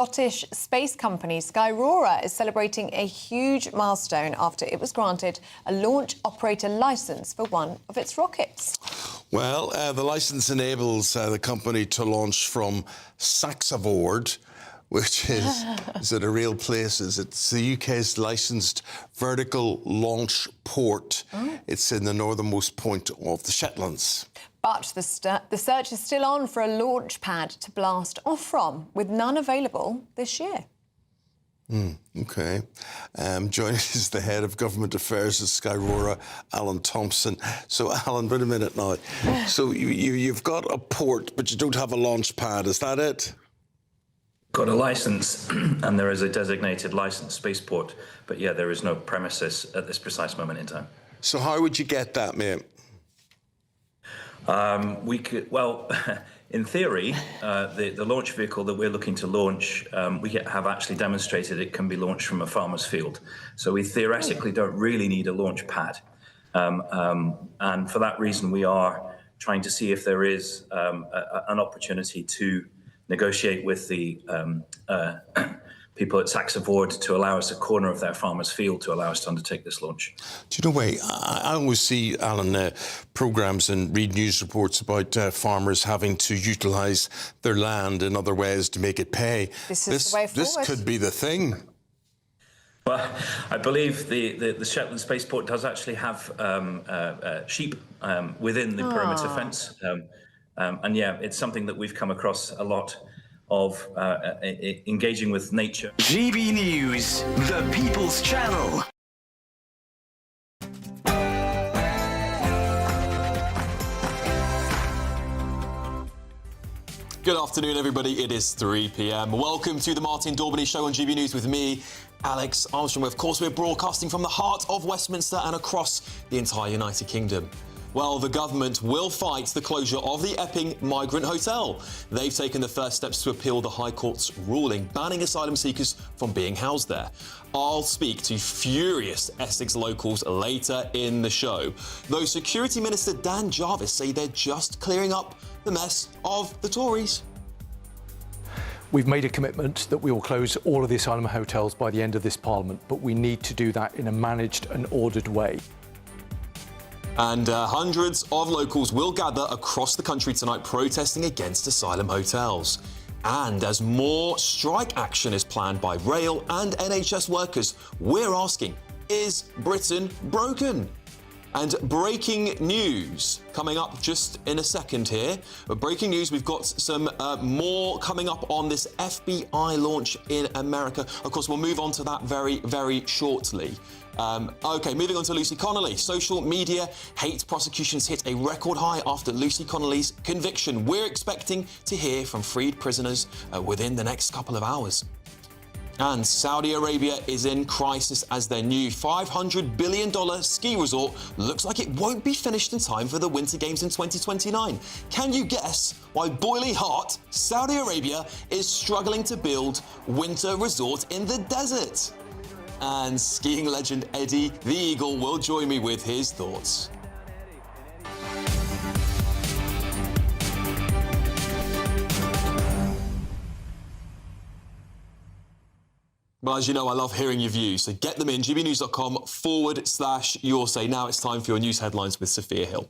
Scottish space company Skyrora is celebrating a huge milestone after it was granted a launch operator licence for one of its rockets. Well, the licence enables the company to launch from Saxavord, which is it a real place? It's the UK's licensed vertical launch port. It's in the northernmost point of the Shetlands. But the search is still on for a launch pad to blast off from, with none available this year. OK. Joining us is the head of government affairs at Skyrora, Alan Thompson. So, Alan, wait a minute now. So you've got a port, but you don't have a launch pad. Is that it? Got a licence, and there is a designated licensed spaceport. But yeah, there is no premises at this precise moment in time. So how would you get that, mate? We could, well, in theory, the launch vehicle that we're looking to launch, we have actually demonstrated it can be launched from a farmer's field. So we theoretically don't really need a launch pad. And for that reason, we are trying to see if there is an opportunity to negotiate with the people at Saxavord to allow us a corner of their farmer's field to allow us to undertake this launch. Do you know, I always see, Alan, programmes and read news reports about farmers having to utilise their land in other ways to make it pay. This is the way forward. This could be the thing. Well, I believe the Shetland spaceport does actually have sheep within the perimeter fence. And yeah, it's something that we've come across a lot of engaging with nature. GBNews, the People's Channel. Good afternoon, everybody. It is 3 p.m. Welcome to the Martin Daubney Show on GB News with me, Alex Armstrong. Of course, we're broadcasting from the heart of Westminster and across the entire United Kingdom. Well, the government will fight the closure of the Epping Migrant Hotel. They've taken the first steps to appeal the High Court's ruling banning asylum seekers from being housed there. I'll speak to furious Essex locals later in the show. Though Security Minister Dan Jarvis say they're just clearing up the mess of the Tories. We've made a commitment that we will close all of the asylum hotels by the end of this Parliament, but we need to do that in a managed and ordered way. And hundreds of locals will gather across the country tonight protesting against asylum hotels. And as more strike action is planned by rail and NHS workers, we're asking, is Britain broken? And breaking news coming up just in a second here. Breaking news, we've got some more coming up on this FBI launch in America. Of course, we'll move on to that very, very shortly. OK, moving on to Lucy Connelly. Social media hate prosecutions hit a record high after Lucy Connelly's conviction. We're expecting to hear from freed prisoners within the next couple of hours. And Saudi Arabia is in crisis as their new $500 billion ski resort looks like it won't be finished in time for the Winter Games in 2029. Can you guess why boiling hot Saudi Arabia is struggling to build winter resort in the desert? And skiing legend Eddie the Eagle will join me with his thoughts. Well, as you know, I love hearing your views, so get them in, gbnews.com/your say. Now it's time for your news headlines with Sophia Hill.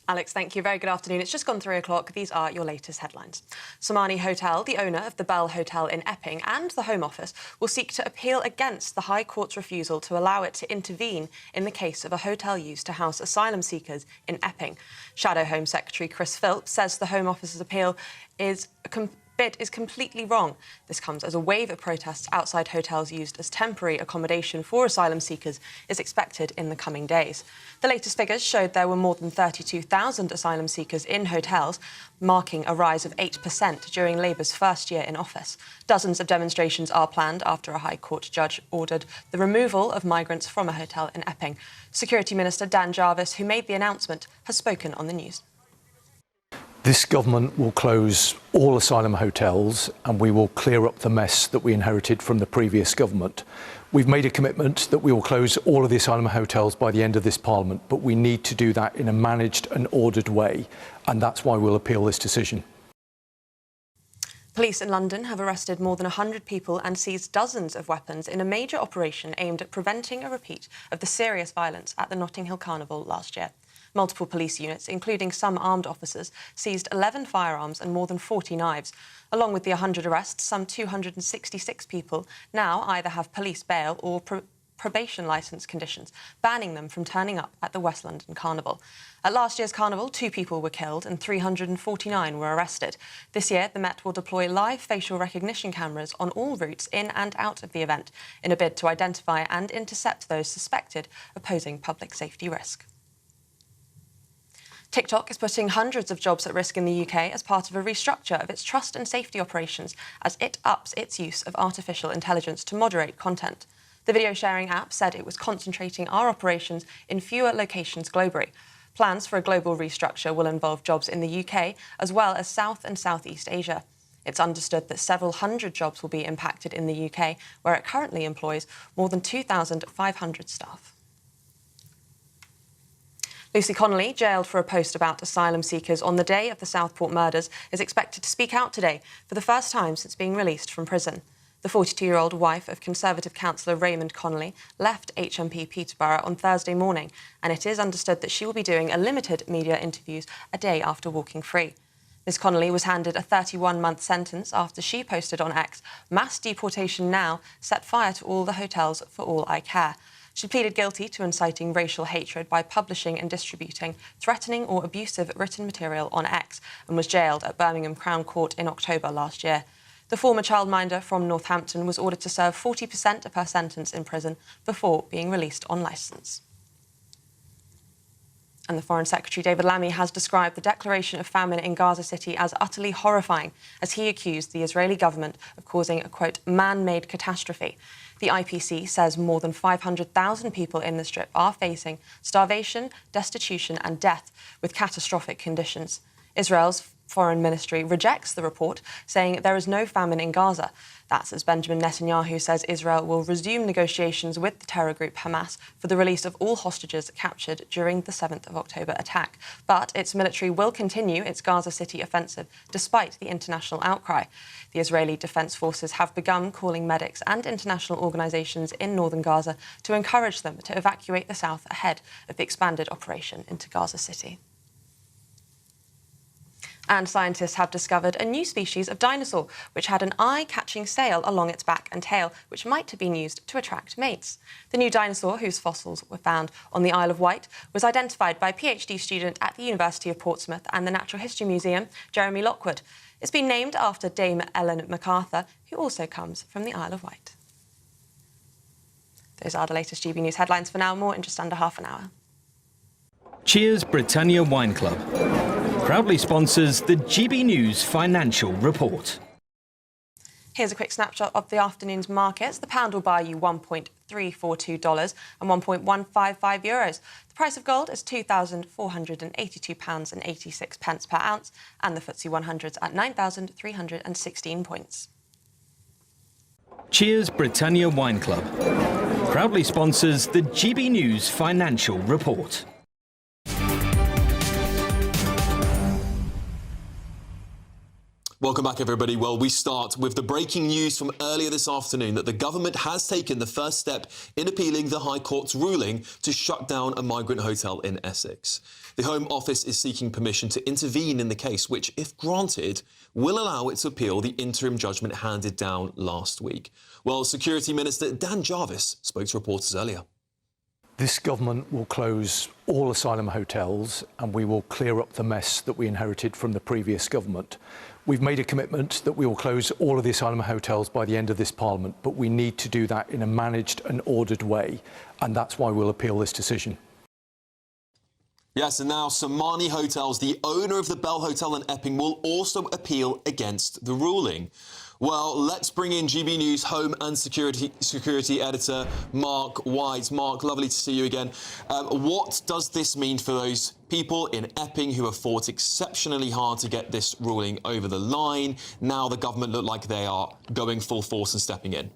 Alex, thank you. Very good afternoon. It's just gone 3 o'clock. These are your latest headlines. Somani Hotel, the owner of the Bell Hotel in Epping, and the Home Office will seek to appeal against the High Court's refusal to allow it to intervene in the case of a hotel used to house asylum seekers in Epping. Shadow Home Secretary Chris Philp says the Home Office's appeal is completely wrong. This comes as a wave of protests outside hotels used as temporary accommodation for asylum seekers is expected in the coming days. The latest figures showed there were more than 32,000 asylum seekers in hotels, marking a rise of 8% during Labour's first year in office. Dozens of demonstrations are planned after a High Court judge ordered the removal of migrants from a hotel in Epping. Security Minister Dan Jarvis, who made the announcement, has spoken on the news. This government will close all asylum hotels and we will clear up the mess that we inherited from the previous government. We've made a commitment that we will close all of the asylum hotels by the end of this Parliament, but we need to do that in a managed and ordered way, and that's why we'll appeal this decision. Police in London have arrested more than 100 people and seized dozens of weapons in a major operation aimed at preventing a repeat of the serious violence at the Hill Carnival last year. Multiple police units, including some armed officers, seized 11 firearms and more than 40 knives. Along with the 100 arrests, some 266 people now either have police bail or probation licence conditions, banning them from turning up at the West London Carnival. At last year's carnival, 2 people were killed and 349 were arrested. This year, the Met will deploy live facial recognition cameras on all routes in and out of the event in a bid to identify and intercept those suspected of posing public safety risk. TikTok is putting hundreds of jobs at risk in the UK as part of a restructure of its trust and safety operations as it ups its use of artificial intelligence to moderate content. The video-sharing app said it was concentrating our operations in fewer locations globally. Plans for a global restructure will involve jobs in the UK as well as South and Southeast Asia. It's understood that several hundred jobs will be impacted in the UK, where it currently employs more than 2,500 staff. Lucy Connelly, jailed for a post about asylum seekers on the day of the Southport murders, is expected to speak out today for the first time since being released from prison. The 42-year-old wife of Conservative councillor Raymond Connelly left HMP Peterborough on Thursday morning, and it is understood that she will be doing a limited media interviews a day after walking free. Ms Connelly was handed a 31-month sentence after she posted on X, "Mass deportation now, set fire to all the hotels for all I care." She pleaded guilty to inciting racial hatred by publishing and distributing threatening or abusive written material on X and was jailed at Birmingham Crown Court in October last year. The former childminder from Northampton was ordered to serve 40% of her sentence in prison before being released on licence. And the Foreign Secretary David Lammy has described the declaration of famine in Gaza City as utterly horrifying, as he accused the Israeli government of causing a, quote, man-made catastrophe. The IPC says more than 500,000 people in the Strip are facing starvation, destitution and death with catastrophic conditions. Israel's Foreign Ministry rejects the report, saying there is no famine in Gaza. That's as Benjamin Netanyahu says Israel will resume negotiations with the terror group Hamas for the release of all hostages captured during the 7th of October attack. But its military will continue its Gaza City offensive despite the international outcry. The Israeli Defense Forces have begun calling medics and international organisations in northern Gaza to encourage them to evacuate the south ahead of the expanded operation into Gaza City. And scientists have discovered a new species of dinosaur, which had an eye-catching sail along its back and tail, which might have been used to attract mates. The new dinosaur, whose fossils were found on the Isle of Wight, was identified by a PhD student at the University of Portsmouth and the Natural History Museum, Jeremy Lockwood. It's been named after Dame Ellen MacArthur, who also comes from the Isle of Wight. Those are the latest GB News headlines for now. More in just under half an hour. Cheers Britannia Wine Club proudly sponsors the GB News Financial Report. Here's a quick snapshot of the afternoon's markets. The pound will buy you $1.342 and €1.155. The price of gold is £2,482.86 per ounce, and the FTSE 100's at 9,316 points. Cheers Britannia Wine Club proudly sponsors the GB News Financial Report. Welcome back, everybody. Well, we start with the breaking news from earlier this afternoon that the government has taken the first step in appealing the High Court's ruling to shut down a migrant hotel in Essex. The Home Office is seeking permission to intervene in the case, which, if granted, will allow it to appeal the interim judgment handed down last week. Well, Security Minister Dan Jarvis spoke to reporters earlier. This government will close all asylum hotels and we will clear up the mess that we inherited from the previous government. We've made a commitment that we will close all of the asylum hotels by the end of this Parliament, but we need to do that in a managed and ordered way, and that's why we'll appeal this decision. Yes, and now Somani Hotels, the owner of the Bell Hotel in Epping, will also appeal against the ruling. Well, let's bring in GB News Home and Security Editor Mark White. Mark, lovely to see you again. What does this mean for those people in Epping who have fought exceptionally hard to get this ruling over the line. Now the government look like they are going full force and stepping in.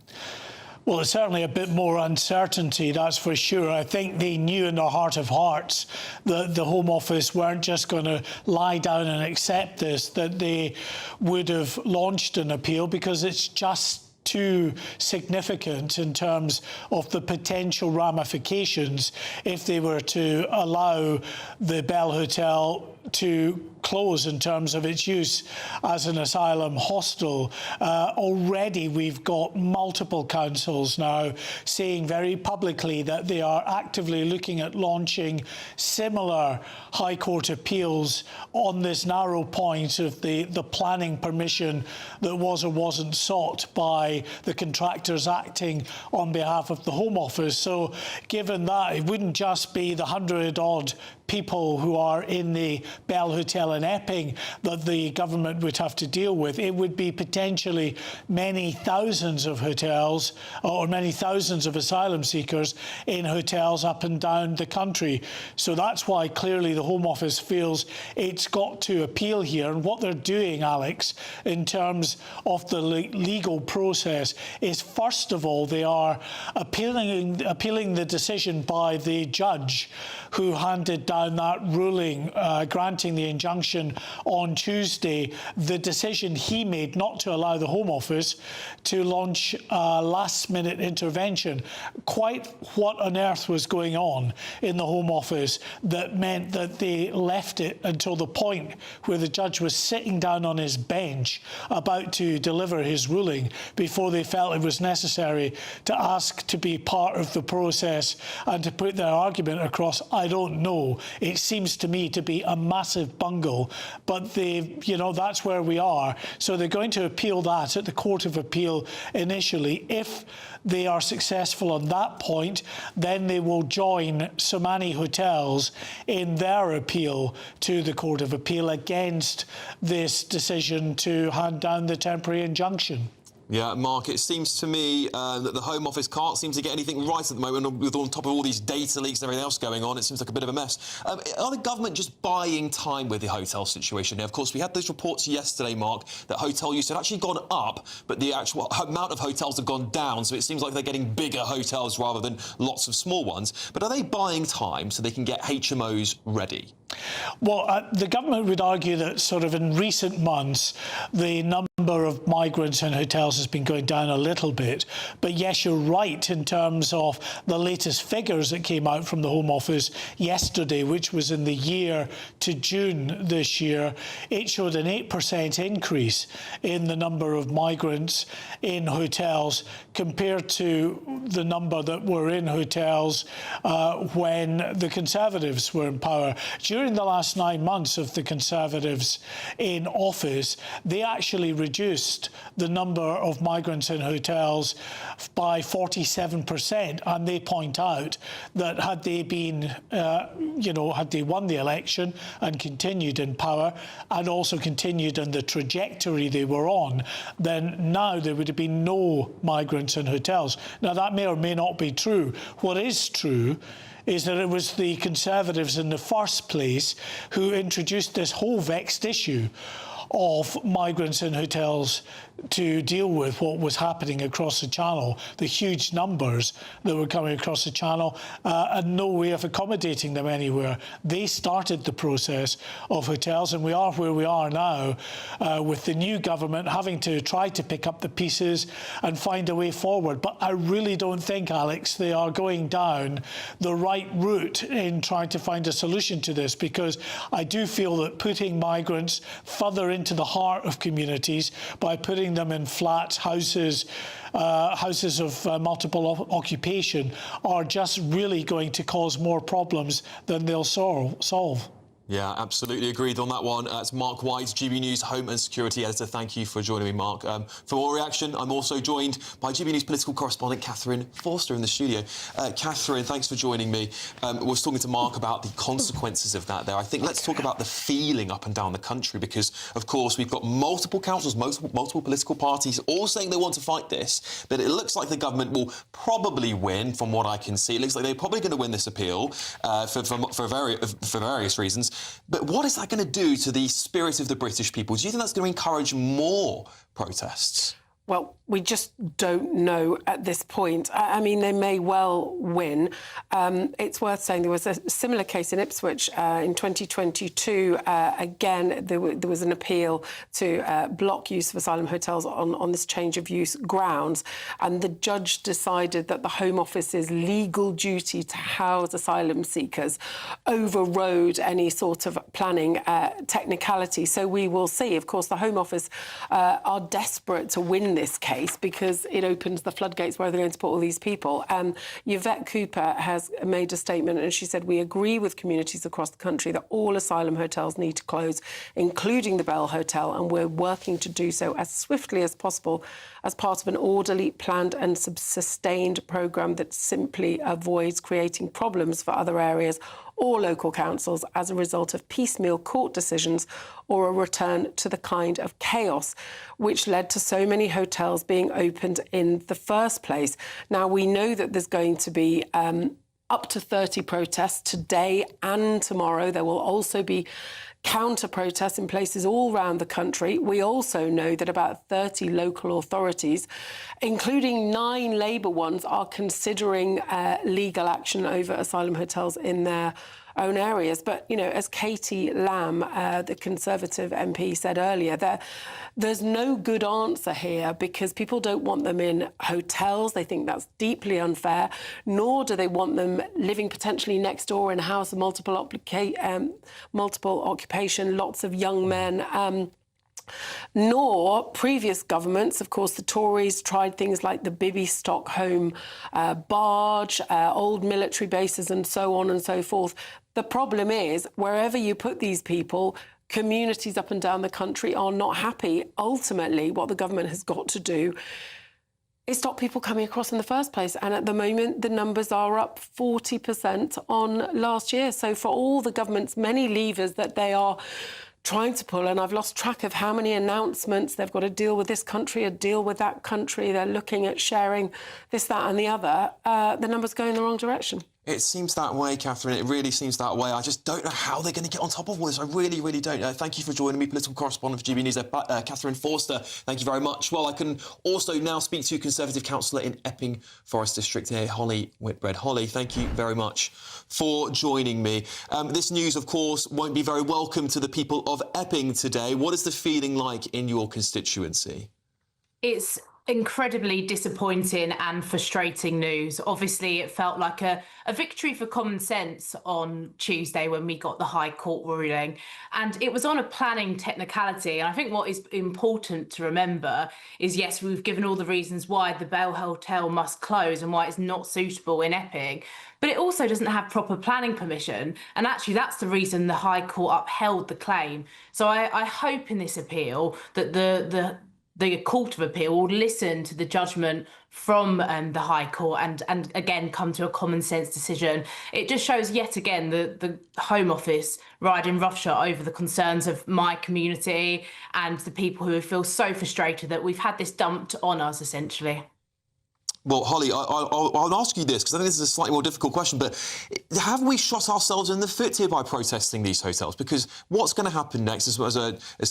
Well, there's certainly a bit more uncertainty, that's for sure. I think they knew in their heart of hearts that the Home Office weren't just going to lie down and accept this, that they would have launched an appeal, because it's just too significant in terms of the potential ramifications if they were to allow the Bell Hotel to close in terms of its use as an asylum hostel. Already we've got multiple councils now saying very publicly that they are actively looking at launching similar High Court appeals on this narrow point of the planning permission that was or wasn't sought by the contractors acting on behalf of the Home Office. So given that, it wouldn't just be the 100-odd people who are in the Bell Hotel in Epping that the government would have to deal with. It would be potentially many thousands of hotels or many thousands of asylum seekers in hotels up and down the country. So that's why clearly the Home Office feels it's got to appeal here. And what they're doing, Alex, in terms of the legal process is, first of all, they are appealing the decision by the judge who handed down that ruling granting the injunction on Tuesday, the decision he made not to allow the Home Office to launch a last-minute intervention. Quite what on earth was going on in the Home Office that meant that they left it until the point where the judge was sitting down on his bench about to deliver his ruling before they felt it was necessary to ask to be part of the process and to put their argument across. I don't know. It seems to me to be a massive bungle, but that's where we are. So they're going to appeal that at the Court of Appeal initially. If they are successful on that point, then they will join so many hotels in their appeal to the Court of Appeal against this decision to hand down the temporary injunction. Yeah, Mark, it seems to me that the Home Office can't seem to get anything right at the moment, with on top of all these data leaks and everything else going on. It seems like a bit of a mess. Are the government just buying time with the hotel situation? Now, of course, we had those reports yesterday, Mark, that hotel use had actually gone up, but the actual amount of hotels have gone down, so it seems like they're getting bigger hotels rather than lots of small ones. But are they buying time so they can get HMOs ready? Well, the government would argue that sort of in recent months, the number of migrants in hotels has been going down a little bit. But yes, you're right in terms of the latest figures that came out from the Home Office yesterday, which was in the year to June this year. It showed an 8% increase in the number of migrants in hotels compared to the number that were in hotels when the Conservatives were in power. During the last 9 months of the Conservatives in office, they actually reduced the number of migrants in hotels by 47%. And they point out that had they been, had they won the election and continued in power and also continued on the trajectory they were on, then now there would have been no migrants in hotels. Now, that may or may not be true. What is true is that it was the Conservatives in the first place who introduced this whole vexed issue of migrants in hotels to deal with what was happening across the Channel, the huge numbers that were coming across the Channel, and no way of accommodating them anywhere. They started the process of hotels, and we are where we are now, with the new government having to try to pick up the pieces and find a way forward. But I really don't think, Alex, they are going down the right route in trying to find a solution to this, because I do feel that putting migrants further into the heart of communities by putting them in flats, houses of multiple occupation are just really going to cause more problems than they'll solve. Yeah, absolutely agreed on that one. It's Mark White, GB News Home and Security Editor. Thank you for joining me, Mark. For more reaction, I'm also joined by GB News political correspondent Catherine Forster in the studio. Catherine, thanks for joining me. I was talking to Mark about the consequences of that there. I think let's talk about the feeling up and down the country because, of course, we've got multiple councils, multiple political parties all saying they want to fight this, but it looks like the government will probably win, from what I can see. It looks like they're probably going to win this appeal for various reasons. But what is that going to do to the spirit of the British people? Do you think that's going to encourage more protests? Well, we just don't know at this point. I mean, they may well win. It's worth saying there was a similar case in Ipswich in 2022. Again, there was an appeal to block use of asylum hotels on this change of use grounds. And the judge decided that the Home Office's legal duty to house asylum seekers overrode any sort of planning technicality. So we will see. Of course, the Home Office are desperate to win this case because it opens the floodgates where they're going to put all these people. Yvette Cooper has made a statement and she said, we agree with communities across the country that all asylum hotels need to close, including the Bell Hotel, and we're working to do so as swiftly as possible as part of an orderly, planned and sustained programme that simply avoids creating problems for other areas or local councils as a result of piecemeal court decisions or a return to the kind of chaos which led to so many hotels being opened in the first place. Now, we know that there's going to be up to 30 protests today and tomorrow. There will also be counter-protests in places all around the country. We also know that about 30 local authorities, including 9 Labour ones, are considering legal action over asylum hotels in their own areas. But, you know, as Katie Lamb, the Conservative MP, said earlier, there's no good answer here because people don't want them in hotels. They think that's deeply unfair, nor do they want them living potentially next door in a house of multiple occupation, lots of young men. Nor previous governments, of course, the Tories tried things like the Bibby Stockholm barge, old military bases and so on and so forth. The problem is, wherever you put these people, communities up and down the country are not happy. Ultimately, what the government has got to do is stop people coming across in the first place. And at the moment, the numbers are up 40% on last year. So for all the government's many levers that they are trying to pull, and I've lost track of how many announcements, they've got to deal with this country, a deal with that country, they're looking at sharing this, that and the other, the numbers go in the wrong direction. It seems that way, Catherine. It really seems that way. I just don't know how they're going to get on top of all this. I really, really don't. Thank you for joining me, political correspondent for GB News, Catherine Forster. Thank you very much. Well, I can also now speak to Conservative councillor in Epping Forest District here, Holly Whitbread. Holly, thank you very much for joining me. This news, of course, won't be very welcome to the people of Epping today. What is the feeling like in your constituency? It's incredibly disappointing and frustrating news. Obviously, it felt like a victory for common sense on Tuesday when we got the High Court ruling. And it was on a planning technicality. And I think what is important to remember is, yes, we've given all the reasons why the Bell Hotel must close and why it's not suitable in Epping. But it also doesn't have proper planning permission. And actually, that's the reason the High Court upheld the claim. So I hope in this appeal that the Court of Appeal will listen to the judgment from the High Court and again come to a common sense decision. It just shows yet again the Home Office riding roughshod over the concerns of my community and the people who feel so frustrated that we've had this dumped on us, essentially. Well, Holly, I'll ask you this, because I think this is a slightly more difficult question, but have we shot ourselves in the foot here by protesting these hotels? Because what's going to happen next, as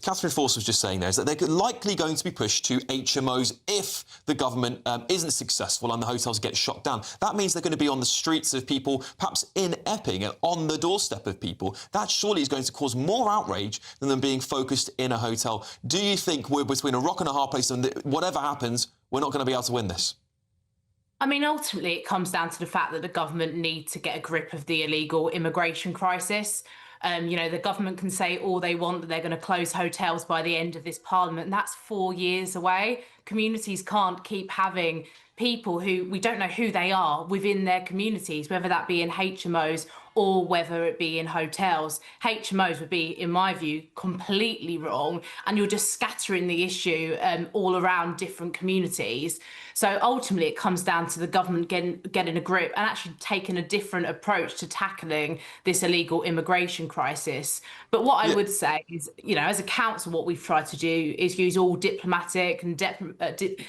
Catherine Forster was just saying there, is that they're likely going to be pushed to HMOs if the government isn't successful and the hotels get shut down. That means they're going to be on the streets of people, perhaps in Epping, and on the doorstep of people. That surely is going to cause more outrage than them being focused in a hotel. Do you think we're between a rock and a hard place and whatever happens, we're not going to be able to win this? I mean, ultimately, it comes down to the fact that the government need to get a grip of the illegal immigration crisis. The government can say all they want, that they're going to close hotels by the end of this parliament. And that's 4 years away. Communities can't keep having people who we don't know who they are within their communities, whether that be in HMOs or whether it be in hotels. HMOs would be, in my view, completely wrong, and you're just scattering the issue all around different communities. So ultimately, it comes down to the government getting a grip and actually taking a different approach to tackling this illegal immigration crisis. But what I would say is, you know, as a council, what we've tried to do is use all diplomatic and democratic,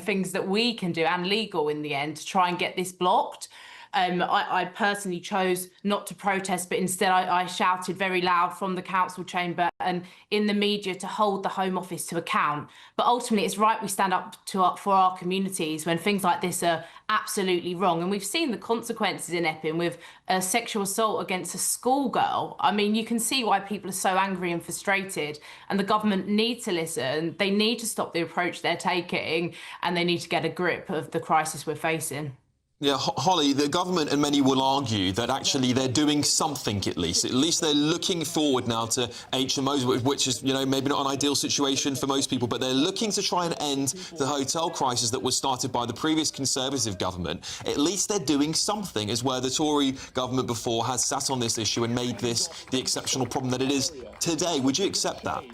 things that we can do, and legal in the end, to try and get this blocked. I personally chose not to protest, but instead I shouted very loud from the council chamber and in the media to hold the Home Office to account. But ultimately, it's right we stand up for our communities when things like this are absolutely wrong. And we've seen the consequences in Epping with a sexual assault against a schoolgirl. I mean, you can see why people are so angry and frustrated, and the government need to listen. They need to stop the approach they're taking, and they need to get a grip of the crisis we're facing. Yeah, Holly, the government and many will argue that actually they're doing something at least. At least they're looking forward now to HMOs, which is, you know, maybe not an ideal situation for most people, but they're looking to try and end the hotel crisis that was started by the previous Conservative government. At least they're doing something, as where the Tory government before has sat on this issue and made this the exceptional problem that it is today. Would you accept that?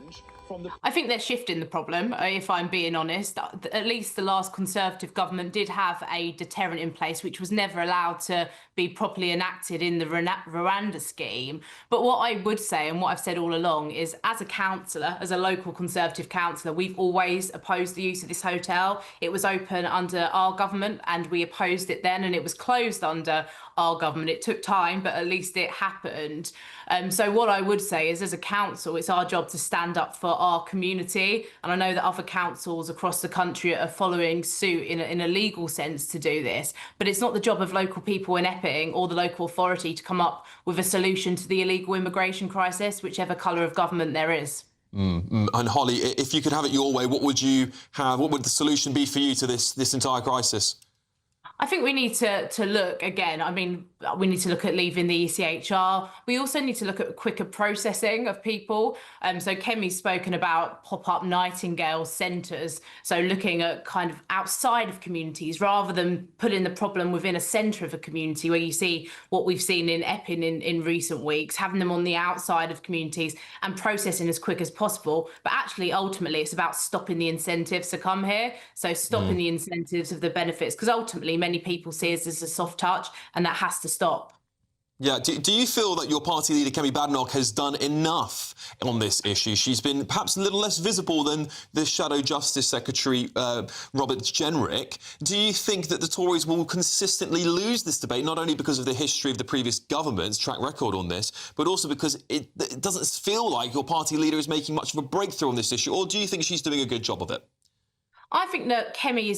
I think they're shifting the problem, if I'm being honest. At least the last Conservative government did have a deterrent in place, which was never allowed to be properly enacted in the Rwanda scheme. But what I would say, and what I've said all along, is as a councillor, as a local Conservative councillor, we've always opposed the use of this hotel. It was open under our government and we opposed it then, and it was closed under our government. It took time, but at least it happened. So what I would say is, as a council, it's our job to stand up for our community. And I know that other councils across the country are following suit in a legal sense to do this. But it's not the job of local people in Epping or the local authority to come up with a solution to the illegal immigration crisis, whichever colour of government there is. And Holly, if you could have it your way, what would you have? What would the solution be for you to this entire crisis? I think we need to look again. I mean, we need to look at leaving the ECHR. We also need to look at quicker processing of people. So Kemi's spoken about pop-up Nightingale centres. So looking at kind of outside of communities rather than putting the problem within a centre of a community, where you see what we've seen in Epping in recent weeks, having them on the outside of communities and processing as quick as possible. But actually, ultimately, it's about stopping the incentives to come here. So stopping the incentives of the benefits, because ultimately many people see us as a soft touch, and that has to stop. Yeah, do you feel that your party leader, Kemi Badenoch, has done enough on this issue? She's been perhaps a little less visible than the Shadow Justice Secretary, Robert Jenrick. Do you think that the Tories will consistently lose this debate, not only because of the history of the previous government's track record on this, but also because it doesn't feel like your party leader is making much of a breakthrough on this issue? Or do you think she's doing a good job of it? I think that Kemi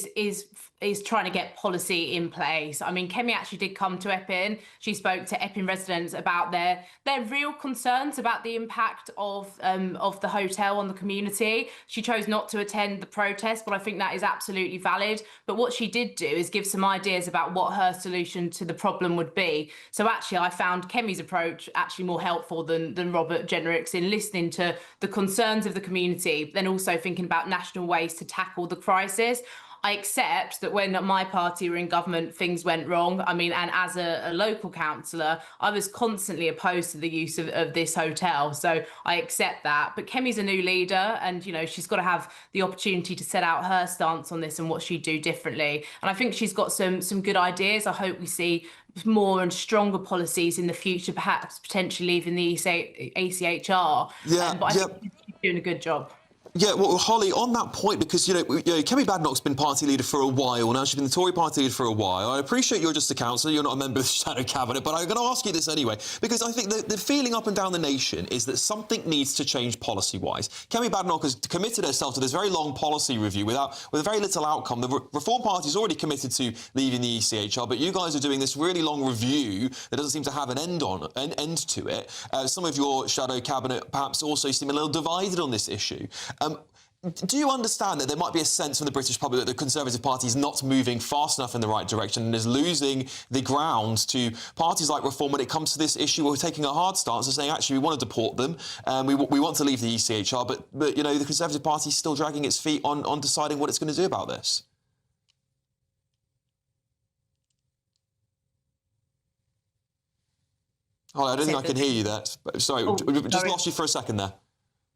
is trying to get policy in place. I mean, Kemi actually did come to Epping. She spoke to Epping residents about their real concerns about the impact of the hotel on the community. She chose not to attend the protest, but I think that is absolutely valid. But what she did do is give some ideas about what her solution to the problem would be. So actually, I found Kemi's approach actually more helpful than Robert Jenrick's, in listening to the concerns of the community, then also thinking about national ways to tackle the crisis. I accept that when my party were in government, things went wrong. I mean, and as a local councillor, I was constantly opposed to the use of this hotel. So I accept that. But Kemi's a new leader, and, you know, she's got to have the opportunity to set out her stance on this and what she'd do differently. And I think she's got some good ideas. I hope we see more and stronger policies in the future, perhaps potentially leaving the ACHR. But I think she's doing a good job. Yeah, well, Holly, on that point, because, you know, Kemi Badenoch's been party leader for a while now. She's been the Tory party leader for a while. I appreciate you're just a councillor, you're not a member of the Shadow Cabinet, but I'm going to ask you this anyway, because I think the feeling up and down the nation is that something needs to change policy-wise. Kemi Badenoch has committed herself to this very long policy review with very little outcome. The Reform Party's already committed to leaving the ECHR, but you guys are doing this really long review that doesn't seem to have an end to it. Some of your Shadow Cabinet perhaps also seem a little divided on this issue. Do you understand that there might be a sense from the British public that the Conservative Party is not moving fast enough in the right direction and is losing the ground to parties like Reform when it comes to this issue? We're taking a hard stance and saying, actually, we want to deport them, we want to leave the ECHR, but you know, the Conservative Party is still dragging its feet on deciding what it's going to do about this. Holly, I don't think I can hear you there. Sorry, just lost you for a second there.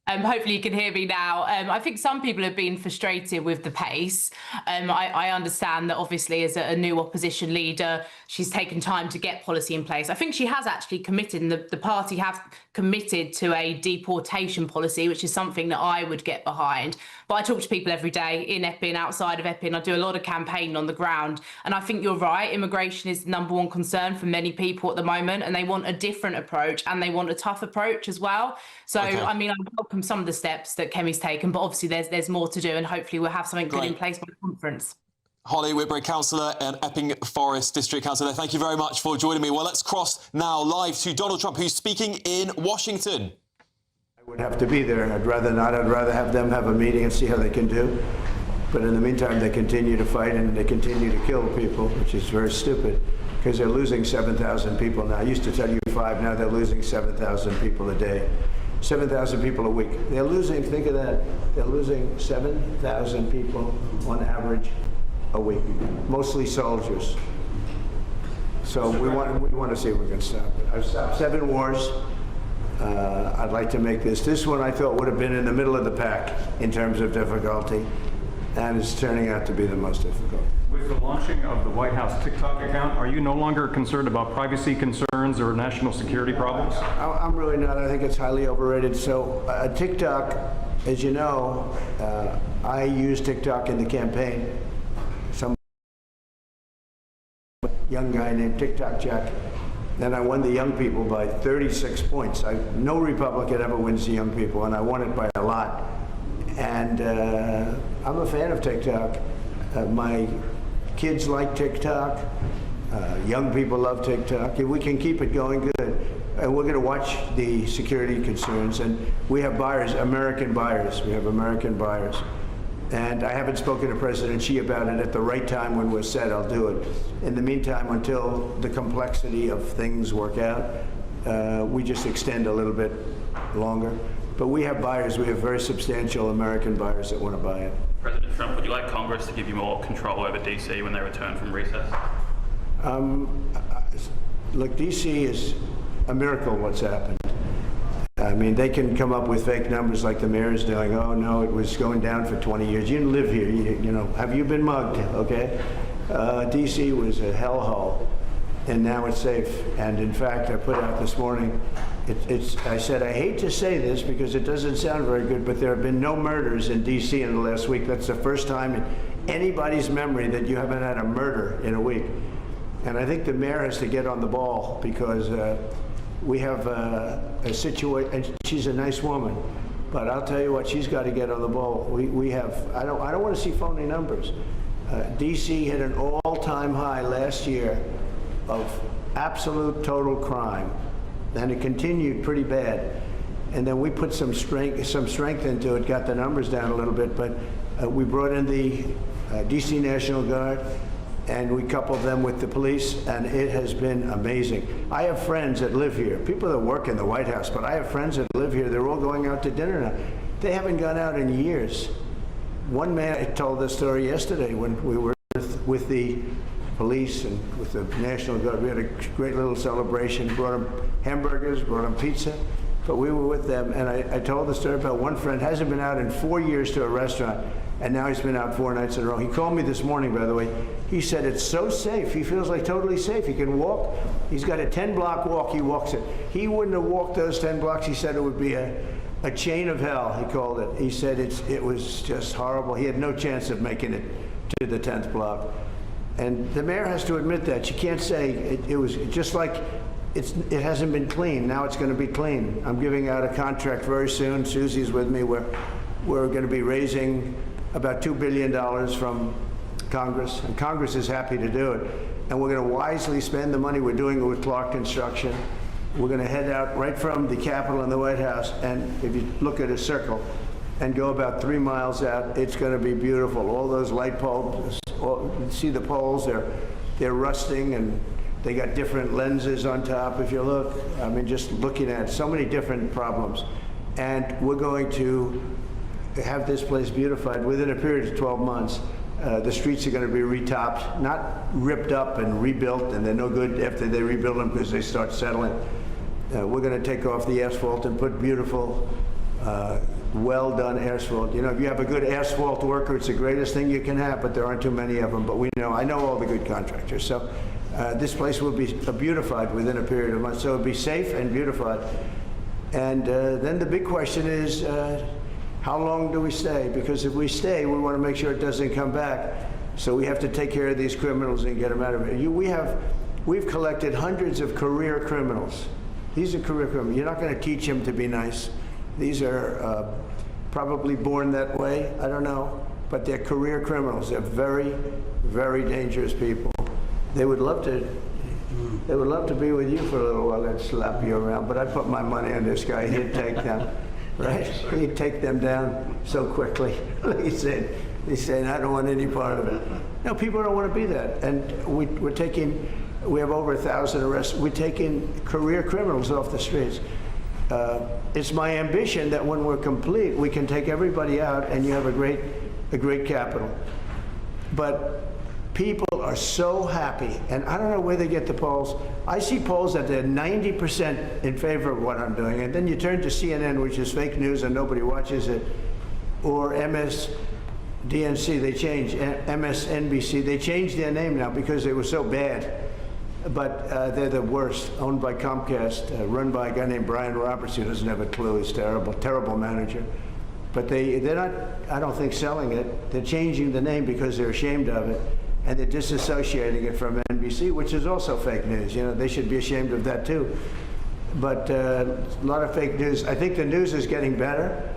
Hopefully you can hear me now. I think some people have been frustrated with the pace. I understand that obviously as a new opposition leader, she's taken time to get policy in place. I think she has actually committed, and the party have committed to a deportation policy, which is something that I would get behind. But I talk to people every day in Epping, outside of Epping. I do a lot of campaigning on the ground. And I think you're right. Immigration is the #1 concern for many people at the moment. And they want a different approach, and they want a tough approach as well. So, okay. I mean, I welcome some of the steps that Kemi's taken, but obviously there's more to do. And hopefully we'll have something good in place by the conference. Holly Whitbread, Councillor and Epping Forest District Councillor, thank you very much for joining me. Well, let's cross now live to Donald Trump, who's speaking in Washington. I would have to be there. I'd rather not. I'd rather have them have a meeting and see how they can do. But in the meantime, they continue to fight and they continue to kill people, which is very stupid, because they're losing 7,000 people now. I used to tell you 5, now they're losing 7,000 people a day. 7,000 people a week. They're losing, think of that, they're losing 7,000 people on average a week, mostly soldiers. So we want to see if we can stop it. I've stopped 7 wars. I'd like to make this one I thought would have been in the middle of the pack in terms of difficulty, and it's turning out to be the most difficult. With the launching of the White House TikTok account, are you no longer concerned about privacy concerns or national security problems? I'm really not. I think it's highly overrated. So TikTok, as you know, I used TikTok in the campaign. Some young guy named TikTok Jack. Then I won the young people by 36 points. No Republican ever wins the young people, and I won it by a lot. And I'm a fan of TikTok. My kids like TikTok. Young people love TikTok. If we can keep it going, good. And we're going to watch the security concerns. And we have buyers, American buyers. We have American buyers. And I haven't spoken to President Xi about it. At the right time when we're set, I'll do it. In the meantime, until the complexity of things work out, we just extend a little bit longer. But we have buyers. We have very substantial American buyers that want to buy it. President Trump, would you like Congress to give you more control over DC when they return from recess? Look, DC is a miracle what's happened. I mean, they can come up with fake numbers like the mayor is doing. Oh, no, it was going down for 20 years. You didn't live here. You know, have you been mugged? Okay. DC was a hellhole, and now it's safe. And in fact, I put out this morning, I said, I hate to say this because it doesn't sound very good, but there have been no murders in DC in the last week. That's the first time in anybody's memory that you haven't had a murder in a week. And I think the mayor has to get on the ball because we have a situation, and she's a nice woman, but I'll tell you what, she's got to get on the ball. We have, I don't want to see phony numbers. DC hit an all-time high last year of absolute total crime, and it continued pretty bad. And then we put some strength into it, got the numbers down a little bit, but we brought in the DC National Guard, and we coupled them with the police, and it has been amazing. I have friends that live here, people that work in the White House, but I have friends that live here. They're all going out to dinner now. They haven't gone out in years. One man told the story yesterday when we were with the police and with the National Guard. We had a great little celebration, brought them hamburgers, brought them pizza, but we were with them, and I told the story about one friend hasn't been out in 4 years to a restaurant, and now he's been out 4 nights in a row. He called me this morning, by the way. He said it's so safe. He feels like totally safe. He can walk. He's got a 10-block walk. He walks it. He wouldn't have walked those 10 blocks. He said it would be a chain of hell, he called it. He said it was just horrible. He had no chance of making it to the 10th block. And the mayor has to admit that. You can't say it was just like it hasn't been clean. Now it's going to be clean. I'm giving out a contract very soon. Susie's with me. We're going to be raising about $2 billion from Congress, and Congress is happy to do it. And we're going to wisely spend the money. We're doing it with Clark Construction. We're going to head out right from the Capitol and the White House, and if you look at a circle and go about 3 miles out, it's going to be beautiful. All those light poles, you see the poles, they're rusting, and they got different lenses on top. If you look, I mean, just looking at so many different problems. And we're going to have this place beautified within a period of 12 months. The streets are going to be retopped, not ripped up and rebuilt, and they're no good after they rebuild them because they start settling. We're going to take off the asphalt and put beautiful, well-done asphalt. You know, if you have a good asphalt worker, it's the greatest thing you can have, but there aren't too many of them. But I know all the good contractors. So this place will be beautified within a period of months. So it'll be safe and beautified. And then the big question is, how long do we stay? Because if we stay, we want to make sure it doesn't come back. So we have to take care of these criminals and get them out of it. We've collected hundreds of career criminals. These are career criminals. You're not going to teach them to be nice. These are probably born that way. I don't know. But they're career criminals. They're very, very dangerous people. They would love to be with you for a little while and slap you around. But I put my money on this guy. He'd take them, right? He'd take them down so quickly. He's saying, I don't want any part of it. No, people don't want to be that. And we have over 1,000 arrests. We're taking career criminals off the streets. It's my ambition that when we're complete, we can take everybody out and you have a great capital. But people are so happy, and I don't know where they get the polls. I see polls that they're 90% in favor of what I'm doing, and then you turn to CNN, which is fake news and nobody watches it, or MSDNC, MSNBC, they changed their name now because they were so bad. But they're the worst, owned by Comcast, run by a guy named Brian Roberts, who doesn't have a clue. He's terrible, terrible manager. But they're not, I don't think, selling it. They're changing the name because they're ashamed of it, and they're disassociating it from NBC, which is also fake news. You know, they should be ashamed of that too. But a lot of fake news. I think the news is getting better.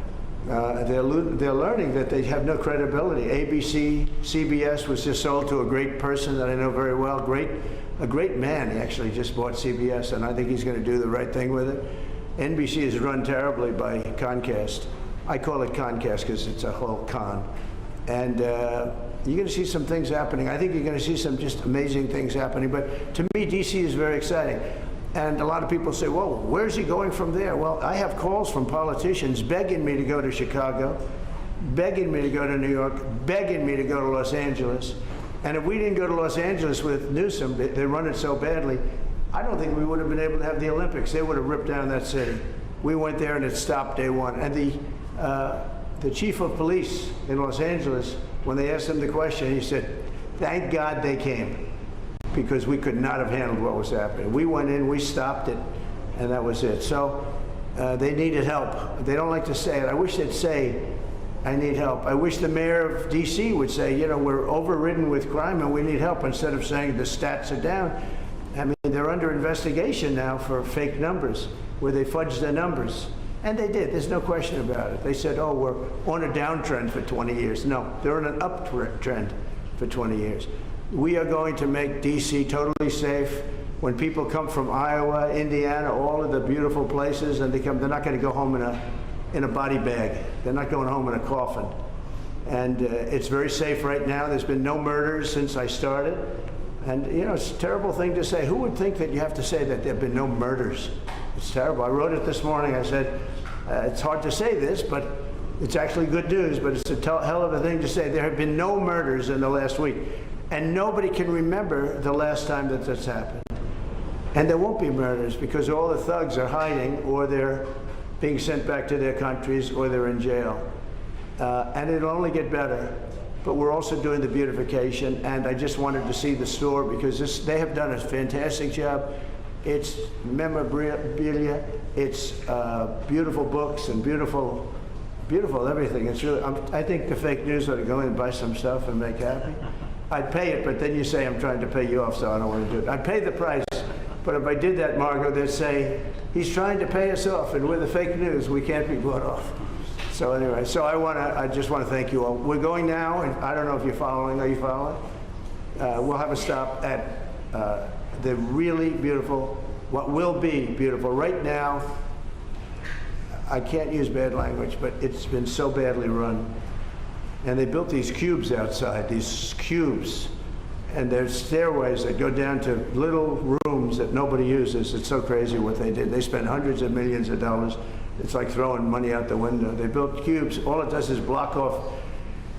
They're learning that they have no credibility. ABC, CBS was just sold to a great person that I know very well, a great man. He actually just bought CBS, and I think he's going to do the right thing with it. NBC is run terribly by Comcast. I call it Comcast because it's a whole con. And you're going to see some things happening. I think you're going to see some just amazing things happening. But to me, DC is very exciting. And a lot of people say, well, where's he going from there? Well, I have calls from politicians begging me to go to Chicago, begging me to go to New York, begging me to go to Los Angeles. And if we didn't go to Los Angeles with Newsom, they run it so badly, I don't think we would have been able to have the Olympics. They would have ripped down that city. We went there and it stopped day one. And the chief of police in Los Angeles, when they asked him the question, he said, thank God they came, because we could not have handled what was happening. We went in, we stopped it, and that was it. So they needed help. They don't like to say it. I wish they'd say, I need help. I wish the mayor of DC would say, you know, we're overridden with crime and we need help, instead of saying the stats are down. I mean, they're under investigation now for fake numbers, where they fudged the numbers. And they did, there's no question about it. They said, oh, we're on a downtrend for 20 years. No, they're on an uptrend for 20 years. We are going to make DC totally safe. When people come from Iowa, Indiana, all of the beautiful places, and they're not going to go home in a body bag. They're not going home in a coffin. And it's very safe right now. There's been no murders since I started. And, you know, it's a terrible thing to say. Who would think that you have to say that there have been no murders? It's terrible. I wrote it this morning. I said, it's hard to say this, but it's actually good news, but it's a hell of a thing to say. There have been no murders in the last week. And nobody can remember the last time that this happened. And there won't be murders because all the thugs are hiding, or they're being sent back to their countries, or they're in jail. And it'll only get better. But we're also doing the beautification, and I just wanted to see the store because they have done a fantastic job. It's memorabilia, it's beautiful books and beautiful everything. It's really, I think the fake news ought to go in and buy some stuff and make happy. I'd pay it, but then you say I'm trying to pay you off, so I don't want to do it. I'd pay the price, but if I did that, Margot, they'd say, he's trying to pay us off, and with the fake news, we can't be bought off. So anyway, so I just want to thank you all. We're going now, and I don't know if you're following. Are you following? We'll have a stop at the really beautiful, what will be beautiful. Right now, I can't use bad language, but it's been so badly run. And they built these cubes outside, these cubes. And there's stairways that go down to little rooms that nobody uses. It's so crazy what they did. They spent hundreds of millions of dollars. It's like throwing money out the window. They built cubes. All it does is block off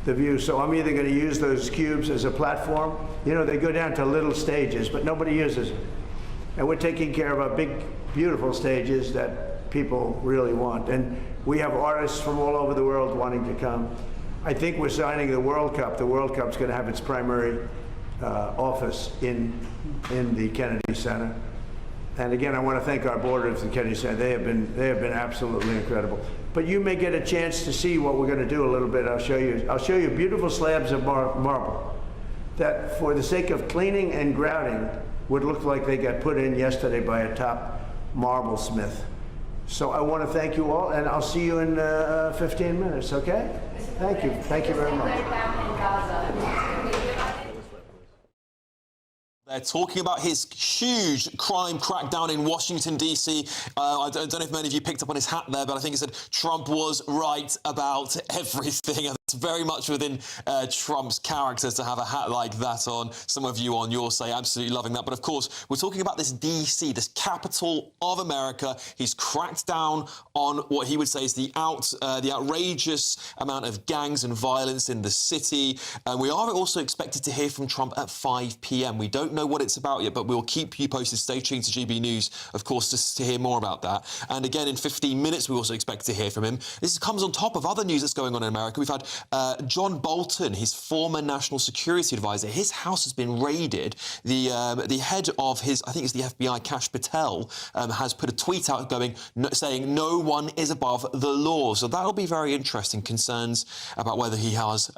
the view. So I'm either going to use those cubes as a platform. You know, they go down to little stages, but nobody uses them. And we're taking care of our big beautiful stages that people really want. And we have artists from all over the world wanting to come. I think we're signing the World Cup. The World Cup's going to have its primary office in the Kennedy Center. And again, I want to thank our board of the Kennedy Center. They have been absolutely incredible. But you may get a chance to see what we're going to do a little bit. I'll show you beautiful slabs of marble that, for the sake of cleaning and grouting, would look like they got put in yesterday by a top marble smith. So I want to thank you all, and I'll see you in 15 minutes, okay? Thank you. Thank you very much. They're talking about his huge crime crackdown in Washington, D.C. I don't know if many of you picked up on his hat there, but I think he said Trump was right about everything. It's very much within Trump's character to have a hat like that on. Some of you on your say absolutely loving that. But of course, we're talking about this D.C., this capital of America. He's cracked down on what he would say is the outrageous amount of gangs and violence in the city. And we are also expected to hear from Trump at 5 p.m. We don't know what it's about yet, but we'll keep you posted. Stay tuned to GB News, of course, just to hear more about that. And again, in 15 minutes, we also expect to hear from him. This comes on top of other news that's going on in America. We've had John Bolton, his former national security advisor. His house has been raided. The head of his, I think it's the FBI, Kash Patel, has put a tweet out saying no one is above the law. So that'll be very interesting. Concerns about whether he has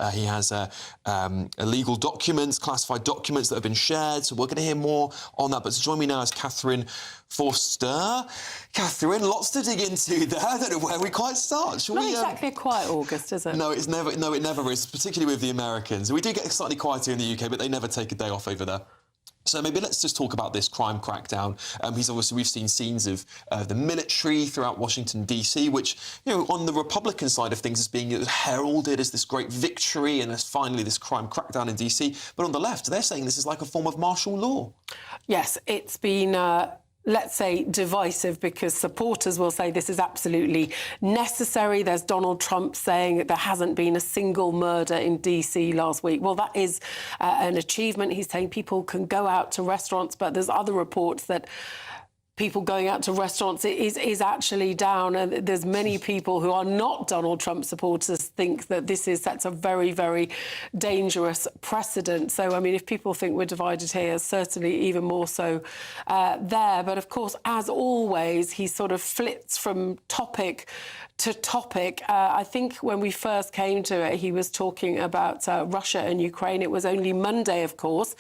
illegal documents, classified documents that have been shared. So we're going to hear more on that. But to join me now is Catherine Forster. Catherine, lots to dig into there. I don't know where we quite start. Not exactly a quiet August, is it? No, it never is, particularly with the Americans. We do get slightly quieter in the UK, but they never take a day off over there. So maybe let's just talk about this crime crackdown. We've seen scenes of the military throughout Washington, D.C., which, on the Republican side of things is being heralded as this great victory and as finally this crime crackdown in D.C. But on the left, they're saying this is like a form of martial law. Yes, it's been let's say, divisive, because supporters will say this is absolutely necessary. There's Donald Trump saying that there hasn't been a single murder in DC last week. Well, that is an achievement. He's saying people can go out to restaurants, but there's other reports that people going out to restaurants is actually down, and there's many people who are not Donald Trump supporters think that this sets a very, very dangerous precedent. So, I mean, if people think we're divided here, certainly even more so there. But of course, as always, he sort of flits from topic to topic. I think when we first came to it, he was talking about Russia and Ukraine. It was only Monday, of course,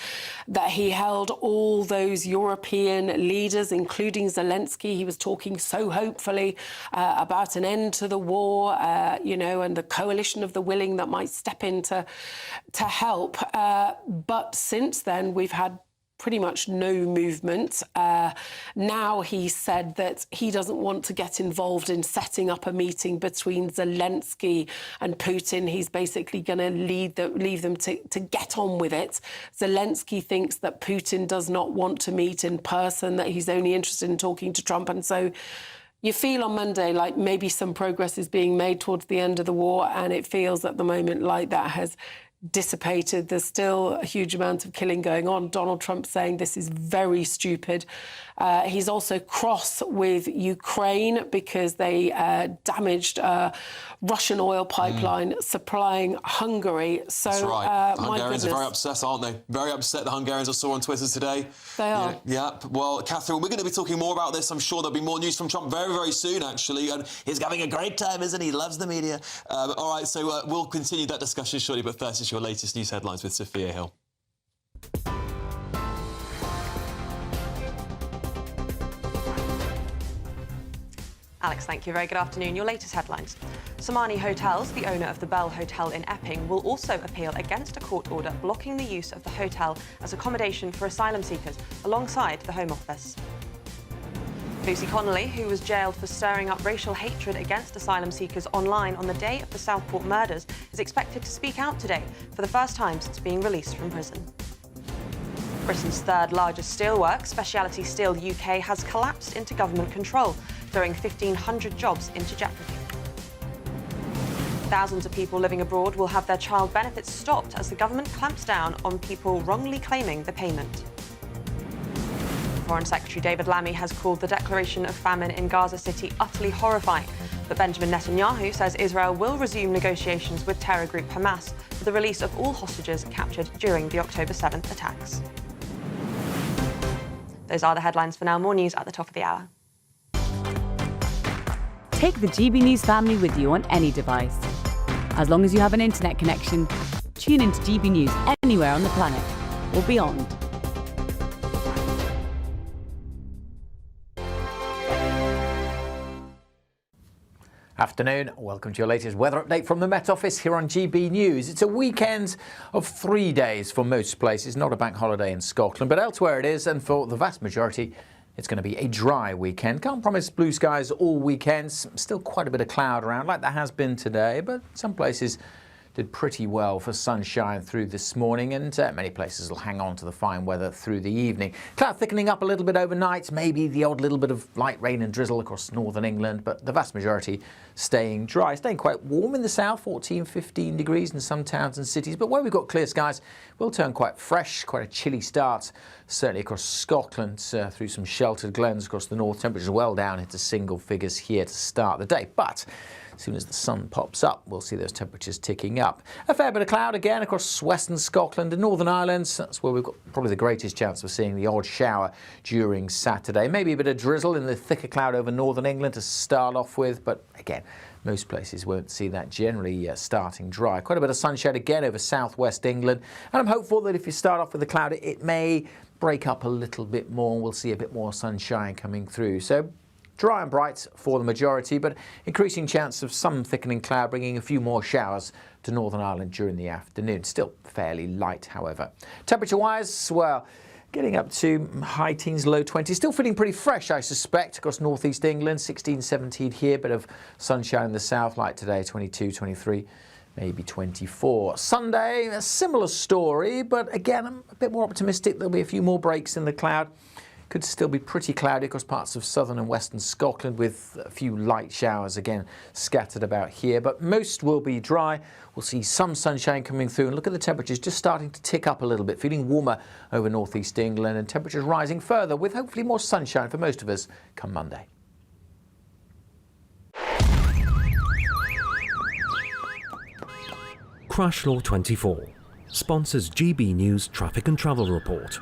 that he held all those European leaders, including Zelensky. He was talking so hopefully about an end to the war, and the coalition of the willing that might step in to help. But since then, we've had pretty much no movement. Now he said that he doesn't want to get involved in setting up a meeting between Zelensky and Putin. He's basically going to leave them to get on with it. Zelensky thinks that Putin does not want to meet in person, that he's only interested in talking to Trump. And so you feel on Monday like maybe some progress is being made towards the end of the war, and it feels at the moment like that has dissipated. There's still a huge amount of killing going on. Donald Trump saying this is very stupid. He's also cross with Ukraine because they damaged a Russian oil pipeline supplying Hungary. So, that's right. The my Hungarians goodness. are very upset, aren't they? Very upset, the Hungarians I saw on Twitter today. They are. Yeah. Well, Catherine, we're going to be talking more about this. I'm sure there'll be more news from Trump very, very soon, actually. And he's having a great time, isn't he? He loves the media. All right, so we'll continue that discussion shortly. But first, it's your latest news headlines with Sophia Hill. Alex, thank you. Very good afternoon. Your latest headlines. Somani Hotels, the owner of the Bell Hotel in Epping, will also appeal against a court order blocking the use of the hotel as accommodation for asylum seekers alongside the Home Office. Lucy Connelly, who was jailed for stirring up racial hatred against asylum seekers online on the day of the Southport murders, is expected to speak out today for the first time since being released from prison. Britain's third largest steelworks, Speciality Steel UK, has collapsed into government control, throwing 1,500 jobs into jeopardy. Thousands of people living abroad will have their child benefits stopped as the government clamps down on people wrongly claiming the payment. Foreign Secretary David Lammy has called the declaration of famine in Gaza City utterly horrifying. But Benjamin Netanyahu says Israel will resume negotiations with terror group Hamas for the release of all hostages captured during the October 7th attacks. Those are the headlines for now. More news at the top of the hour. Take the GB News family with you on any device. As long as you have an internet connection, tune into GB News anywhere on the planet or beyond. Afternoon, welcome to your latest weather update from the Met Office here on GB News. It's a weekend of 3 days for most places, not a bank holiday in Scotland, but elsewhere it is, and for the vast majority it's going to be a dry weekend. Can't promise blue skies all weekend, still quite a bit of cloud around like there has been today, but some places did pretty well for sunshine through this morning, and many places will hang on to the fine weather through the evening. Cloud thickening up a little bit overnight, maybe the odd little bit of light rain and drizzle across northern England, but the vast majority staying dry, staying quite warm in the south, 14, 15 degrees in some towns and cities, but where we've got clear skies, will turn quite fresh, quite a chilly start, certainly across Scotland, through some sheltered glens across the north. Temperatures well down into single figures here to start the day, but as soon as the sun pops up, we'll see those temperatures ticking up. A fair bit of cloud again across western Scotland and Northern Ireland. That's where we've got probably the greatest chance of seeing the odd shower during Saturday. Maybe a bit of drizzle in the thicker cloud over northern England to start off with, but again, most places won't see that, generally starting dry. Quite a bit of sunshine again over southwest England, and I'm hopeful that if you start off with a cloud, it may break up a little bit more and we'll see a bit more sunshine coming through. So dry and bright for the majority, but increasing chance of some thickening cloud, bringing a few more showers to Northern Ireland during the afternoon. Still fairly light, however. Temperature-wise, well, getting up to high teens, low 20s. Still feeling pretty fresh, I suspect, across northeast England. 16, 17 here, bit of sunshine in the south, like today, 22, 23. Maybe 24. Sunday, a similar story, but again, I'm a bit more optimistic. There'll be a few more breaks in the cloud. Could still be pretty cloudy across parts of southern and western Scotland with a few light showers again scattered about here, but most will be dry. We'll see some sunshine coming through, and look at the temperatures just starting to tick up a little bit, feeling warmer over northeast England, and temperatures rising further with hopefully more sunshine for most of us come Monday. Crash Law 24 sponsors GB News Traffic and Travel Report.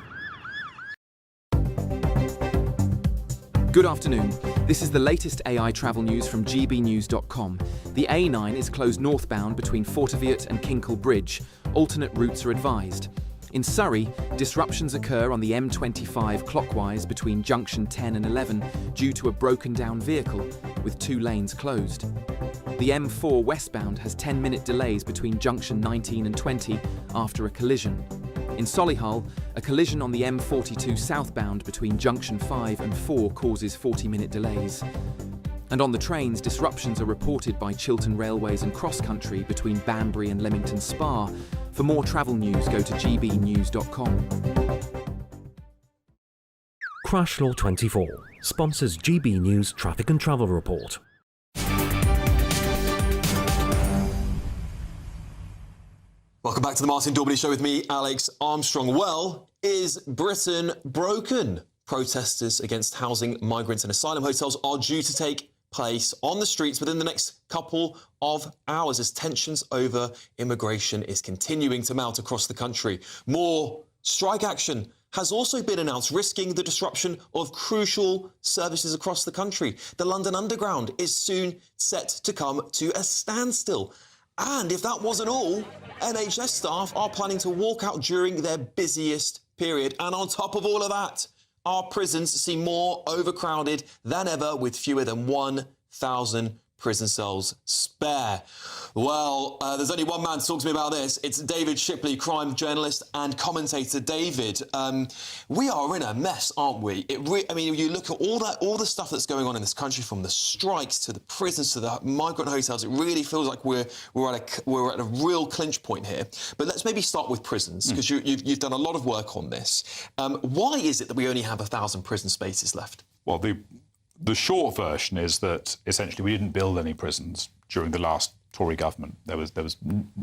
Good afternoon. This is the latest AI travel news from gbnews.com. The A9 is closed northbound between Forteviot and Kinkle Bridge. Alternate routes are advised. In Surrey, disruptions occur on the M25 clockwise between junction 10 and 11 due to a broken down vehicle, with 2 lanes closed. The M4 westbound has 10-minute delays between junction 19 and 20 after a collision. In Solihull, a collision on the M42 southbound between junction 5 and 4 causes 40-minute delays. And on the trains, disruptions are reported by Chiltern Railways and Cross Country between Banbury and Leamington Spa. For more travel news, go to gbnews.com. Crash Law 24 sponsors GB News Traffic and Travel Report. Welcome back to the Martin Daubney Show with me, Alex Armstrong. Well, is Britain broken? Protesters against housing migrants and asylum hotels are due to take place on the streets within the next couple of hours as tensions over immigration is continuing to mount across the country. More strike action has also been announced, risking the disruption of crucial services across the country. The London Underground is soon set to come to a standstill. And if that wasn't all, NHS staff are planning to walk out during their busiest period. And on top of all of that, our prisons seem more overcrowded than ever, with fewer than 1,000 prison cells spare. Well, there's only one man to talk to me about this. It's David Shipley, crime journalist and commentator. David, we are in a mess, aren't we? I mean, you look at all the stuff that's going on in this country, from the strikes to the prisons to the migrant hotels. It really feels like we're at a real clinch point here. But let's maybe start with prisons, because you've done a lot of work on this. Why is it that we only have 1,000 prison spaces left? Well, the short version is that essentially we didn't build any prisons during the last Tory government. There was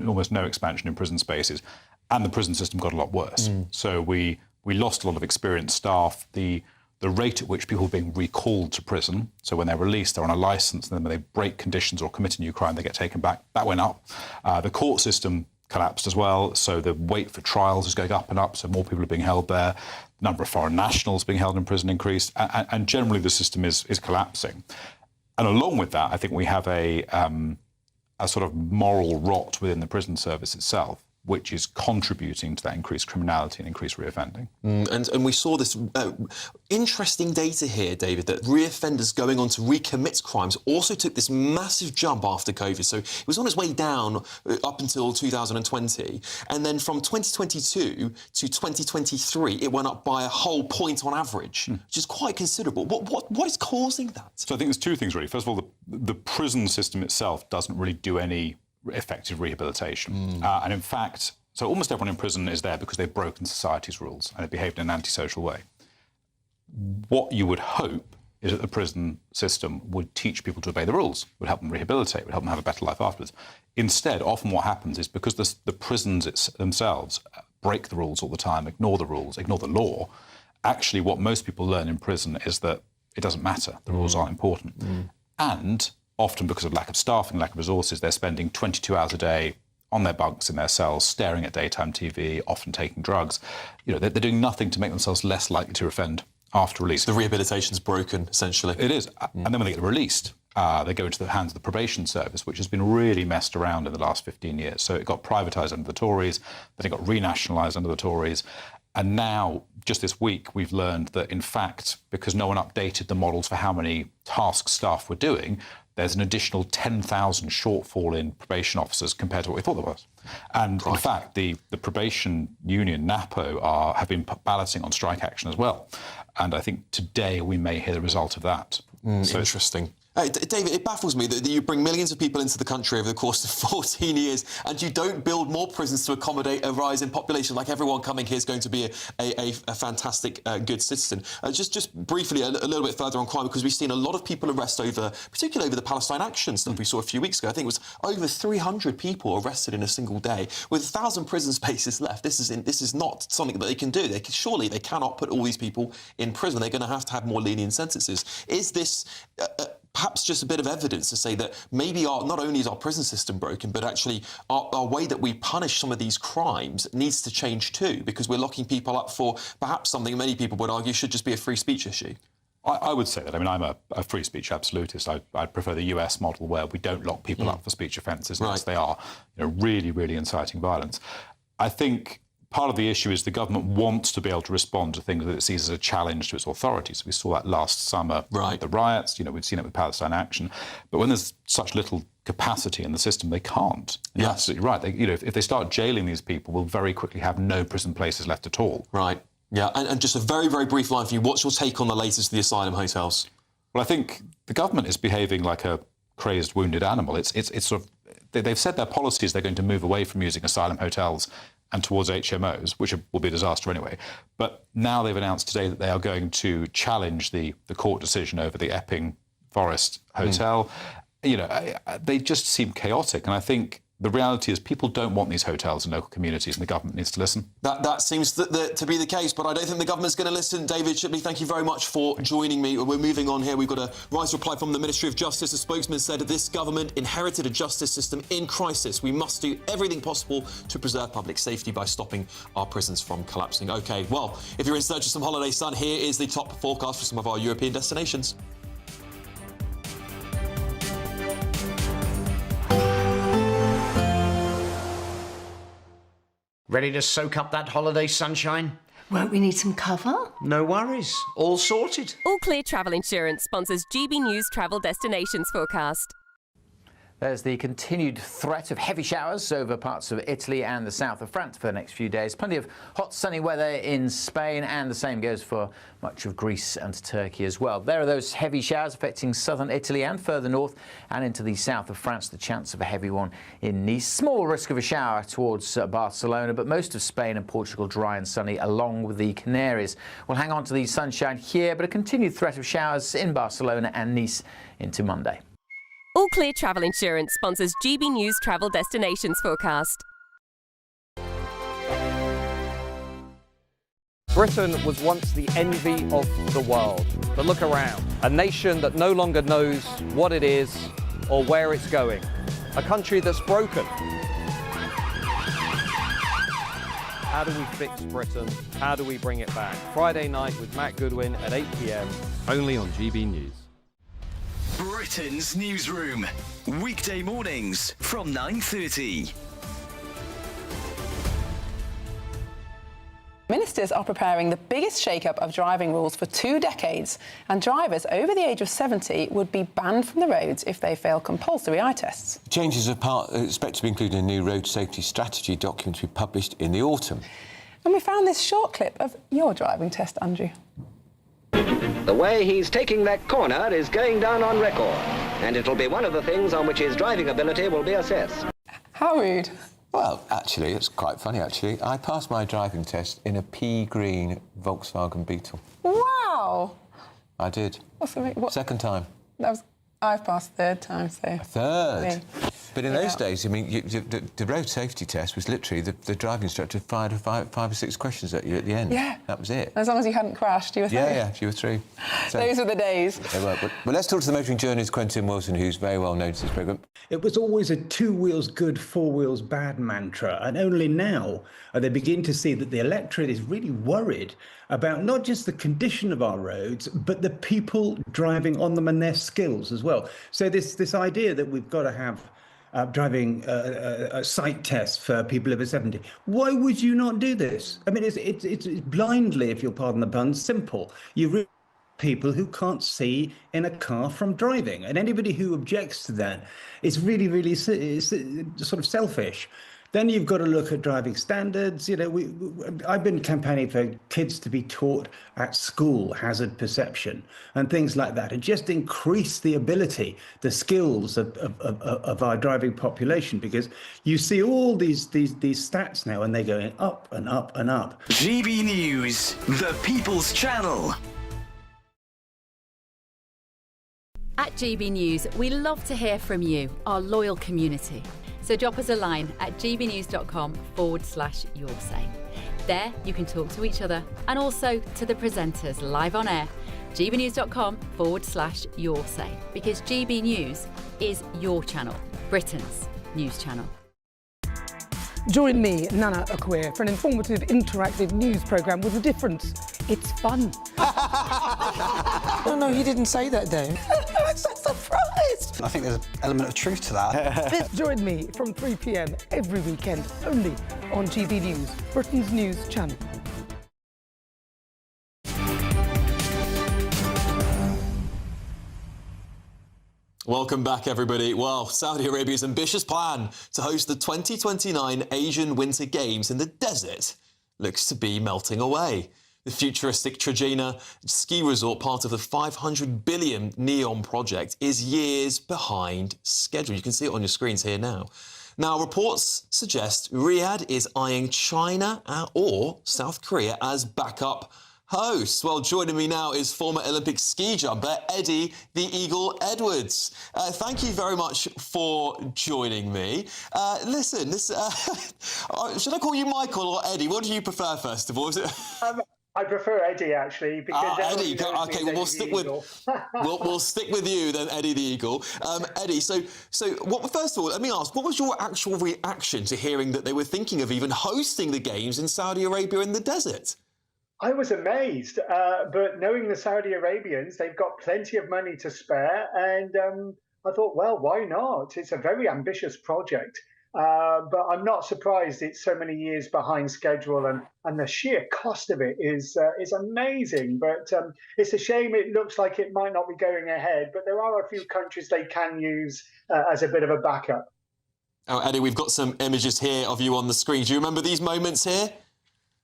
almost no expansion in prison spaces, and the prison system got a lot worse. So we lost a lot of experienced staff. The the rate at which people are being recalled to prison, so when they're released, they're on a licence, and then when they break conditions or commit a new crime, they get taken back, that went up. The court system collapsed as well, so the wait for trials is going up and up, so more people are being held there. The number of foreign nationals being held in prison increased, and generally the system is collapsing. And along with that, I think we have a sort of moral rot within the prison service itself, which is contributing to that increased criminality and increased reoffending. And we saw this interesting data here, David, that reoffenders going on to recommit crimes also took this massive jump after COVID. So it was on its way down up until 2020. And then from 2022 to 2023, it went up by a whole point on average, which is quite considerable. What is causing that? So I think there's two things, really. First of all, the prison system itself doesn't really do any effective rehabilitation. And in fact, so almost everyone in prison is there because they've broken society's rules and they've behaved in an antisocial way. What you would hope is that the prison system would teach people to obey the rules, would help them rehabilitate, would help them have a better life afterwards. Instead, often what happens is because the prisons themselves break the rules all the time, ignore the rules, ignore the law, actually what most people learn in prison is that it doesn't matter, the rules aren't important. And often because of lack of staffing, lack of resources, they're spending 22 hours a day on their bunks in their cells, staring at daytime TV, often taking drugs. You know, they're doing nothing to make themselves less likely to offend after release. The rehabilitation's broken, essentially. It is. And then when they get released, they go into the hands of the probation service, which has been really messed around in the last 15 years. So it got privatised under the Tories, then it got renationalised under the Tories. And now, just this week, we've learned that, in fact, because no one updated the models for how many tasks staff were doing, there's an additional 10,000 shortfall in probation officers compared to what we thought there was. And in fact, the probation union, NAPO, have been balloting on strike action as well. And I think today we may hear the result of that. So interesting. David, it baffles me that you bring millions of people into the country over the course of 14 years and you don't build more prisons to accommodate a rise in population, like everyone coming here is going to be a fantastic, good citizen. Just briefly, a little bit further on crime, because we've seen a lot of people arrest particularly over the Palestine action stuff we saw a few weeks ago. I think it was over 300 people arrested in a single day. With 1,000 prison spaces left, this is not something that they can do. Surely they cannot put all these people in prison. They're going to have more lenient sentences. Is this perhaps just a bit of evidence to say that maybe not only is our prison system broken, but actually our way that we punish some of these crimes needs to change too, because we're locking people up for perhaps something many people would argue should just be a free speech issue? I would say that. I mean, I'm a free speech absolutist. I prefer the US model where we don't lock people up for speech offences unless they are really, really inciting violence. I think part of the issue is the government wants to be able to respond to things that it sees as a challenge to its authorities. We saw that last summer with the riots. We've seen it with Palestine Action. But when there's such little capacity in the system, they can't. And you're absolutely right. If they start jailing these people, we'll very quickly have no prison places left at all. Right. Yeah. And just a very, very brief line for you. What's your take on the latest of the asylum hotels? Well, I think the government is behaving like a crazed, wounded animal. It's sort of, they've said their policy is they're going to move away from using asylum hotels and towards HMOs, which will be a disaster anyway. But now they've announced today that they are going to challenge the court decision over the Epping Forest Hotel. They just seem chaotic. And I think the reality is people don't want these hotels in local communities, and the government needs to listen. That seems to be the case, but I don't think the government's going to listen. David Shipley, thank you very much for joining me. We're moving on here. We've got a rise reply from the Ministry of Justice. A spokesman said that this government inherited a justice system in crisis. We must do everything possible to preserve public safety by stopping our prisons from collapsing. OK, well, if you're in search of some holiday sun, here is the top forecast for some of our European destinations. Ready to soak up that holiday sunshine? Won't we need some cover? No worries. All sorted. All Clear Travel Insurance sponsors GB News Travel Destinations Forecast. There's the continued threat of heavy showers over parts of Italy and the south of France for the next few days. Plenty of hot, sunny weather in Spain, and the same goes for much of Greece and Turkey as well. There are those heavy showers affecting southern Italy and further north and into the south of France. The chance of a heavy one in Nice. Small risk of a shower towards Barcelona, but most of Spain and Portugal dry and sunny, along with the Canaries. We'll hang on to the sunshine here, but a continued threat of showers in Barcelona and Nice into Monday. All Clear Travel Insurance sponsors GB News Travel Destinations Forecast. Britain was once the envy of the world. But look around. A nation that no longer knows what it is or where it's going. A country that's broken. How do we fix Britain? How do we bring it back? Friday night with Matt Goodwin at 8 p.m. only on GB News. Britain's newsroom. Weekday mornings from 9:30. Ministers are preparing the biggest shake-up of driving rules for 2 decades, and drivers over the age of 70 would be banned from the roads if they fail compulsory eye tests. Changes are expected to be included in a new road safety strategy document to be published in the autumn. And we found this short clip of your driving test, Andrew. The way he's taking that corner is going down on record, and it'll be one of the things on which his driving ability will be assessed. How rude. Well, actually, it's quite funny, actually. I passed my driving test in a pea green Volkswagen Beetle. Wow. I did. What? Second time. I've passed third time, so... Third? Me. But in those days, I mean, the road safety test was literally the driving instructor fired five or six questions at you at the end. Yeah. That was it. As long as you hadn't crashed, you were through. Yeah, you were through. So, those were the days. They were. But let's talk to the motoring journalist, Quentin Wilson, who's very well known to this programme. It was always a 2 wheels good, 4 wheels bad mantra, and only now are they beginning to see that the electorate is really worried about not just the condition of our roads, but the people driving on them and their skills as well. So this idea that we've got to have driving a sight test for people over 70. Why would you not do this? I mean, it's blindly, if you'll pardon the pun, simple. You people who can't see in a car from driving, and anybody who objects to that is really, really sort of selfish. Then you've got to look at driving standards. You know, I've been campaigning for kids to be taught at school hazard perception and things like that, and just increase the ability, the skills of our driving population, because you see all these stats now, and they're going up and up and up. GB News, the People's Channel. At GB News, we love to hear from you, our loyal community. So drop us a line at gbnews.com/yoursay. There you can talk to each other and also to the presenters live on air. gbnews.com/yoursay, because GB News is your channel, Britain's news channel. Join me, Nana Akwe, for an informative, interactive news programme with a difference. It's fun. No, he didn't say that, Dave. I'm so surprised. I think there's an element of truth to that. Join me from 3 p.m. every weekend, only on GB News, Britain's news channel. Welcome back, everybody. Well, Saudi Arabia's ambitious plan to host the 2029 Asian Winter Games in the desert looks to be melting away. The futuristic Trojena ski resort, part of the $500 billion NEOM project, is years behind schedule. You can see it on your screens here now. Now, reports suggest Riyadh is eyeing China or South Korea as backup hosts. Well, joining me now is former Olympic ski jumper Eddie the Eagle Edwards. Thank you very much for joining me. Listen, should I call you Michael or Eddie? What do you prefer, first of all? Is it... I prefer Eddie, actually, because Eddie. Okay, well, we'll stick with we'll stick with you then, Eddie the Eagle. Eddie, so what? First of all, let me ask, what was your actual reaction to hearing that they were thinking of even hosting the games in Saudi Arabia in the desert? I was amazed, but knowing the Saudi Arabians, they've got plenty of money to spare, and I thought, well, why not? It's a very ambitious project. But I'm not surprised it's so many years behind schedule, and the sheer cost of it is amazing. But it's a shame it looks like it might not be going ahead, but there are a few countries they can use as a bit of a backup. Oh, Eddie, we've got some images here of you on the screen. Do you remember these moments here?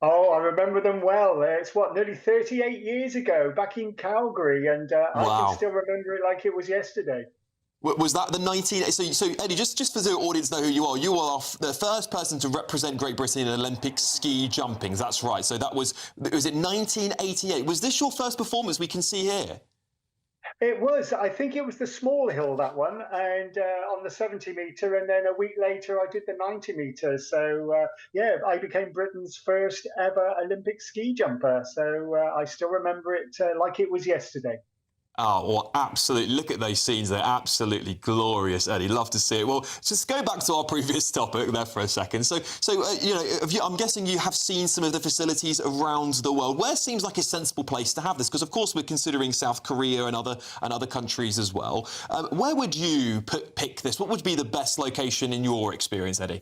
Oh, I remember them well. It's nearly 38 years ago, back in Calgary, and I can still remember it like it was yesterday. Was that the 19... So Eddie, just for the audience know who you are the first person to represent Great Britain in Olympic ski jumping. That's right. So was it 1988? Was this your first performance we can see here? It was. I think it was the small hill, that one, and on the 70 metre, and then a week later I did the 90 metre. So yeah, I became Britain's first ever Olympic ski jumper. So I still remember it like it was yesterday. Oh, well, absolutely. Look at those scenes. They're absolutely glorious, Eddie. Love to see it. Well, just go back to our previous topic there for a second. So you know, I'm guessing you have seen some of the facilities around the world. Where seems like a sensible place to have this? Because, of course, we're considering South Korea and other countries as well. Where would you pick this? What would be the best location in your experience, Eddie?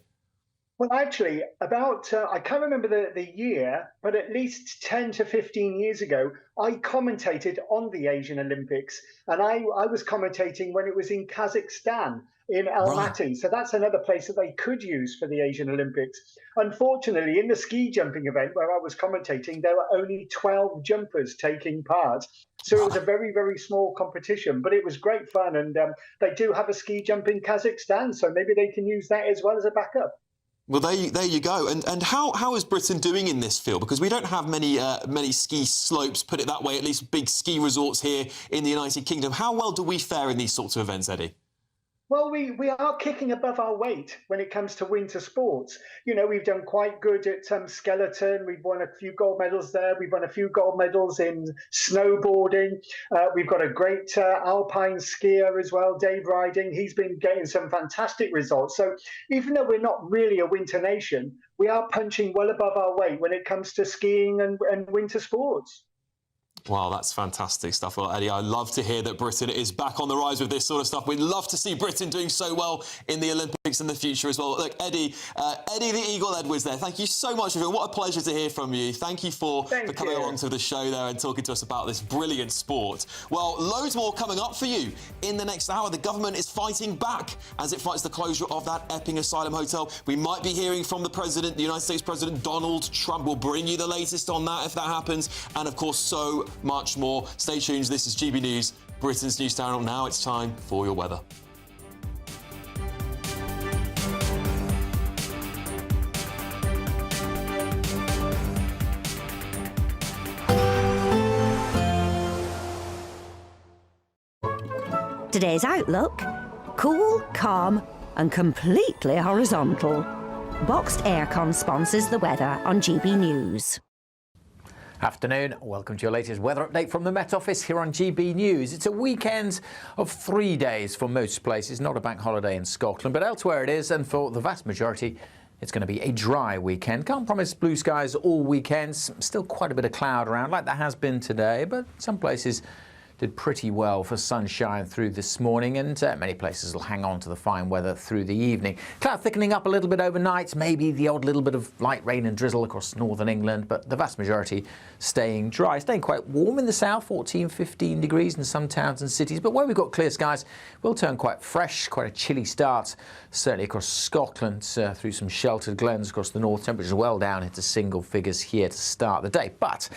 Well, actually, about, I can't remember the year, but at least 10 to 15 years ago, I commentated on the Asian Olympics. And I was commentating when it was in Kazakhstan, in Almaty. Right. So that's another place that they could use for the Asian Olympics. Unfortunately, in the ski jumping event where I was commentating, there were only 12 jumpers taking part. So it was a very, very small competition, but it was great fun. And they do have a ski jump in Kazakhstan, so maybe they can use that as well as a backup. Well, there you go. And how is Britain doing in this field? Because we don't have many ski slopes, put it that way, at least big ski resorts here in the United Kingdom. How well do we fare in these sorts of events, Eddie? Well, we are kicking above our weight when it comes to winter sports. You know, we've done quite good at skeleton. We've won a few gold medals there. We've won a few gold medals in snowboarding. We've got a great alpine skier as well, Dave Riding. He's been getting some fantastic results. So even though we're not really a winter nation, we are punching well above our weight when it comes to skiing and winter sports. Wow, that's fantastic stuff. Well, Eddie, I love to hear that Britain is back on the rise with this sort of stuff. We'd love to see Britain doing so well in the Olympics in the future as well. Look, Eddie the Eagle Edwards there, thank you so much. What a pleasure to hear from you. Thank you for coming along to the show there and talking to us about this brilliant sport. Well, loads more coming up for you in the next hour. The government is fighting back as it fights the closure of that Epping Asylum hotel. We might be hearing from the President, the United States President Donald Trump. We'll bring you the latest on that if that happens. And, of course, so much more. Stay tuned. This is GB News, Britain's news channel. Now it's time for your weather. Today's outlook: cool, calm and completely horizontal. Boxed Aircon sponsors the weather on GB News. Afternoon, welcome to your latest weather update from the Met Office here on GB News. It's a weekend of 3 days for most places, not a bank holiday in Scotland, but elsewhere it is, and for the vast majority it's going to be a dry weekend. Can't promise blue skies all weekend, still quite a bit of cloud around like there has been today, but some places did pretty well for sunshine through this morning, and many places will hang on to the fine weather through the evening. Cloud thickening up a little bit overnight, maybe the odd little bit of light rain and drizzle across northern England, but the vast majority staying dry. Staying quite warm in the south, 14, 15 degrees in some towns and cities, but where we've got clear skies, will turn quite fresh, quite a chilly start, certainly across Scotland, through some sheltered glens across the north. Temperatures well down into single figures here to start the day, but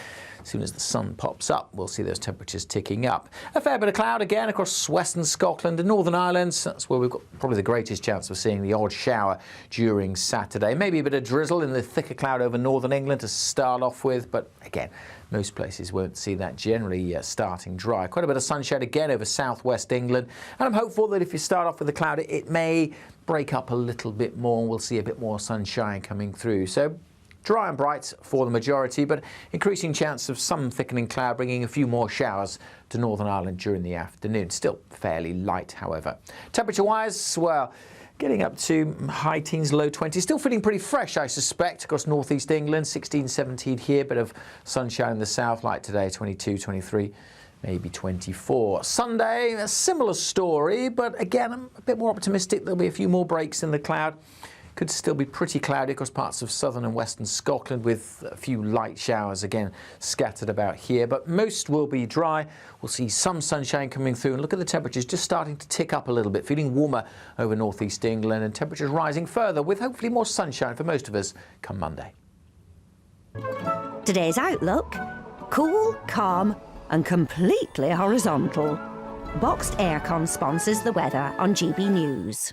as soon as the sun pops up, we'll see those temperatures ticking up. A fair bit of cloud again across western Scotland and Northern Ireland. That's where we've got probably the greatest chance of seeing the odd shower during Saturday. Maybe a bit of drizzle in the thicker cloud over northern England to start off with, but again, most places won't see that, generally starting dry. Quite a bit of sunshine again over southwest England, and I'm hopeful that if you start off with the cloud, it may break up a little bit more and we'll see a bit more sunshine coming through. So dry and bright for the majority, but increasing chance of some thickening cloud, bringing a few more showers to Northern Ireland during the afternoon. Still fairly light, however. Temperature-wise, well, getting up to high teens, low 20s. Still feeling pretty fresh, I suspect, across northeast England. 16, 17 here, bit of sunshine in the south, like today, 22, 23. Maybe 24. Sunday, a similar story, but again, I'm a bit more optimistic. There'll be a few more breaks in the cloud. Could still be pretty cloudy across parts of southern and western Scotland, with a few light showers again scattered about here, but most will be dry. We'll see some sunshine coming through, and look at the temperatures just starting to tick up a little bit, feeling warmer over northeast England, and temperatures rising further with hopefully more sunshine for most of us come Monday. Today's outlook: cool, calm and completely horizontal. Boxed Aircon sponsors the weather on GB News.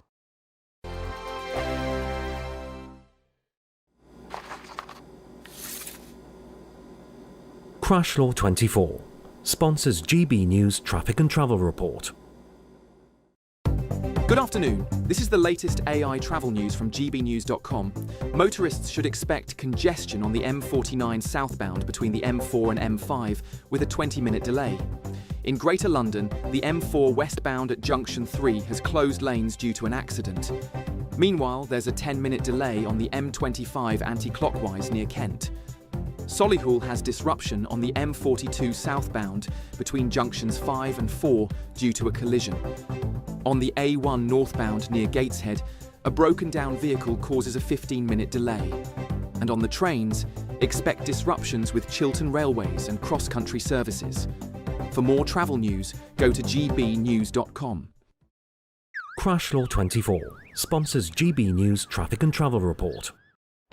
Crash Law 24. sponsors GB News Traffic and Travel Report. Good afternoon. This is the latest AI travel news from GBNews.com. Motorists should expect congestion on the M49 southbound between the M4 and M5 with a 20-minute delay. In Greater London, the M4 westbound at Junction 3 has closed lanes due to an accident. Meanwhile, there's a 10-minute delay on the M25 anti-clockwise near Kent. Solihull has disruption on the M42 southbound between junctions 5 and 4 due to a collision. On the A1 northbound near Gateshead, a broken-down vehicle causes a 15-minute delay. And on the trains, expect disruptions with Chiltern Railways and cross-country services. For more travel news, go to gbnews.com. Crash Law 24 sponsors GB News Traffic and Travel Report.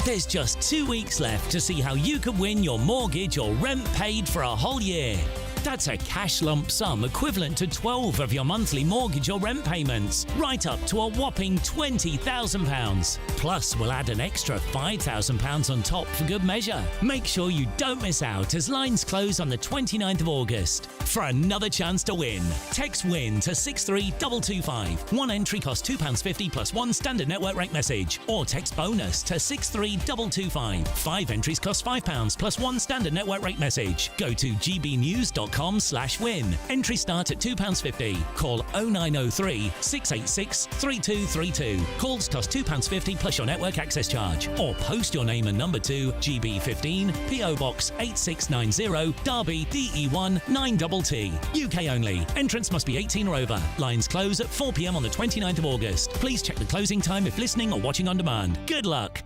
There's just 2 weeks left to see how you can win your mortgage or rent paid for a whole year. That's a cash lump sum equivalent to 12 of your monthly mortgage or rent payments, right up to a whopping £20,000. Plus, we'll add an extra £5,000 on top for good measure. Make sure you don't miss out as lines close on the 29th of August. For another chance to win, text WIN to 63225. One entry costs £2.50 plus one standard network rate message. Or text BONUS to 63225. 5 entries cost £5 plus one standard network rate message. Go to gbnews.com/win. Entry start at £2.50. Call 0903 686 3232. Calls cost £2.50 plus your network access charge. Or post your name and number to GB15 PO Box 8690 Derby DE1 9TT. UK only. Entrance must be 18 or over. Lines close at 4 p.m. on the 29th of August. Please check the closing time if listening or watching on demand. Good luck.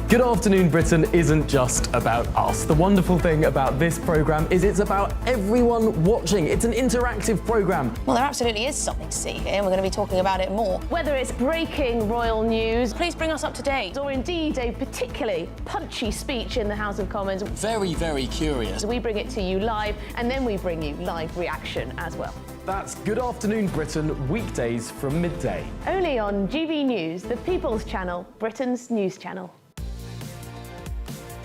Good Afternoon Britain isn't just about us. The wonderful thing about this programme is it's about everyone watching. It's an interactive programme. Well, there absolutely is something to see here, and we're going to be talking about it more. Whether it's breaking royal news, please bring us up to date, or indeed a particularly punchy speech in the House of Commons. Very, very curious. We bring it to you live, and then we bring you live reaction as well. That's Good Afternoon Britain, weekdays from midday. Only on GB News, the People's Channel, Britain's news channel.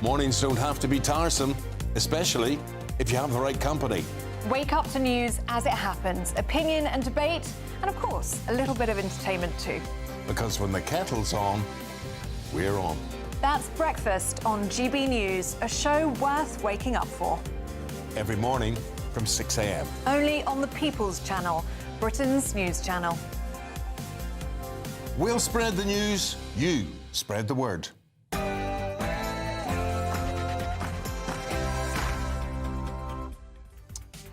Mornings don't have to be tiresome, especially if you have the right company. Wake up to news as it happens, opinion and debate, and of course, a little bit of entertainment too. Because when the kettle's on, we're on. That's Breakfast on GB News, a show worth waking up for. Every morning from 6 a.m. Only on the People's Channel, Britain's news channel. We'll spread the news, you spread the word.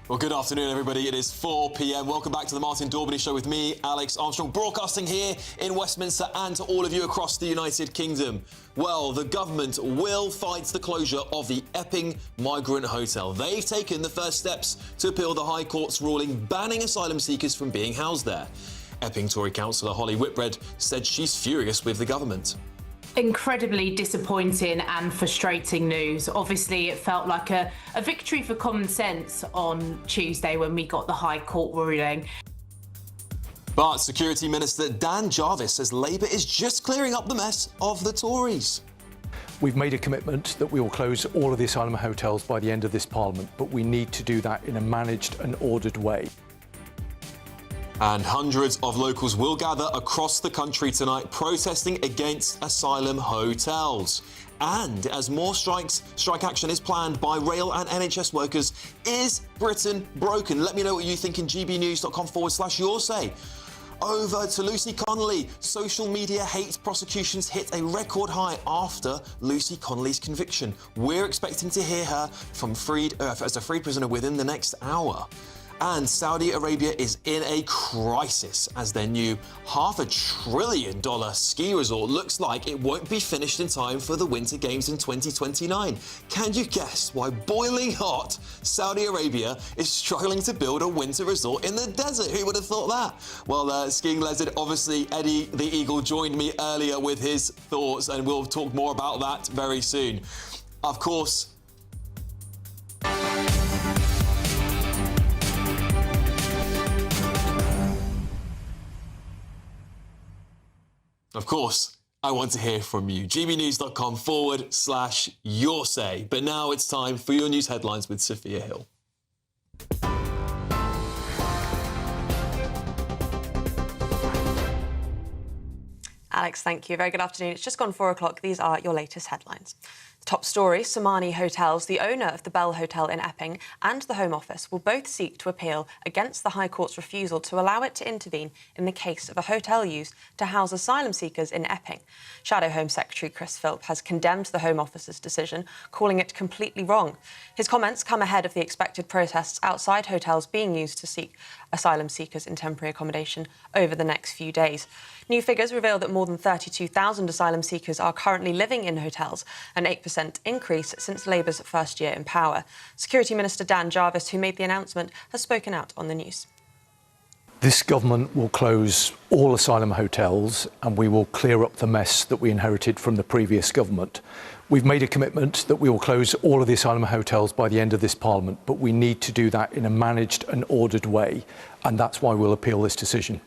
Well, good afternoon, everybody. It is 4 p.m. Welcome back to the Martin Daubney Show with me, Alex Armstrong, broadcasting here in Westminster and to all of you across the United Kingdom. Well, the government will fight the closure of the Epping Migrant Hotel. They've taken the first steps to appeal the High Court's ruling banning asylum seekers from being housed there. Epping Tory councillor Holly Whitbread said she's furious with the government. Incredibly disappointing and frustrating news. Obviously, it felt like a victory for common sense on Tuesday when we got the High Court ruling. But Security Minister Dan Jarvis says Labour is just clearing up the mess of the Tories. We've made a commitment that we will close all of the asylum hotels by the end of this Parliament, but we need to do that in a managed and ordered way. And hundreds of locals will gather across the country tonight protesting against asylum hotels. And as more strike action is planned by rail and NHS workers, is Britain broken? Let me know what you think in gbnews.com/your say. Over to Lucy Connelly. Social media hate prosecutions hit a record high after Lucy Connelly's conviction. We're expecting to hear her from as a freed prisoner within the next hour. And Saudi Arabia is in a crisis as their new $500 billion ski resort looks like it won't be finished in time for the Winter Games in 2029. Can you guess why boiling hot Saudi Arabia is struggling to build a winter resort in the desert? Who would have thought that? Well, skiing legend, obviously, Eddie the Eagle joined me earlier with his thoughts, and we'll talk more about that very soon. Of course, I want to hear from you. gbnews.com/your say. But now it's time for your news headlines with Sophia Hill. Alex, thank you. Very good afternoon. It's just gone 4 o'clock. These are your latest headlines. Top story, Somani Hotels, the owner of the Bell Hotel in Epping and the Home Office will both seek to appeal against the High Court's refusal to allow it to intervene in the case of a hotel used to house asylum seekers in Epping. Shadow Home Secretary Chris Philp has condemned the Home Office's decision, calling it completely wrong. His comments come ahead of the expected protests outside hotels being used to seek asylum seekers in temporary accommodation over the next few days. New figures reveal that more than 32,000 asylum seekers are currently living in hotels, an 8% increase since Labour's first year in power. Security Minister Dan Jarvis, who made the announcement, has spoken out on the news. This government will close all asylum hotels and we will clear up the mess that we inherited from the previous government. We've made a commitment that we will close all of the asylum hotels by the end of this Parliament, but we need to do that in a managed and ordered way, and that's why we'll appeal this decision.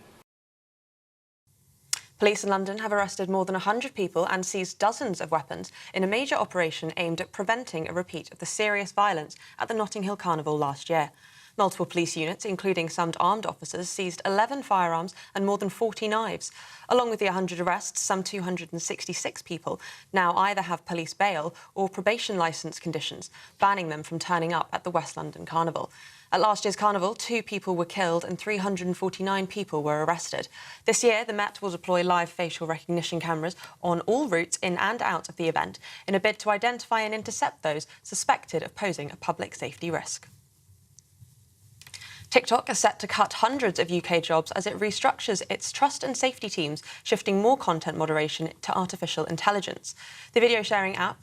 Police in London have arrested more than 100 people and seized dozens of weapons in a major operation aimed at preventing a repeat of the serious violence at the Notting Hill Carnival last year. Multiple police units, including some armed officers, seized 11 firearms and more than 40 knives. Along with the 100 arrests, some 266 people now either have police bail or probation licence conditions, banning them from turning up at the West London Carnival. At last year's Carnival, 2 people were killed and 349 people were arrested. This year, the Met will deploy live facial recognition cameras on all routes in and out of the event in a bid to identify and intercept those suspected of posing a public safety risk. TikTok is set to cut hundreds of UK jobs as it restructures its trust and safety teams, shifting more content moderation to artificial intelligence. The video sharing app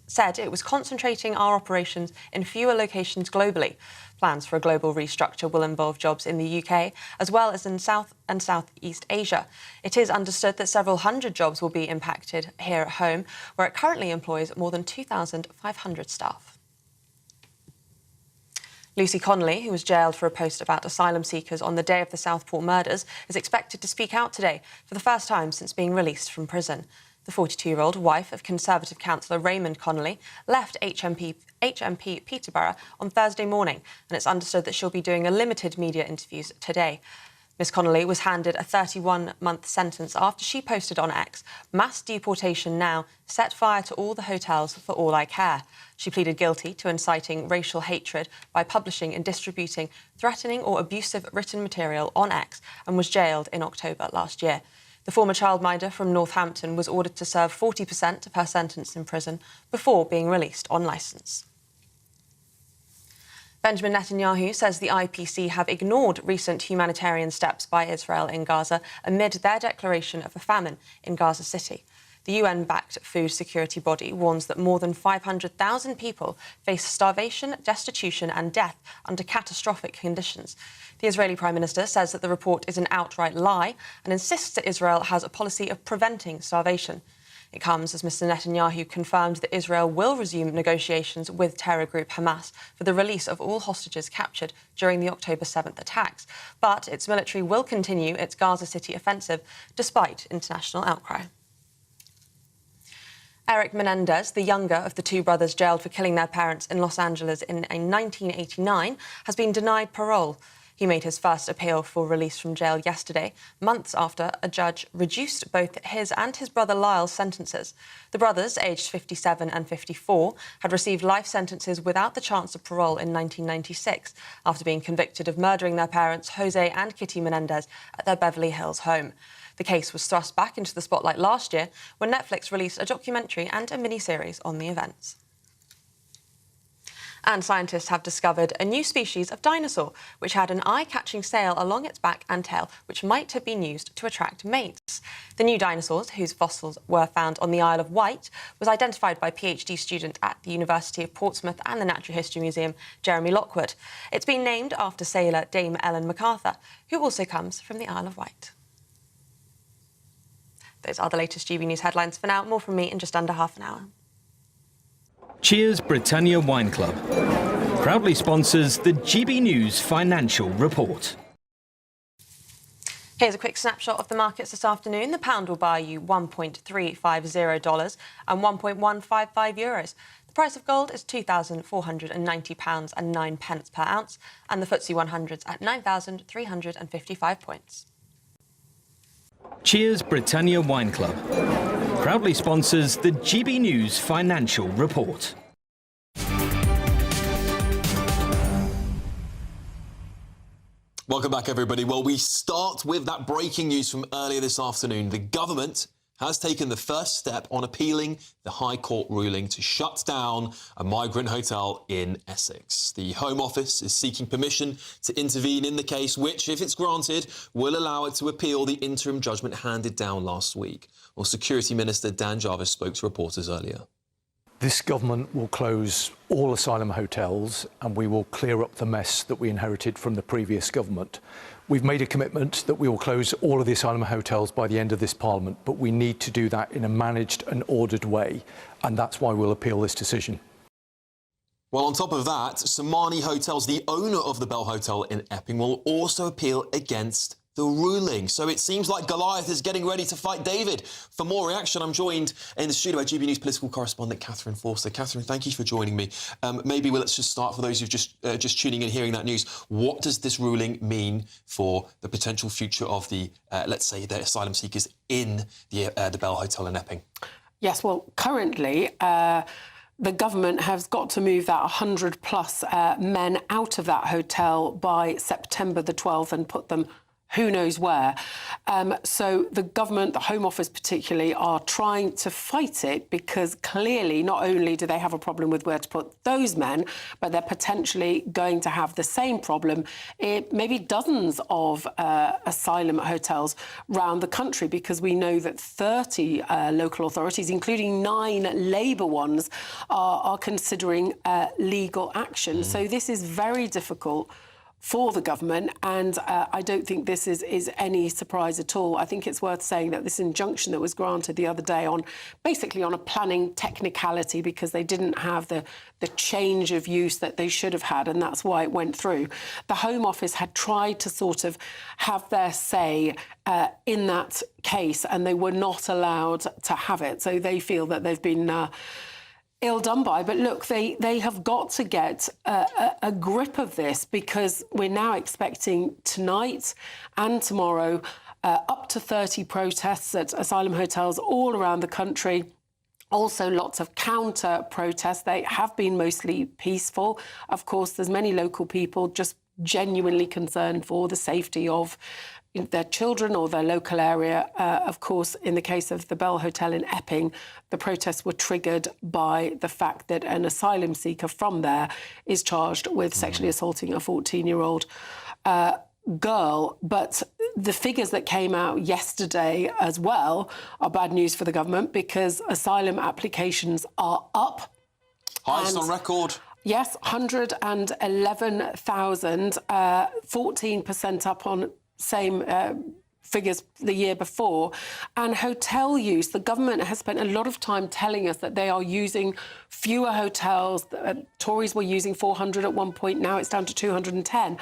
said it was concentrating our operations in fewer locations globally. Plans for a global restructure will involve jobs in the UK, as well as in South and Southeast Asia. It is understood that several hundred jobs will be impacted here at home, where it currently employs more than 2,500 staff. Lucy Connelly, who was jailed for a post about asylum seekers on the day of the Southport murders, is expected to speak out today for the first time since being released from prison. The 42-year-old wife of Conservative councillor Raymond Connelly left HMP Peterborough on Thursday morning, and it's understood that she'll be doing a limited media interviews today. Ms Connelly was handed a 31-month sentence after she posted on X, "Mass deportation now, set fire to all the hotels for all I care." She pleaded guilty to inciting racial hatred by publishing and distributing threatening or abusive written material on X and was jailed in October last year. The former childminder from Northampton was ordered to serve 40% of her sentence in prison before being released on licence. Benjamin Netanyahu says the IPC have ignored recent humanitarian steps by Israel in Gaza amid their declaration of a famine in Gaza City. The UN-backed food security body warns that more than 500,000 people face starvation, destitution and death under catastrophic conditions. The Israeli Prime Minister says that the report is an outright lie and insists that Israel has a policy of preventing starvation. It comes as Mr Netanyahu confirmed that Israel will resume negotiations with terror group Hamas for the release of all hostages captured during the October 7th attacks. But its military will continue its Gaza City offensive despite international outcry. Eric Menendez, the younger of the 2 brothers jailed for killing their parents in Los Angeles in 1989, has been denied parole. He made his first appeal for release from jail yesterday, months after a judge reduced both his and his brother Lyle's sentences. The brothers, aged 57 and 54, had received life sentences without the chance of parole in 1996 after being convicted of murdering their parents, Jose and Kitty Menendez, at their Beverly Hills home. The case was thrust back into the spotlight last year when Netflix released a documentary and a mini-series on the events. And scientists have discovered a new species of dinosaur, which had an eye-catching sail along its back and tail, which might have been used to attract mates. The new dinosaurs, whose fossils were found on the Isle of Wight, was identified by PhD student at the University of Portsmouth and the Natural History Museum, Jeremy Lockwood. It's been named after sailor Dame Ellen MacArthur, who also comes from the Isle of Wight. Those are the latest GB News headlines for now. More from me in just under half an hour. Cheers Britannia Wine Club proudly sponsors the GB News Financial Report. Here's a quick snapshot of the markets this afternoon. The pound will buy you $1.350 and €1.155. The price of gold is £2,490.09 per ounce, and the FTSE 100's at 9,355 points. Cheers Britannia Wine Club proudly sponsors the GB News Financial Report. Welcome back, everybody. Well, we start with that breaking news from earlier this afternoon. The government has taken the first step on appealing the High Court ruling to shut down a migrant hotel in Essex. The Home Office is seeking permission to intervene in the case, which, if it's granted, will allow it to appeal the interim judgment handed down last week. Well, Security Minister Dan Jarvis spoke to reporters earlier. This government will close all asylum hotels and we will clear up the mess that we inherited from the previous government. We've made a commitment that we will close all of the asylum hotels by the end of this Parliament, but we need to do that in a managed and ordered way, and that's why we'll appeal this decision. Well, on top of that, Somani Hotels, the owner of the Bell Hotel in Epping, will also appeal against the ruling. So it seems like Goliath is getting ready to fight David. For more reaction, I'm joined in the studio by GB News political correspondent Catherine Forster. Catherine, thank you for joining me. Maybe let's just start, for those who've just tuning in, hearing that news. What does this ruling mean for the potential future of the, let's say, the asylum seekers in the Bell Hotel in Epping? Yes, well, currently, the government has got to move that 100-plus men out of that hotel by September the 12th and put them who knows where. So the government, the Home Office particularly, are trying to fight it because clearly not only do they have a problem with where to put those men, but they're potentially going to have the same problem in maybe dozens of asylum hotels around the country, because we know that 30 local authorities, including 9 Labour ones, are considering legal action. So this is very difficult for the government, and I don't think this is any surprise at all. I think it's worth saying that this injunction that was granted the other day on basically on a planning technicality, because they didn't have the change of use that they should have had, and that's why it went through. The Home Office had tried to sort of have their say in that case, and they were not allowed to have it. So they feel that they've been ill done by. But look, they have got to get a grip of this, because we're now expecting tonight and tomorrow up to 30 protests at asylum hotels all around the country. Also, lots of counter-protests. They have been mostly peaceful. Of course, there's many local people just genuinely concerned for the safety of their children or their local area. Of course, in the case of the Bell Hotel in Epping, the protests were triggered by the fact that an asylum seeker from there is charged with sexually assaulting a 14-year-old girl. But the figures that came out yesterday as well are bad news for the government, because asylum applications are up. Highest on record. Yes, 111,000, 14% up on same figures the year before. And hotel use, the government has spent a lot of time telling us that they are using fewer hotels. Tories were using 400 at one point, now it's down to 210.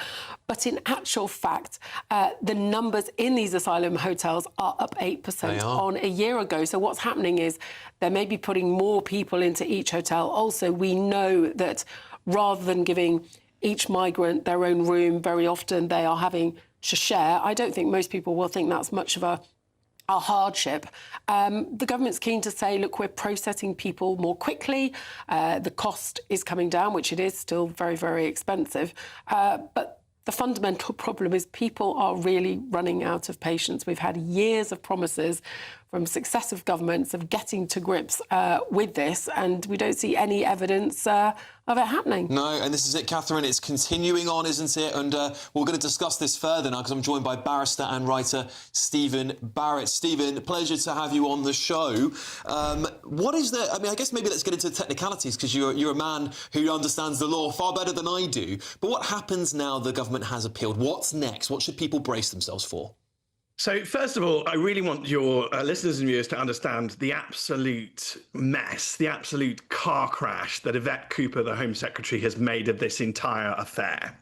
But in actual fact, the numbers in these asylum hotels are up 8% on a year ago. So what's happening is they may be putting more people into each hotel. Also, we know that rather than giving each migrant their own room, very often they are having to share. I don't think most people will think that's much of a hardship. The government's keen to say, look, we're processing people more quickly. The cost is coming down, which it is still very, very expensive. But the fundamental problem is people are really running out of patience. We've had years of promises from successive governments of getting to grips with this, and we don't see any evidence of it happening. No, and this is it, Catherine. It's continuing on, isn't it? And we're going to discuss this further now, because I'm joined by barrister and writer Stephen Barrett. Stephen, pleasure to have you on the show. What is the... I mean, I guess maybe let's get into the technicalities, because you're a man who understands the law far better than I do. But what happens now the government has appealed? What's next? What should people brace themselves for? So, first of all, I really want your listeners and viewers to understand the absolute mess, the absolute car crash that Yvette Cooper, the Home Secretary, has made of this entire affair.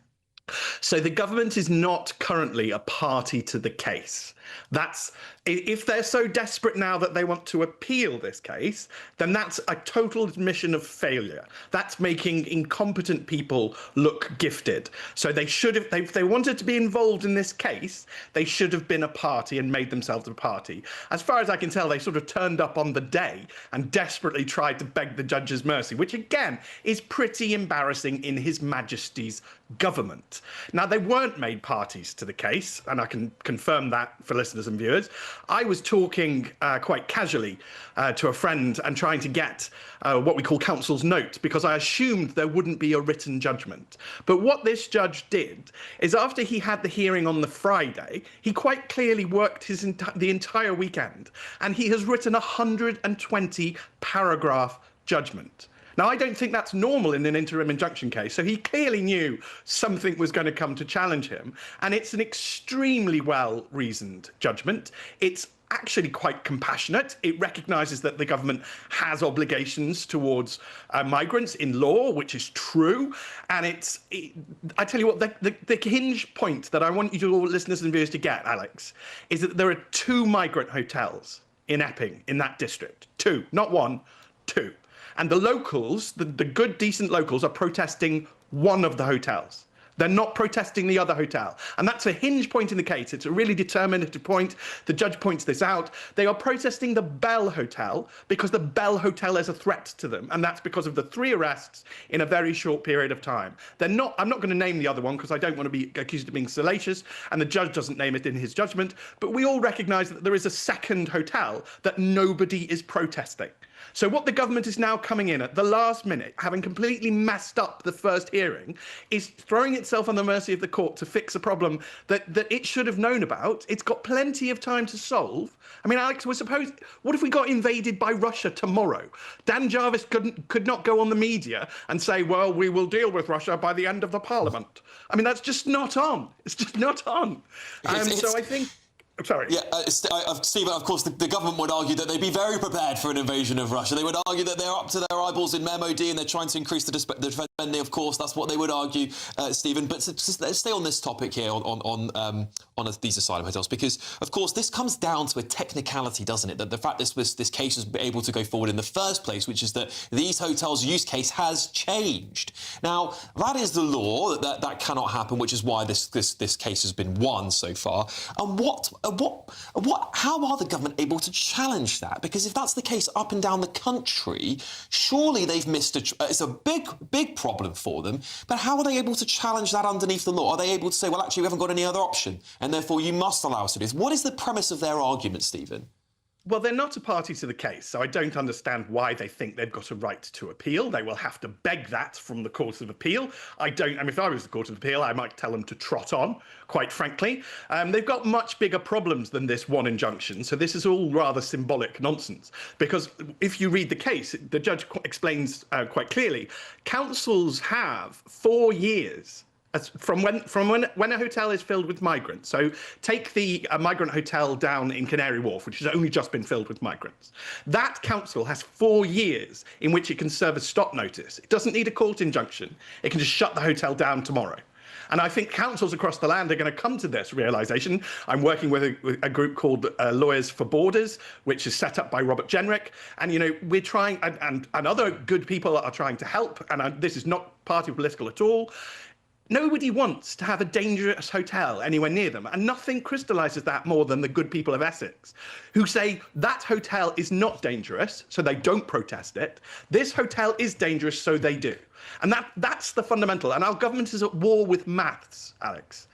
So the government is not currently a party to the case. That's, if they're so desperate now that they want to appeal this case, then that's a total admission of failure. That's making incompetent people look gifted. So they should have, if they wanted to be involved in this case, they should have been a party and made themselves a party. As far as I can tell, they sort of turned up on the day and desperately tried to beg the judge's mercy, which again is pretty embarrassing in His Majesty's government. Now, they weren't made parties to the case, and I can confirm that for listeners and viewers. I was talking quite casually to a friend and trying to get what we call counsel's note, because I assumed there wouldn't be a written judgment. But what this judge did is, after he had the hearing on the Friday, he quite clearly worked the entire weekend, and he has written a 120-paragraph judgment. Now, I don't think that's normal in an interim injunction case, so he clearly knew something was going to come to challenge him, and it's an extremely well-reasoned judgment. It's actually quite compassionate. It recognises that the government has obligations towards migrants in law, which is true, and I tell you what, the hinge point that I want you to, all listeners and viewers, to get, Alex, is that there are 2 migrant hotels in Epping, in that district. 2, not 1, 2. And the locals, the good, decent locals, are protesting one of the hotels. They're not protesting the other hotel. And that's a hinge point in the case. It's a really determinative point. The judge points this out. They are protesting the Bell Hotel because the Bell Hotel is a threat to them. And that's because of the 3 arrests in a very short period of time. I'm not going to name the other one because I don't want to be accused of being salacious, and the judge doesn't name it in his judgment. But we all recognise that there is a second hotel that nobody is protesting. So what the government is now coming in at the last minute, having completely messed up the first hearing, is throwing itself on the mercy of the court to fix a problem that it should have known about. It's got plenty of time to solve. I mean, Alex, what if we got invaded by Russia tomorrow? Dan Jarvis could not go on the media and say, well, we will deal with Russia by the end of the Parliament. I mean, that's just not on. It's just not on. So I think... Sorry. Yeah, Stephen, of course, the government would argue that they'd be very prepared for an invasion of Russia. They would argue that they're up to their eyeballs in MOD and they're trying to increase the defence spending, of course. That's what they would argue, Stephen. But let's stay on this topic here on these asylum hotels, because, of course, this comes down to a technicality, doesn't it? That the fact this case was able to go forward in the first place, which is that these hotels' use case has changed. Now, that is the law, that cannot happen, which is why this case has been won so far. And how are the government able to challenge that? Because if that's the case up and down the country, surely they've missed it's a big problem for them. But how are they able to challenge that underneath the law? Are they able to say, well, actually, we haven't got any other option, and therefore you must allow us to do this? What is the premise of their argument, Stephen? Well, they're not a party to the case, so I don't understand why they think they've got a right to appeal. They will have to beg that from the Court of Appeal. If I was the Court of Appeal, I might tell them to trot on, quite frankly. They've got much bigger problems than this one injunction, so this is all rather symbolic nonsense. Because if you read the case, the judge explains quite clearly, councils have 4 years from when a hotel is filled with migrants. So take the migrant hotel down in Canary Wharf, which has only just been filled with migrants. That council has 4 years in which it can serve a stop notice. It doesn't need a court injunction. It can just shut the hotel down tomorrow. And I think councils across the land are going to come to this realisation. I'm working with a group called Lawyers for Borders, which is set up by Robert Jenrick. And, we're trying, and other good people are trying to help. And this is not party political at all. Nobody wants to have a dangerous hotel anywhere near them, and nothing crystallises that more than the good people of Essex, who say that hotel is not dangerous, so they don't protest it. This hotel is dangerous, so they do. And that's the fundamental. And our government is at war with maths, Alex.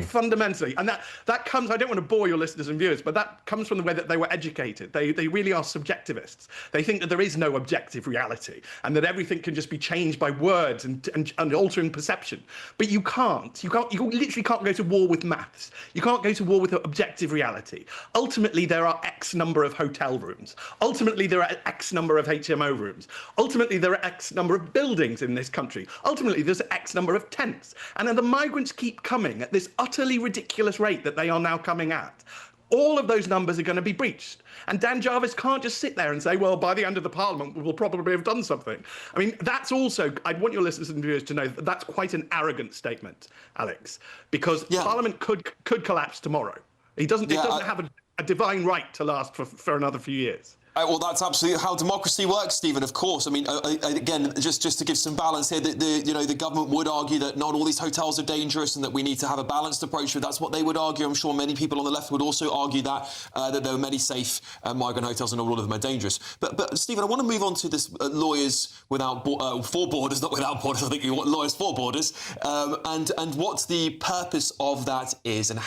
Fundamentally. And that comes, I don't want to bore your listeners and viewers, but that comes from the way that they were educated. They really are subjectivists. They think that there is no objective reality and that everything can just be changed by words and altering perception. But you can't. You literally can't go to war with maths. You can't go to war with objective reality. Ultimately, there are X number of hotel rooms. Ultimately, there are X number of HMO rooms. Ultimately, there are X number of buildings in this country. Ultimately, there's X number of tents. And then the migrants keep coming at this utterly ridiculous rate that they are now coming at. All of those numbers are going to be breached. And Dan Jarvis can't just sit there and say, well, by the end of the Parliament, we will probably have done something. I mean, that's also, I want your listeners and viewers to know that that's quite an arrogant statement, Alex, because Parliament could collapse tomorrow. He doesn't have a divine right to last for another few years. Well, that's absolutely how democracy works, Stephen. Of course. I mean, again, just to give some balance here, the government would argue that not all these hotels are dangerous and that we need to have a balanced approach. But that's what they would argue. I'm sure many people on the left would also argue that there are many safe migrant hotels and not all of them are dangerous. But Stephen, I want to move on to this lawyers for borders, not without borders. I think you want lawyers for borders, and what the purpose of that is, and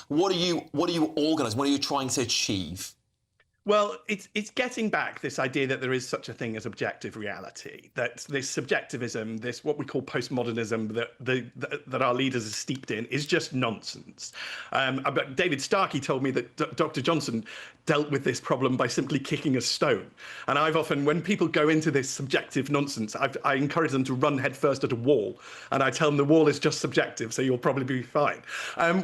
what are you organising? What are you trying to achieve? Well, it's getting back this idea that there is such a thing as objective reality, that this subjectivism, this what we call postmodernism that our leaders are steeped in is just nonsense. But David Starkey told me that Dr. Johnson dealt with this problem by simply kicking a stone. And I've often, when people go into this subjective nonsense, I encourage them to run headfirst at a wall. And I tell them the wall is just subjective, so you'll probably be fine.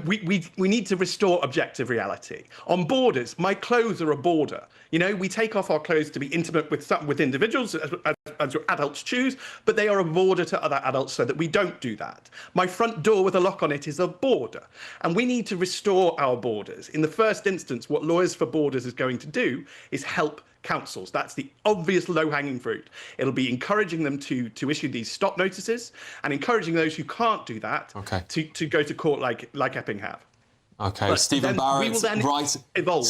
We need to restore objective reality. On borders, my clothes are a border. You know, we take off our clothes to be intimate with individuals, as adults choose, but they are a border to other adults so that we don't do that. My front door with a lock on it is a border. And we need to restore our borders. In the first instance, what Lawyers for Borders is going to do is help councils. That's the obvious low-hanging fruit. It'll be encouraging them to issue these stop notices and encouraging those who can't do that to go to court like Epping have. Okay, But Stephen then Barrett, we will then right. evolve.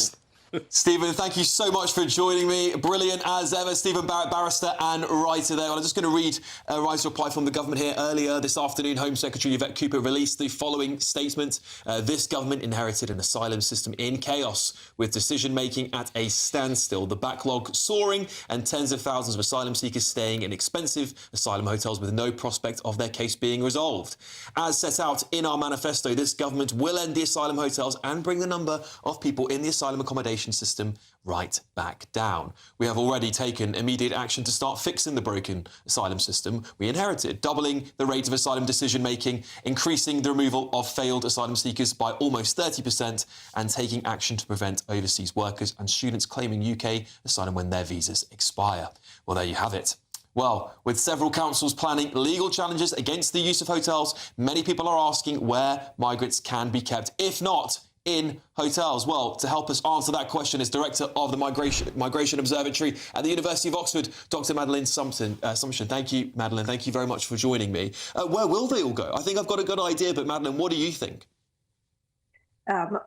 Stephen, thank you so much for joining me. Brilliant as ever. Stephen Barrett, barrister and writer there. Well, I'm just going to read a writer's reply from the government here. Earlier this afternoon, Home Secretary Yvette Cooper released the following statement. This government inherited an asylum system in chaos, with decision-making at a standstill, the backlog soaring and tens of thousands of asylum seekers staying in expensive asylum hotels with no prospect of their case being resolved. As set out in our manifesto, this government will end the asylum hotels and bring the number of people in the asylum accommodation system right back down. We have already taken immediate action to start fixing the broken asylum system we inherited, doubling the rate of asylum decision-making, increasing the removal of failed asylum seekers by almost 30%, and taking action to prevent overseas workers and students claiming UK asylum when their visas expire. Well, there you have it. Well, with several councils planning legal challenges against the use of hotels, many people are asking where migrants can be kept, if not in hotels. Well, to help us answer that question is Director of the Migration Observatory at the University of Oxford, Dr. Madeline Sumption. Thank you, Madeline. Thank you very much for joining me. Where will they all go? I think I've got a good idea, but Madeline, what do you think?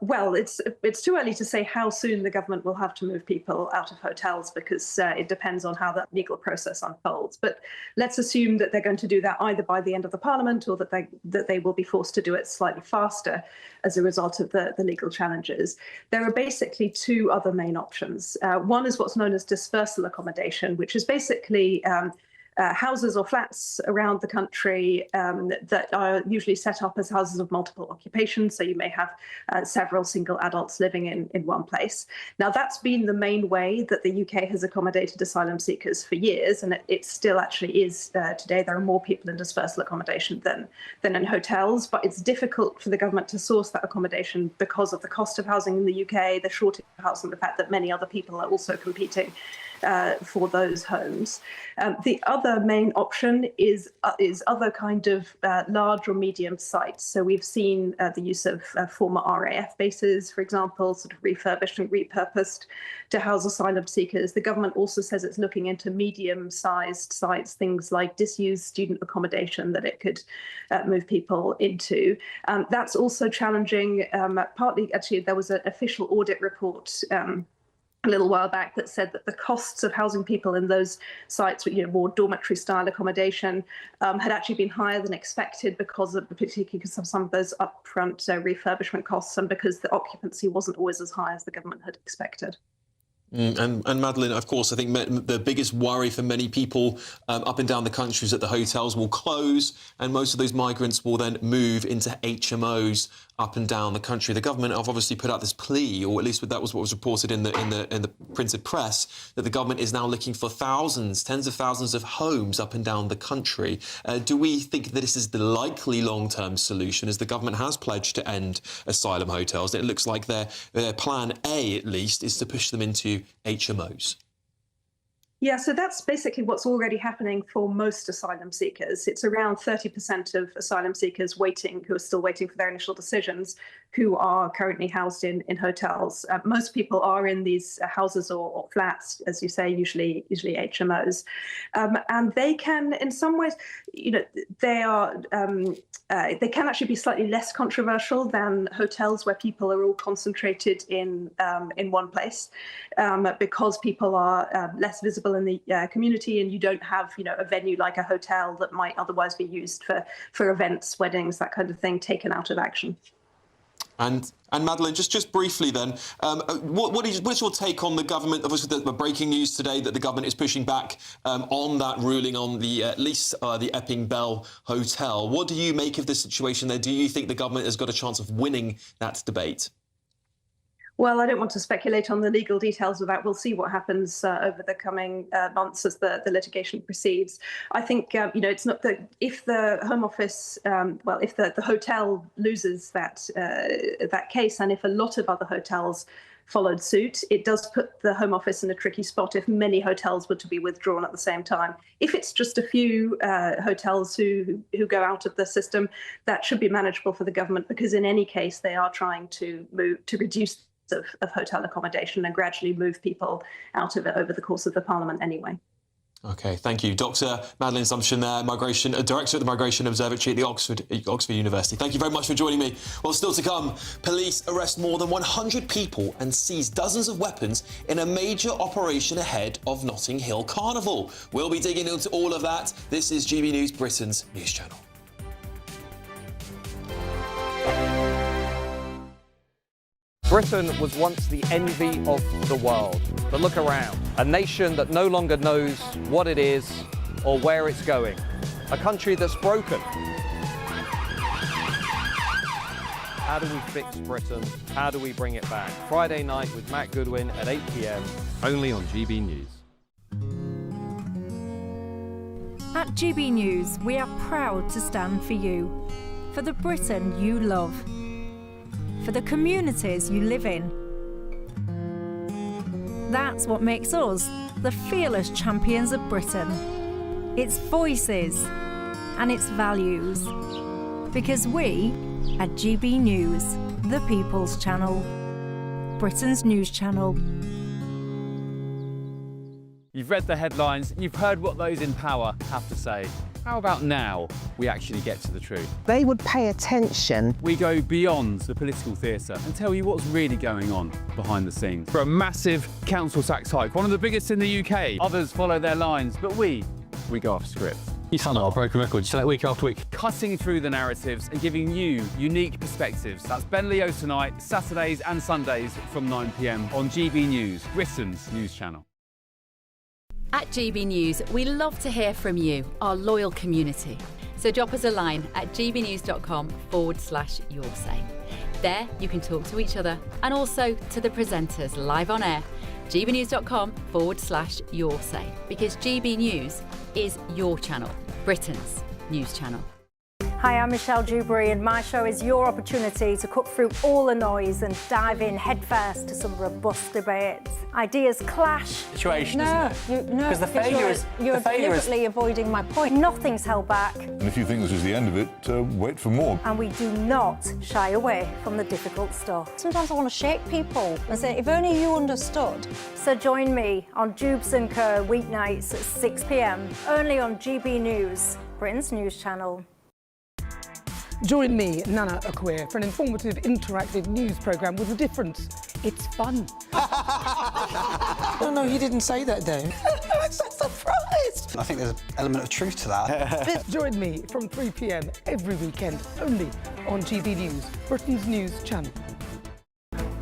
Well, it's too early to say how soon the government will have to move people out of hotels, because it depends on how that legal process unfolds. But let's assume that they're going to do that either by the end of the Parliament, or that they will be forced to do it slightly faster as a result of the legal challenges. There are basically two other main options. One is what's known as dispersal accommodation, which is basically houses or flats around the country that are usually set up as houses of multiple occupations. So you may have several single adults living in one place. Now, that's been the main way that the UK has accommodated asylum seekers for years, and it still actually is today. There are more people in dispersal accommodation than in hotels, but it's difficult for the government to source that accommodation because of the cost of housing in the UK, the shortage of housing, the fact that many other people are also competing for those homes. The other main option is other kind of large or medium sites. So we've seen the use of former RAF bases, for example, sort of refurbished and repurposed to house asylum seekers. The government also says it's looking into medium-sized sites, things like disused student accommodation that it could move people into. That's also challenging. Partly, actually, there was an official audit report a little while back that said that the costs of housing people in those sites, more dormitory-style accommodation, had actually been higher than expected particularly because of some of those upfront refurbishment costs, and because the occupancy wasn't always as high as the government had expected. And Madeline, of course, I think the biggest worry for many people up and down the country is that the hotels will close and most of those migrants will then move into HMOs up and down the country. The government have obviously put out this plea, or at least that was what was reported in the printed press, that the government is now looking for tens of thousands of homes up and down the country. Do we think that this is the likely long-term solution, as the government has pledged to end asylum hotels? It looks like their plan A, at least, is to push them into HMOs. Yeah, so that's basically what's already happening for most asylum seekers. It's around 30% of asylum seekers who are still waiting for their initial decisions, who are currently housed in hotels. Most people are in these houses or flats, as you say, usually HMOs, and they can, in some ways, they can actually be slightly less controversial than hotels where people are all concentrated in one place, because people are less visible in the community, and you don't have a venue like a hotel that might otherwise be used for events, weddings, that kind of thing, taken out of action. And Madeleine, just briefly then, what is your take on the government? Obviously, the breaking news today that the government is pushing back on that ruling on the lease, the Epping Bell Hotel. What do you make of this situation there? Do you think the government has got a chance of winning that debate? Well, I don't want to speculate on the legal details of that. We'll see what happens over the coming months as the litigation proceeds. I think, it's not that if the Home Office, if the hotel loses that case, and if a lot of other hotels followed suit, it does put the Home Office in a tricky spot if many hotels were to be withdrawn at the same time. If it's just a few hotels who go out of the system, that should be manageable for the government, because in any case, they are trying to reduce of hotel accommodation and gradually move people out of it over the course of the Parliament anyway. OK, thank you. Dr Madeleine Sumption there, Director at the Migration Observatory at the Oxford University. Thank you very much for joining me. Well, still to come, police arrest more than 100 people and seize dozens of weapons in a major operation ahead of Notting Hill Carnival. We'll be digging into all of that. This is GB News, Britain's news channel. Britain was once the envy of the world. But look around. A nation that no longer knows what it is or where it's going. A country that's broken. How do we fix Britain? How do we bring it back? Friday night with Matt Goodwin at 8 p.m. only on GB News. At GB News, we are proud to stand for you. For the Britain you love. For the communities you live in. That's what makes us the fearless champions of Britain. Its voices and its values. Because we, at GB News, the People's Channel, Britain's news channel. You've read the headlines, you've heard what those in power have to say. How about now we actually get to the truth? They would pay attention. We go beyond the political theatre and tell you what's really going on behind the scenes. For a massive council tax hike, one of the biggest in the UK. Others follow their lines, but we go off script. You sound like a broken record, you say that week after week. Cutting through the narratives and giving you unique perspectives. That's Ben Leo tonight, Saturdays and Sundays from 9 p.m. on GB News, Britain's news channel. At GB News, we love to hear from you, our loyal community. So drop us a line at gbnews.com/yoursay. There you can talk to each other and also to the presenters live on air. gbnews.com/yoursay, because GB News is your channel, Britain's news channel. Hi, I'm Michelle Dewberry, and my show is your opportunity to cut through all the noise and dive in headfirst to some robust debates. Ideas clash. Situation, no, because the failure is you're deliberately avoiding my point. Nothing's held back. And if you think this is the end of it, wait for more. And we do not shy away from the difficult stuff. Sometimes I want to shake people and say, if only you understood. So join me on Jubes & Co. weeknights at 6 p.m. only on GB News, Britain's news channel. Join me, Nana Akwe, for an informative, interactive news programme with a difference. It's fun. No, you didn't say that, though. I'm so surprised. I think there's an element of truth to that. Join me from 3 p.m. every weekend, only on GB News, Britain's news channel.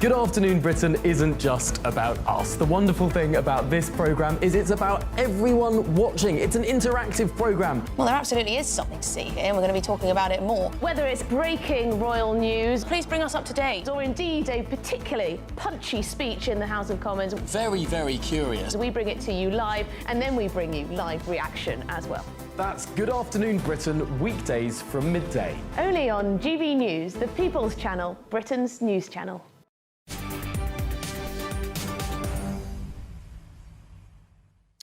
Good Afternoon Britain isn't just about us. The wonderful thing about this programme is it's about everyone watching. It's an interactive programme. Well, there absolutely is something to see here, and we're going to be talking about it more. Whether it's breaking royal news, please bring us up to date, or indeed a particularly punchy speech in the House of Commons. Very, very curious. We bring it to you live, and then we bring you live reaction as well. That's Good Afternoon Britain, weekdays from midday. Only on GB News, the People's Channel, Britain's news channel.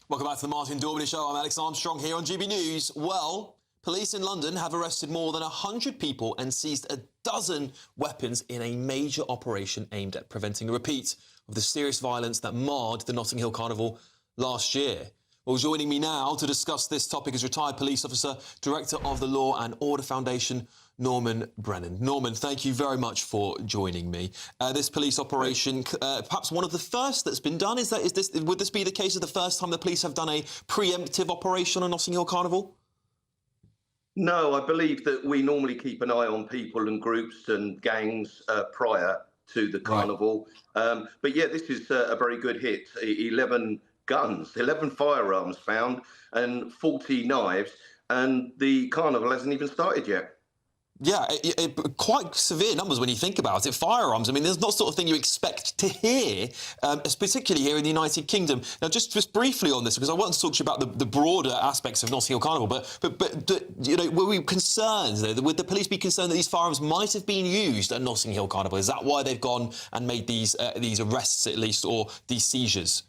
Welcome back to the Martin Daubney Show. I'm Alex Armstrong here on GB News. Well, police in London have arrested more than 100 people and seized dozen weapons in a major operation aimed at preventing a repeat of the serious violence that marred the Notting Hill Carnival last year. Well, joining me now to discuss this topic is retired police officer, director of the Law and Order Foundation, Norman Brennan. Norman, thank you very much for joining me. This police operation, perhaps one of the first that's been done. Would this be the case of the first time the police have done a preemptive operation on Notting Hill Carnival? No, I believe that we normally keep an eye on people and groups and gangs prior to the carnival. Right. But yeah, this is a very good hit. 11 guns, 11 firearms found, and 40 knives, and the carnival hasn't even started yet. Yeah, quite severe numbers when you think about it. Firearms, I mean, there's not the sort of thing you expect to hear, particularly here in the United Kingdom. Now, just briefly on this, because I want to talk to you about the broader aspects of Notting Hill Carnival, but you know, were we concerned, though? Would the police be concerned that these firearms might have been used at Notting Hill Carnival? Is that why they've gone and made these arrests, at least, or these seizures?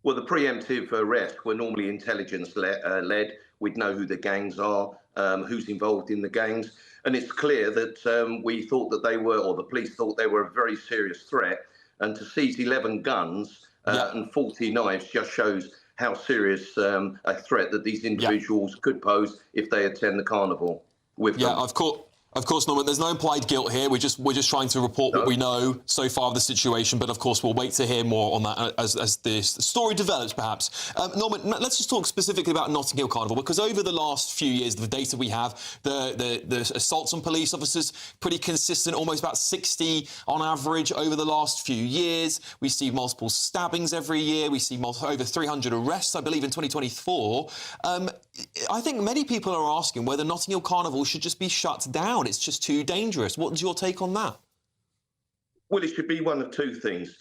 Well, the preemptive arrests were normally intelligence-led. We'd know who the gangs are, who's involved in the gangs. And it's clear that we thought that they were, or the police thought they were a very serious threat. And to seize 11 guns and 40 knives just shows how serious a threat that these individuals could pose if they attend the carnival with them. Of course, Norman, there's no implied guilt here. We're just trying to report what we know so far of the situation, but of course we'll wait to hear more on that as the story develops, perhaps. Norman, let's just talk specifically about Notting Hill Carnival, because over the last few years, the data we have, the assaults on police officers, pretty consistent, almost about 60 on average over the last few years. We see multiple stabbings every year. We see over 300 arrests, I believe, in 2024. I think many people are asking whether Notting Hill Carnival should just be shut down. It's just too dangerous. What's your take on that? Well, it should be one of two things.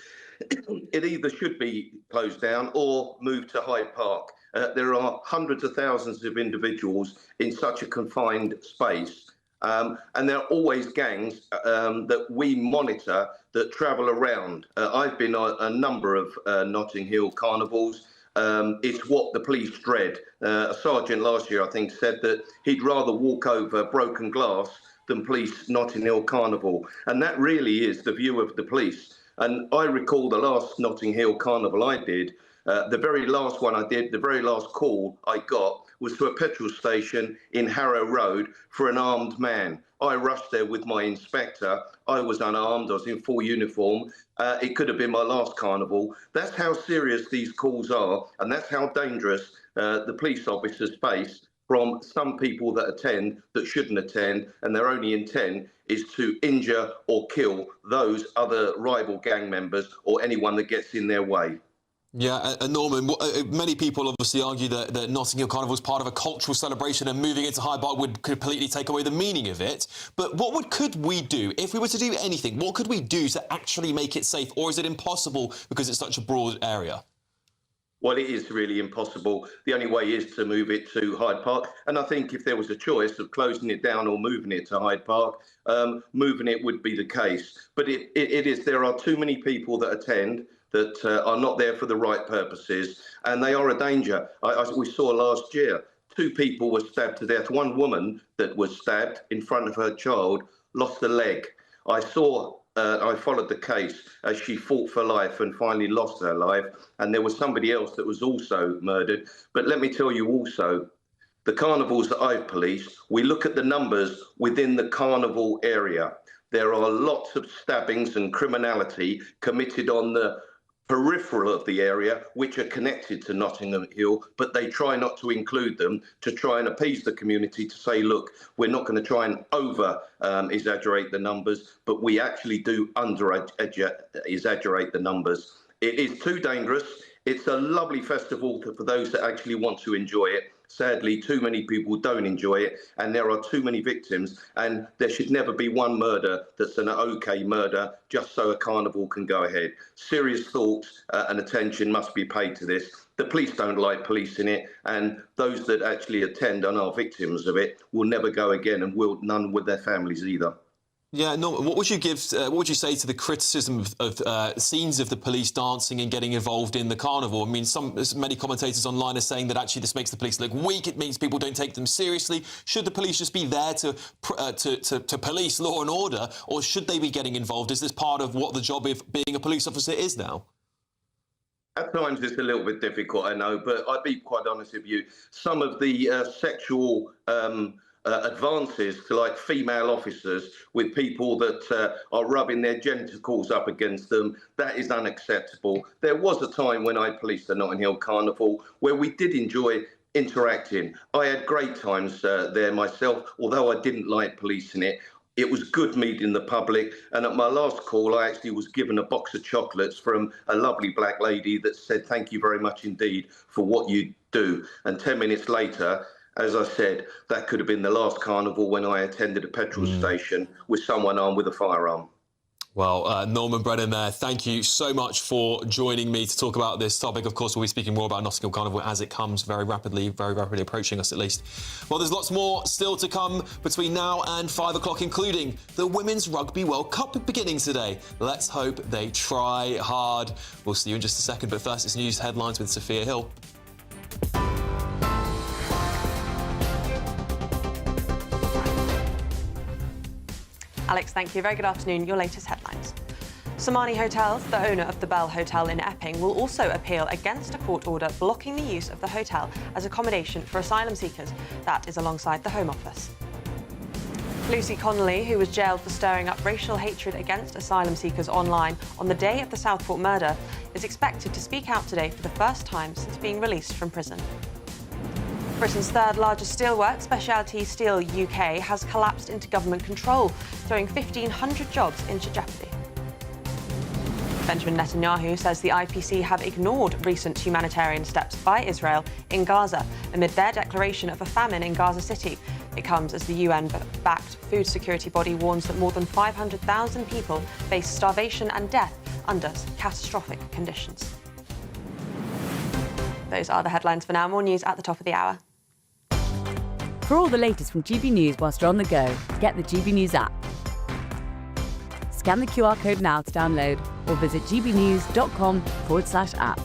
It either should be closed down or moved to Hyde Park. There are hundreds of thousands of individuals in such a confined space. And there are always gangs that we monitor that travel around. I've been on a number of Notting Hill carnivals. It's what the police dread. A sergeant last year, I think, said that he'd rather walk over broken glass than police Notting Hill Carnival. And that really is the view of the police. And I recall the last Notting Hill Carnival I did, the very last one I did, the very last call I got was to a petrol station in Harrow Road for an armed man. I rushed there with my inspector. I was unarmed. I was in full uniform. It could have been my last carnival. That's how serious these calls are, and that's how dangerous the police officers face from some people that attend that shouldn't attend, and their only intent is to injure or kill those other rival gang members or anyone that gets in their way. Yeah, and Norman, many people obviously argue that Notting Hill Carnival is part of a cultural celebration and moving it to Hyde Park would completely take away the meaning of it. But could we do, if we were to do anything, what could we do to actually make it safe? Or is it impossible because it's such a broad area? Well, it is really impossible. The only way is to move it to Hyde Park. And I think if there was a choice of closing it down or moving it to Hyde Park, moving it would be the case. But it is, there are too many people that attend that are not there for the right purposes, and they are a danger. We saw last year, 2 people were stabbed to death. One woman that was stabbed in front of her child lost a leg. I followed the case as she fought for life and finally lost her life, and there was somebody else that was also murdered. But let me tell you also, the carnivals that I've policed, we look at the numbers within the carnival area. There are lots of stabbings and criminality committed on the peripheral of the area, which are connected to Notting Hill, but they try not to include them to try and appease the community to say, look, we're not going to try and exaggerate the numbers, but we actually do exaggerate the numbers. It is too dangerous. It's a lovely festival for those that actually want to enjoy it. Sadly, too many people don't enjoy it, and there are too many victims, and there should never be one murder that's an OK murder just so a carnival can go ahead. Serious thoughts and attention must be paid to this. The police don't like policing it, and those that actually attend and are victims of it will never go again, and none with their families either. Yeah, no. What would you say to the criticism of scenes of the police dancing and getting involved in the carnival? I mean, many commentators online are saying that actually this makes the police look weak. It means people don't take them seriously. Should the police just be there to police law and order, or should they be getting involved? Is this part of what the job of being a police officer is now? At times it's a little bit difficult, I know, but I'd be quite honest with you. Some of the sexual advances to like female officers with people that are rubbing their genitals up against them, that is unacceptable. There was a time when I policed the Notting Hill Carnival where we did enjoy interacting. I had great times there myself, although I didn't like policing it. It was good meeting the public, and at my last call I actually was given a box of chocolates from a lovely black lady that said thank you very much indeed for what you do. And 10 minutes later, as I said, that could have been the last carnival when I attended a petrol station with someone armed with a firearm. Well, Norman Brennan there, thank you so much for joining me to talk about this topic. Of course, we'll be speaking more about Notting Hill Carnival as it comes very rapidly approaching us at least. Well, there's lots more still to come between now and 5 o'clock, including the Women's Rugby World Cup beginning today. Let's hope they try hard. We'll see you in just a second, but first it's news headlines with Sophia Hill. Alex, thank you. Very good afternoon. Your latest headlines. Somani Hotels, the owner of the Bell Hotel in Epping, will also appeal against a court order blocking the use of the hotel as accommodation for asylum seekers. That is alongside the Home Office. Lucy Connelly, who was jailed for stirring up racial hatred against asylum seekers online on the day of the Southport murder, is expected to speak out today for the first time since being released from prison. Britain's third largest steelworks, Specialty Steel UK, has collapsed into government control, throwing 1,500 jobs into jeopardy. Benjamin Netanyahu says the IPC have ignored recent humanitarian steps by Israel in Gaza amid their declaration of a famine in Gaza City. It comes as the UN-backed food security body warns that more than 500,000 people face starvation and death under catastrophic conditions. Those are the headlines for now. More news at the top of the hour. For all the latest from GB News whilst you're on the go, get the GB News app. Scan the QR code now to download or visit gbnews.com/app.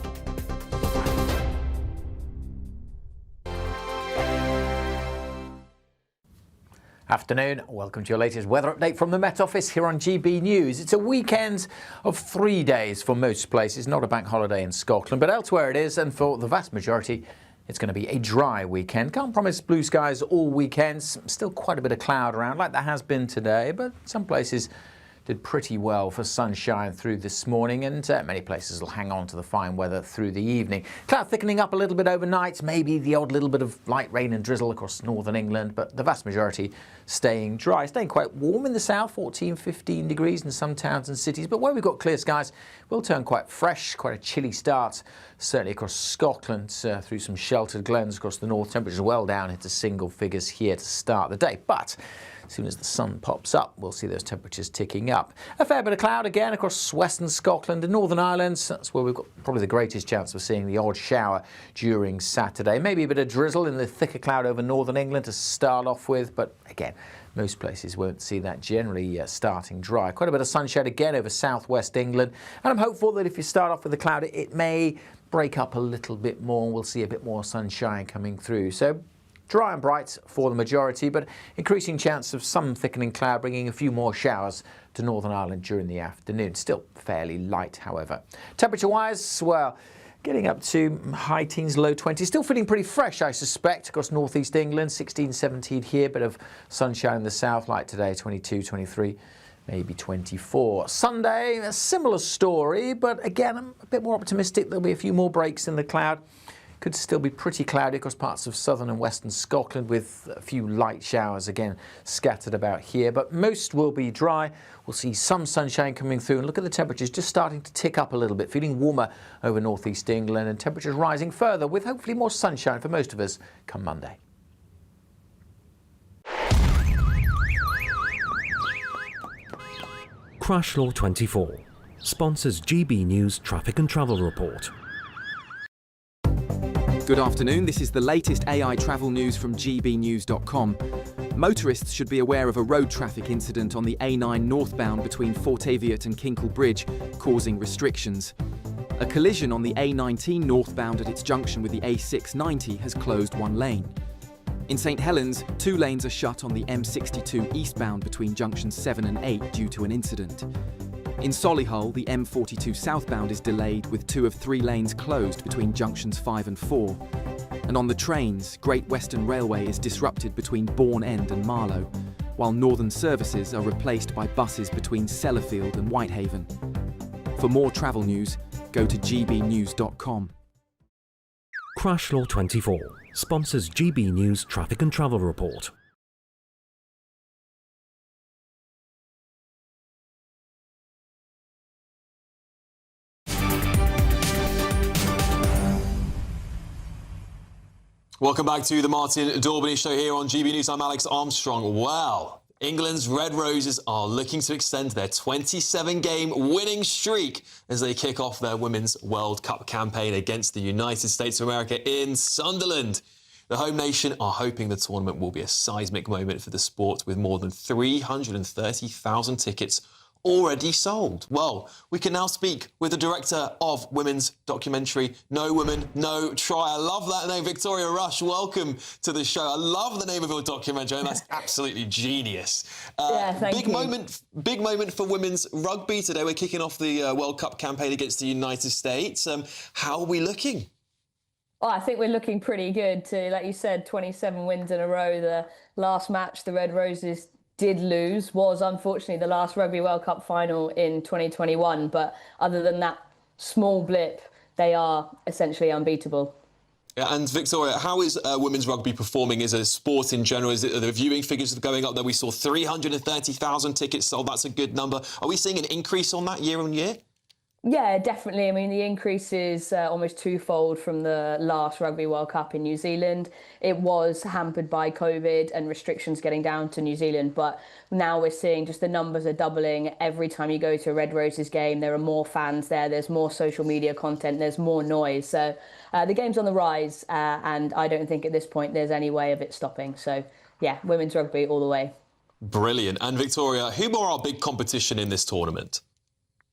Afternoon, welcome to your latest weather update from the Met Office here on GB News. It's a weekend of 3 days for most places, not a bank holiday in Scotland, but elsewhere it is, and for the vast majority it's going to be a dry weekend. Can't promise blue skies all weekend, still quite a bit of cloud around like there has been today, but some places did pretty well for sunshine through this morning, and many places will hang on to the fine weather through the evening. Cloud thickening up a little bit overnight, maybe the odd little bit of light rain and drizzle across northern England, but the vast majority staying dry, staying quite warm in the south, 14, 15 degrees in some towns and cities, but where we've got clear skies, will turn quite fresh, quite a chilly start, certainly across Scotland, through some sheltered glens across the north. Temperatures well down into single figures here to start the day, but as soon as the sun pops up, we'll see those temperatures ticking up. A fair bit of cloud again across western Scotland and Northern Ireland. That's where we've got probably the greatest chance of seeing the odd shower during Saturday. Maybe a bit of drizzle in the thicker cloud over northern England to start off with, but again, most places won't see that, generally starting dry. Quite a bit of sunshine again over southwest England, and I'm hopeful that if you start off with the cloud, it may break up a little bit more. We'll see a bit more sunshine coming through. So dry and bright for the majority, but increasing chance of some thickening cloud, bringing a few more showers to Northern Ireland during the afternoon. Still fairly light, however. Temperature-wise, well, getting up to high teens, low 20s. Still feeling pretty fresh, I suspect, across northeast England. 16, 17 here, bit of sunshine in the south, like today, 22, 23. Maybe 24. Sunday, a similar story, but again, I'm a bit more optimistic. There'll be a few more breaks in the cloud. Could still be pretty cloudy across parts of southern and western Scotland, with a few light showers again scattered about here, but most will be dry. We'll see some sunshine coming through, and look at the temperatures just starting to tick up a little bit, feeling warmer over northeast England, and temperatures rising further with hopefully more sunshine for most of us come Monday. Crash Law 24 sponsors GB News Traffic and Travel Report. Good afternoon, this is the latest AI travel news from gbnews.com. Motorists should be aware of a road traffic incident on the A9 northbound between Fort Aviot and Kinkle Bridge, causing restrictions. A collision on the A19 northbound at its junction with the A690 has closed one lane. In St Helens, 2 lanes are shut on the M62 eastbound between junctions 7 and 8 due to an incident. In Solihull, the M42 southbound is delayed with 2 of 3 lanes closed between junctions 5 and 4. And on the trains, Great Western Railway is disrupted between Bourne End and Marlow, while northern services are replaced by buses between Sellafield and Whitehaven. For more travel news, go to gbnews.com. Crash Law 24 sponsors GB News Traffic and Travel Report. Welcome back to the Martin Daubney Show here on GB News. I'm Alex Armstrong. Well, England's Red Roses are looking to extend their 27-game winning streak as they kick off their Women's World Cup campaign against the United States of America in Sunderland. The home nation are hoping the tournament will be a seismic moment for the sport, with more than 330,000 tickets already sold. Well, we can now speak with the director of women's documentary, No Woman, No Try. I love that name, Victoria Rush. Welcome to the show. I love the name of your documentary, and that's absolutely genius. Thank you. Big moment for women's rugby today. We're kicking off the World Cup campaign against the United States. How are we looking? Oh, I think we're looking pretty good. Like you said, 27 wins in a row. The last match the Red Roses did lose was unfortunately the last Rugby World Cup final in 2021. But other than that small blip, they are essentially unbeatable. Yeah, and Victoria, how is women's rugby performing as a sport in general? Are the viewing figures going up there? We saw 330,000 tickets sold. That's a good number. Are we seeing an increase on that year on year? Yeah, definitely. I mean, the increase is almost twofold from the last Rugby World Cup in New Zealand. It was hampered by COVID and restrictions getting down to New Zealand, but now we're seeing just the numbers are doubling. Every time you go to a Red Roses game, there are more fans there, there's more social media content, there's more noise. So the game's on the rise, and I don't think at this point there's any way of it stopping. So yeah, women's rugby all the way. Brilliant. And Victoria, who are our big competition in this tournament?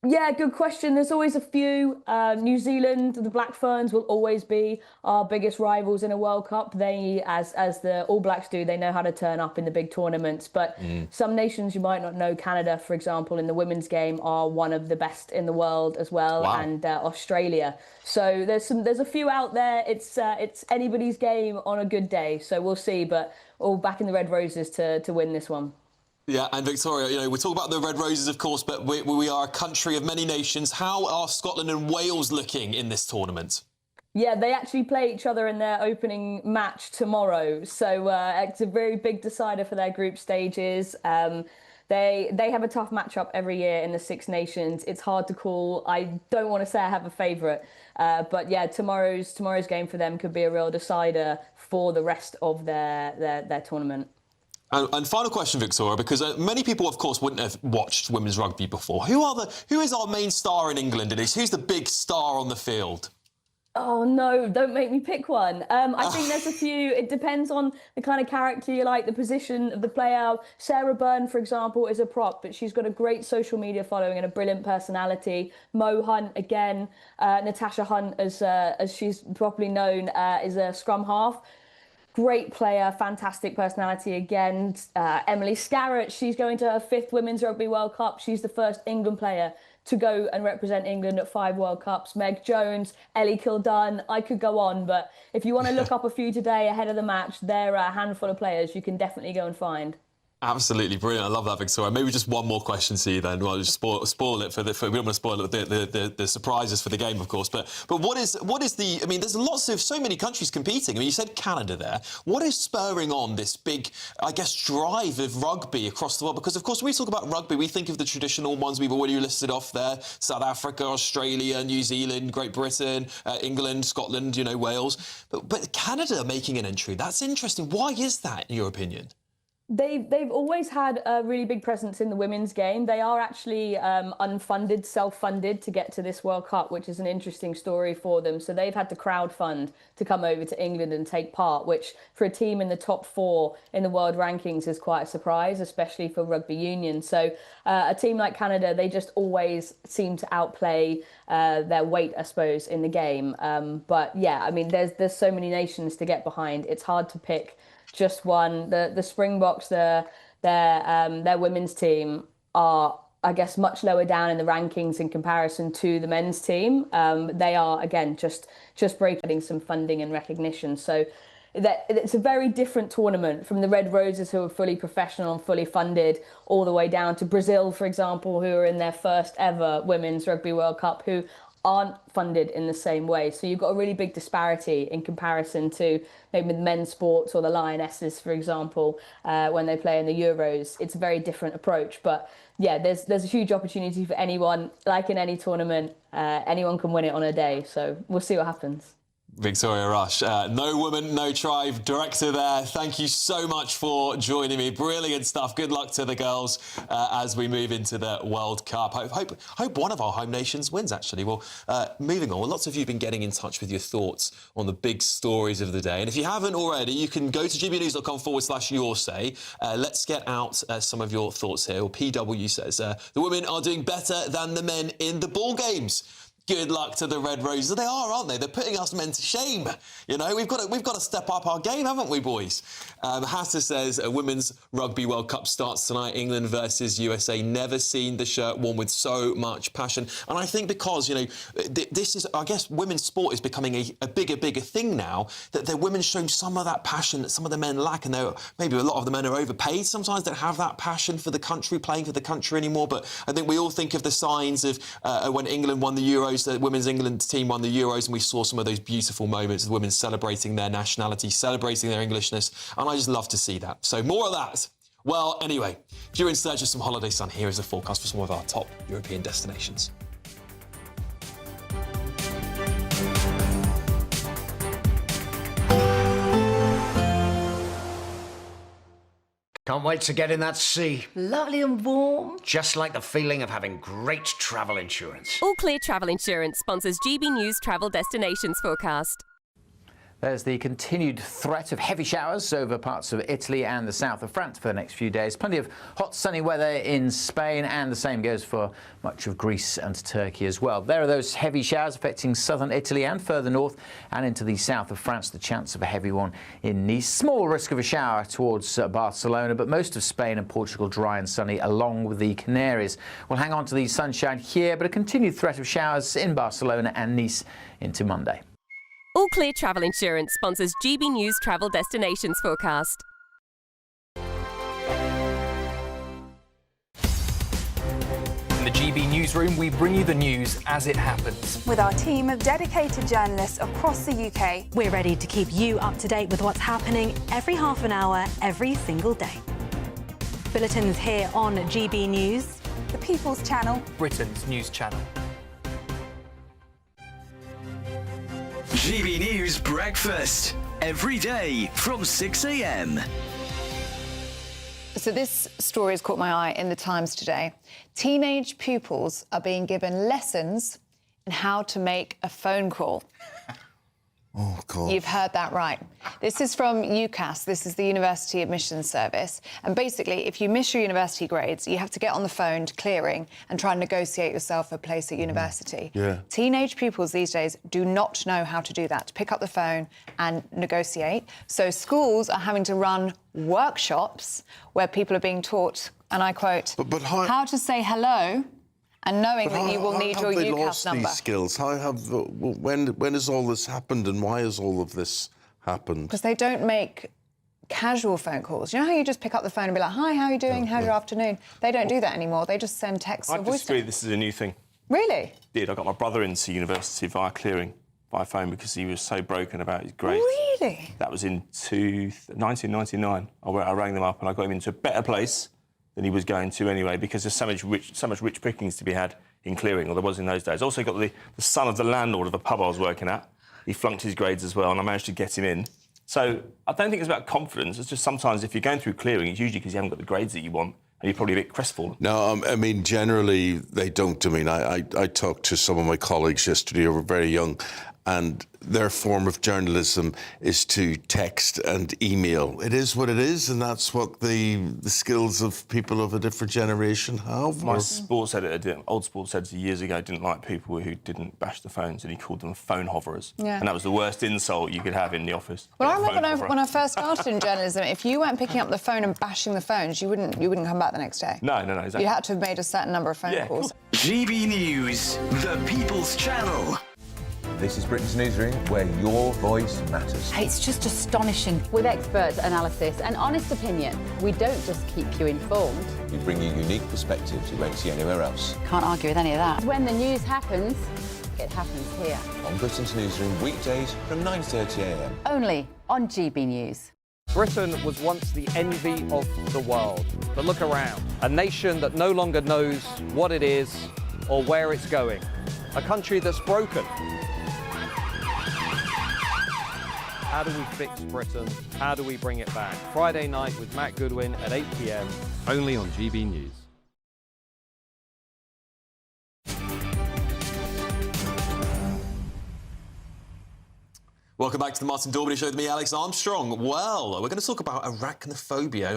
Yeah, good question. There's always a few. New Zealand, the Black Ferns will always be our biggest rivals in a World Cup. They, as the All Blacks do, they know how to turn up in the big tournaments. But some nations you might not know, Canada, for example, in the women's game are one of the best in the world as well. Wow. And Australia. So there's a few out there. It's anybody's game on a good day. So we'll see. But all back in the Red Roses to win this one. Yeah, and Victoria, we talk about the Red Roses, of course, but we are a country of many nations. How are Scotland and Wales looking in this tournament? Yeah, they actually play each other in their opening match tomorrow. So it's a very big decider for their group stages. They have a tough matchup every year in the Six Nations. It's hard to call. I don't want to say I have a favourite. But yeah, tomorrow's game for them could be a real decider for the rest of their tournament. And final question, Victoria, because many people, of course, wouldn't have watched women's rugby before. Who is our main star in England? Who's the big star on the field? Oh, no, don't make me pick one. I think there's a few. It depends on the kind of character you like, the position of the player. Sarah Byrne, for example, is a prop, but she's got a great social media following and a brilliant personality. Mo Hunt, again. Natasha Hunt, as she's properly known, is a scrum half. Great player, fantastic personality again. Emily Scarrett, she's going to her 5th Women's Rugby World Cup. She's the first England player to go and represent England at 5 World Cups. Meg Jones, Ellie Kildunn, I could go on. But if you want to look up a few today ahead of the match, there are a handful of players you can definitely go and find. Absolutely brilliant. I love that, Victoria. Maybe just one more question to you then. Well, just spoil it for we don't want to spoil it, the surprises for the game, of course. But what is the? I mean, there's so many countries competing. I mean, you said Canada there. What is spurring on this big, I guess, drive of rugby across the world? Because of course, when we talk about rugby, we think of the traditional ones we've already listed off there: South Africa, Australia, New Zealand, Great Britain, England, Scotland, Wales. But Canada making an entry. That's interesting. Why is that, in your opinion? They've always had a really big presence in the women's game. They are actually unfunded, self-funded to get to this World Cup, which is an interesting story for them. So they've had to crowdfund to come over to England and take part, which for a team in the top 4 in the world rankings is quite a surprise, especially for rugby union. So a team like Canada, they just always seem to outplay their weight, I suppose, in the game. But yeah, I mean, there's so many nations to get behind. It's hard to pick just one. The Springboks, their women's team are, I guess, much lower down in the rankings in comparison to the men's team. They are, again, just breaking some funding and recognition. So it's a very different tournament from the Red Roses, who are fully professional and fully funded, all the way down to Brazil, for example, who are in their first ever Women's Rugby World Cup, who aren't funded in the same way. So you've got a really big disparity in comparison to maybe the men's sports or the Lionesses, for example, when they play in the Euros. It's a very different approach. But yeah, there's a huge opportunity for anyone. Like in any tournament, anyone can win it on a day. So we'll see what happens. Victoria Rush, No Woman, No Tribe director there. Thank you so much for joining me. Brilliant stuff. Good luck to the girls as we move into the World Cup. Hope one of our home nations wins, actually. Well, moving on, lots of you have been getting in touch with your thoughts on the big stories of the day. And if you haven't already, you can go to gbnews.com/yoursay. Let's get out some of your thoughts here. Well, PW says, the women are doing better than the men in the ball games. Good luck to the Red Roses. They are, aren't they? They're putting us men to shame. You know, we've got to step up our game, haven't we, boys? Hassa says a Women's Rugby World Cup starts tonight. England versus USA. Never seen the shirt worn with so much passion. And I think because, you know, this is, I guess, women's sport is becoming a bigger thing now, that the women showing some of that passion that some of the men lack. And maybe a lot of the men are overpaid sometimes, don't have that passion for the country, playing for the country anymore. But I think we all think of the signs of when England won the Euros. The Women's England team won the Euros, and we saw some of those beautiful moments of women celebrating their nationality, celebrating their Englishness, and I just love to see that. So more of that. Well, anyway, if you're in search of some holiday sun, here is a forecast for some of our top European destinations. Can't wait to get in that sea. Lovely and warm. Just like the feeling of having great travel insurance. All Clear Travel Insurance sponsors GB News Travel Destinations Forecast. There's the continued threat of heavy showers over parts of Italy and the south of France for the next few days. Plenty of hot, sunny weather in Spain, and the same goes for much of Greece and Turkey as well. There are those heavy showers affecting southern Italy and further north and into the south of France. The chance of a heavy one in Nice. Small risk of a shower towards Barcelona, but most of Spain and Portugal dry and sunny, along with the Canaries. We'll hang on to the sunshine here, but a continued threat of showers in Barcelona and Nice into Monday. All Clear Travel Insurance sponsors GB News Travel Destinations Forecast. In the GB Newsroom, we bring you the news as it happens. With our team of dedicated journalists across the UK, we're ready to keep you up to date with what's happening every half an hour, every single day. Bulletins here on GB News, the People's Channel, Britain's news channel. GB News Breakfast, every day from 6 a.m. So this story has caught my eye in the Times today. Teenage pupils are being given lessons in how to make a phone call. Oh, God. You've heard that right. This is from UCAS. This is the University Admissions Service. And basically, if you miss your university grades, you have to get on the phone to clearing and try and negotiate yourself a place at university. Yeah. Teenage pupils these days do not know how to do that, to pick up the phone and negotiate. So schools are having to run workshops where people are being taught, and I quote, how to say hello and knowing that you will need your UCAS number. These skills? How have when has all this happened, and why has all of this happened? Because they don't make casual phone calls. You know how you just pick up the phone and be like, hi, how are you doing? How's your afternoon? They don't do that anymore. They just send texts or voice. I disagree. This is a new thing. Really? I got my brother into university via clearing by phone because he was so broken about his grades. Really? That was in 1999. I rang them up and I got him into a better place than he was going to anyway, because there's so much rich pickings to be had in clearing, or there was in those days. Also got the son of the landlord of a pub I was working at. He flunked his grades as well, and I managed to get him in. So I don't think it's about confidence. It's just sometimes if you're going through clearing, it's usually because you haven't got the grades that you want and you're probably a bit crestfallen. No, I mean, generally they don't. I mean, I talked to some of my colleagues yesterday who were very young, and their form of journalism is to text and email. It is what it is, and that's what the skills of people of a different generation have. My sports editor, old sports editor years ago, didn't like people who didn't bash the phones, and he called them phone hoverers. Yeah. And that was the worst insult you could have in the office. Well, I remember when I first started in journalism, if you weren't picking up the phone and bashing the phones, you wouldn't come back the next day. No, exactly. You had to have made a certain number of phone calls. GB News, the People's Channel. This is Britain's newsroom, where your voice matters. It's just astonishing. With expert analysis and honest opinion, we don't just keep you informed. We bring you unique perspectives you won't see anywhere else. Can't argue with any of that. When the news happens, it happens here. On Britain's newsroom, weekdays from 9:30 a.m. Only on GB News. Britain was once the envy of the world. But look around. A nation that no longer knows what it is or where it's going. A country that's broken. How do we fix Britain? How do we bring it back? Friday night with Matt Goodwin at 8 p.m. Only on GB News. Welcome back to the Martin Daubney Show with me, Alex Armstrong. Well, we're going to talk about arachnophobia.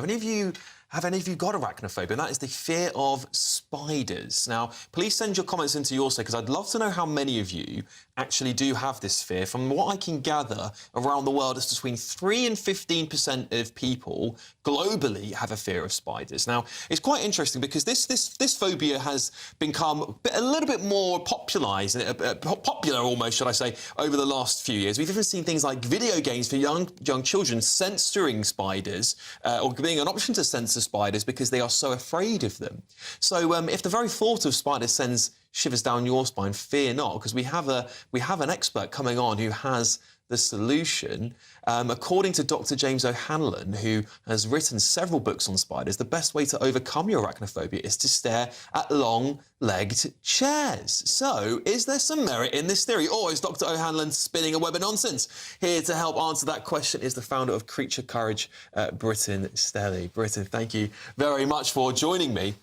Have any of you got arachnophobia? And that is the fear of spiders. Now, please send your comments into Yourso, because I'd love to know how many of you actually do have this fear. From what I can gather, around the world, it's between 3 and 15% of people globally have a fear of spiders. Now, it's quite interesting because this phobia has become a little bit more popularised, popular almost, should I say, over the last few years. We've even seen things like video games for young children censoring spiders, or being an option to censor spiders because they are so afraid of them. So if the very thought of spiders sends shivers down your spine, fear not, because we have an expert coming on who has the solution. According to Dr. James O'Hanlon, who has written several books on spiders, the best way to overcome your arachnophobia is to stare at long-legged chairs. So, is there some merit in this theory, or is Dr. O'Hanlon spinning a web of nonsense? Here to help answer that question is the founder of Creature Courage, Britton Stelly. Britton, thank you very much for joining me.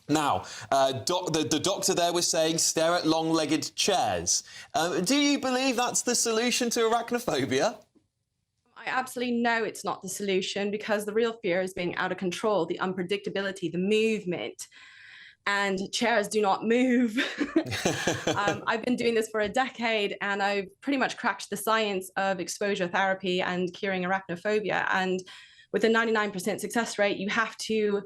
Now, the doctor there was saying stare at long-legged chairs. Do you believe that's the solution to arachnophobia? I absolutely know it's not the solution, because the real fear is being out of control, the unpredictability, the movement. And chairs do not move. I've been doing this for a decade, and I've pretty much cracked the science of exposure therapy and curing arachnophobia. And with a 99% success rate, you have to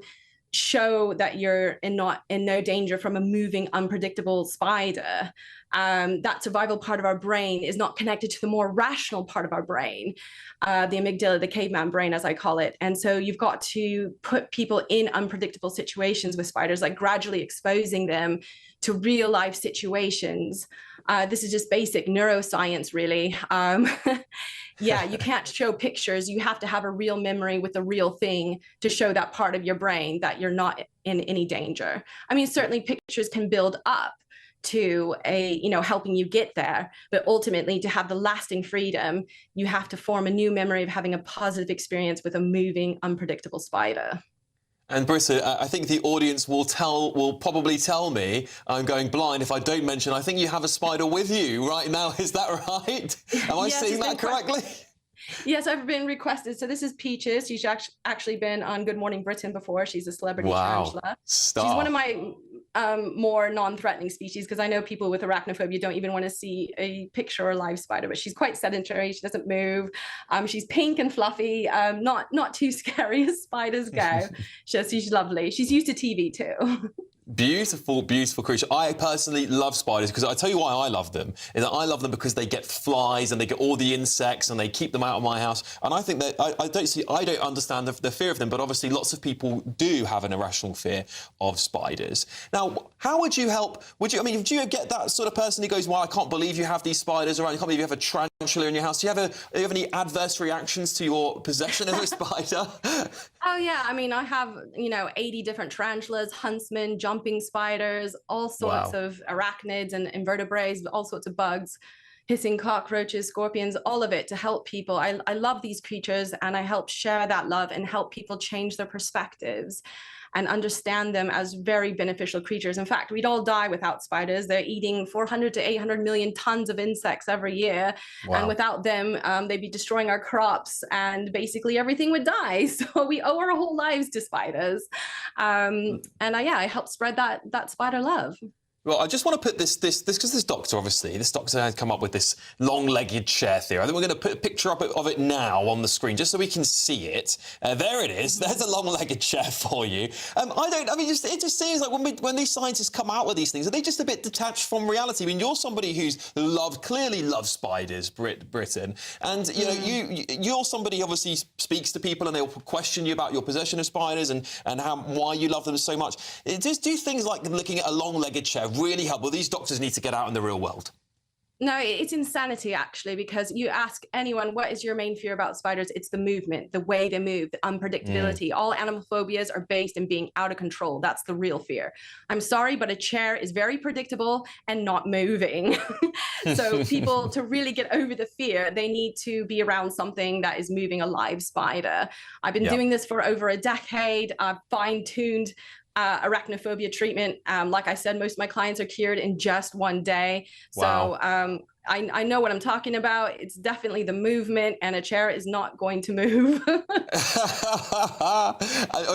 show that you're in no danger from a moving, unpredictable spider. That survival part of our brain is not connected to the more rational part of our brain, the amygdala, the caveman brain, as I call it. And so you've got to put people in unpredictable situations with spiders, like gradually exposing them to real life situations. This is just basic neuroscience, really. Yeah, you can't show pictures. You have to have a real memory with a real thing to show that part of your brain that you're not in any danger. I mean, certainly pictures can build up to helping you get there, but ultimately to have the lasting freedom, you have to form a new memory of having a positive experience with a moving, unpredictable spider. And Britta, I think the audience will probably tell me I'm going blind if I don't mention I think you have a spider with you right now. Is that right? Am I seeing that correctly? Yes, I've been requested. So this is Peaches. She's actually been on Good Morning Britain before. She's a celebrity tarantula. Star. She's one of my more non-threatening species, because I know people with arachnophobia don't even want to see a picture or a live spider, but she's quite sedentary. She doesn't move. She's pink and fluffy, not too scary as spiders go. She's lovely. She's used to TV too. Beautiful, beautiful creature. I personally love spiders because I tell you why I love them. Is that I love them because they get flies and they get all the insects and they keep them out of my house. And I think that I don't understand the fear of them, but obviously lots of people do have an irrational fear of spiders. Now, how would you help? Would you get that sort of person who goes, "Well, I can't believe you have these spiders around. I can't believe you have a tarantula in your house." Do you have any adverse reactions to your possession of a spider? Oh yeah, I mean, I have 80 different tarantulas, huntsmen, jumping spiders, all sorts of arachnids and invertebrates, all sorts of bugs. hissing cockroaches, scorpions, all of it to help people. I love these creatures, and I help share that love and help people change their perspectives and understand them as very beneficial creatures. In fact, we'd all die without spiders. They're eating 400 to 800 million tons of insects every year. Wow. And without them, they'd be destroying our crops and basically everything would die. So we owe our whole lives to spiders. I help spread that spider love. Well, I just want to put this because this doctor has come up with this long-legged chair theory. I think we're going to put a picture up of it now on the screen just so we can see it. There it is. There's a long-legged chair for you. It just seems like when these scientists come out with these things, are they just a bit detached from reality? I mean, you're somebody who's clearly loves spiders, Britain, and you're somebody who obviously speaks to people and they'll question you about your possession of spiders and why you love them so much. Do things like looking at a long-legged chair really help? Well, these doctors need to get out in the real world. No, it's insanity, actually, because you ask anyone, what is your main fear about spiders? It's the movement, the way they move, the unpredictability. All animal phobias are based in being out of control. That's the real fear. I'm sorry, but a chair is very predictable and not moving. So people, to really get over the fear, they need to be around something that is moving, a live spider. I've been doing this for over a decade. I've fine-tuned arachnophobia treatment. Like I said, most of my clients are cured in just one day. Wow. So I know what I'm talking about. It's definitely the movement, and a chair is not going to move.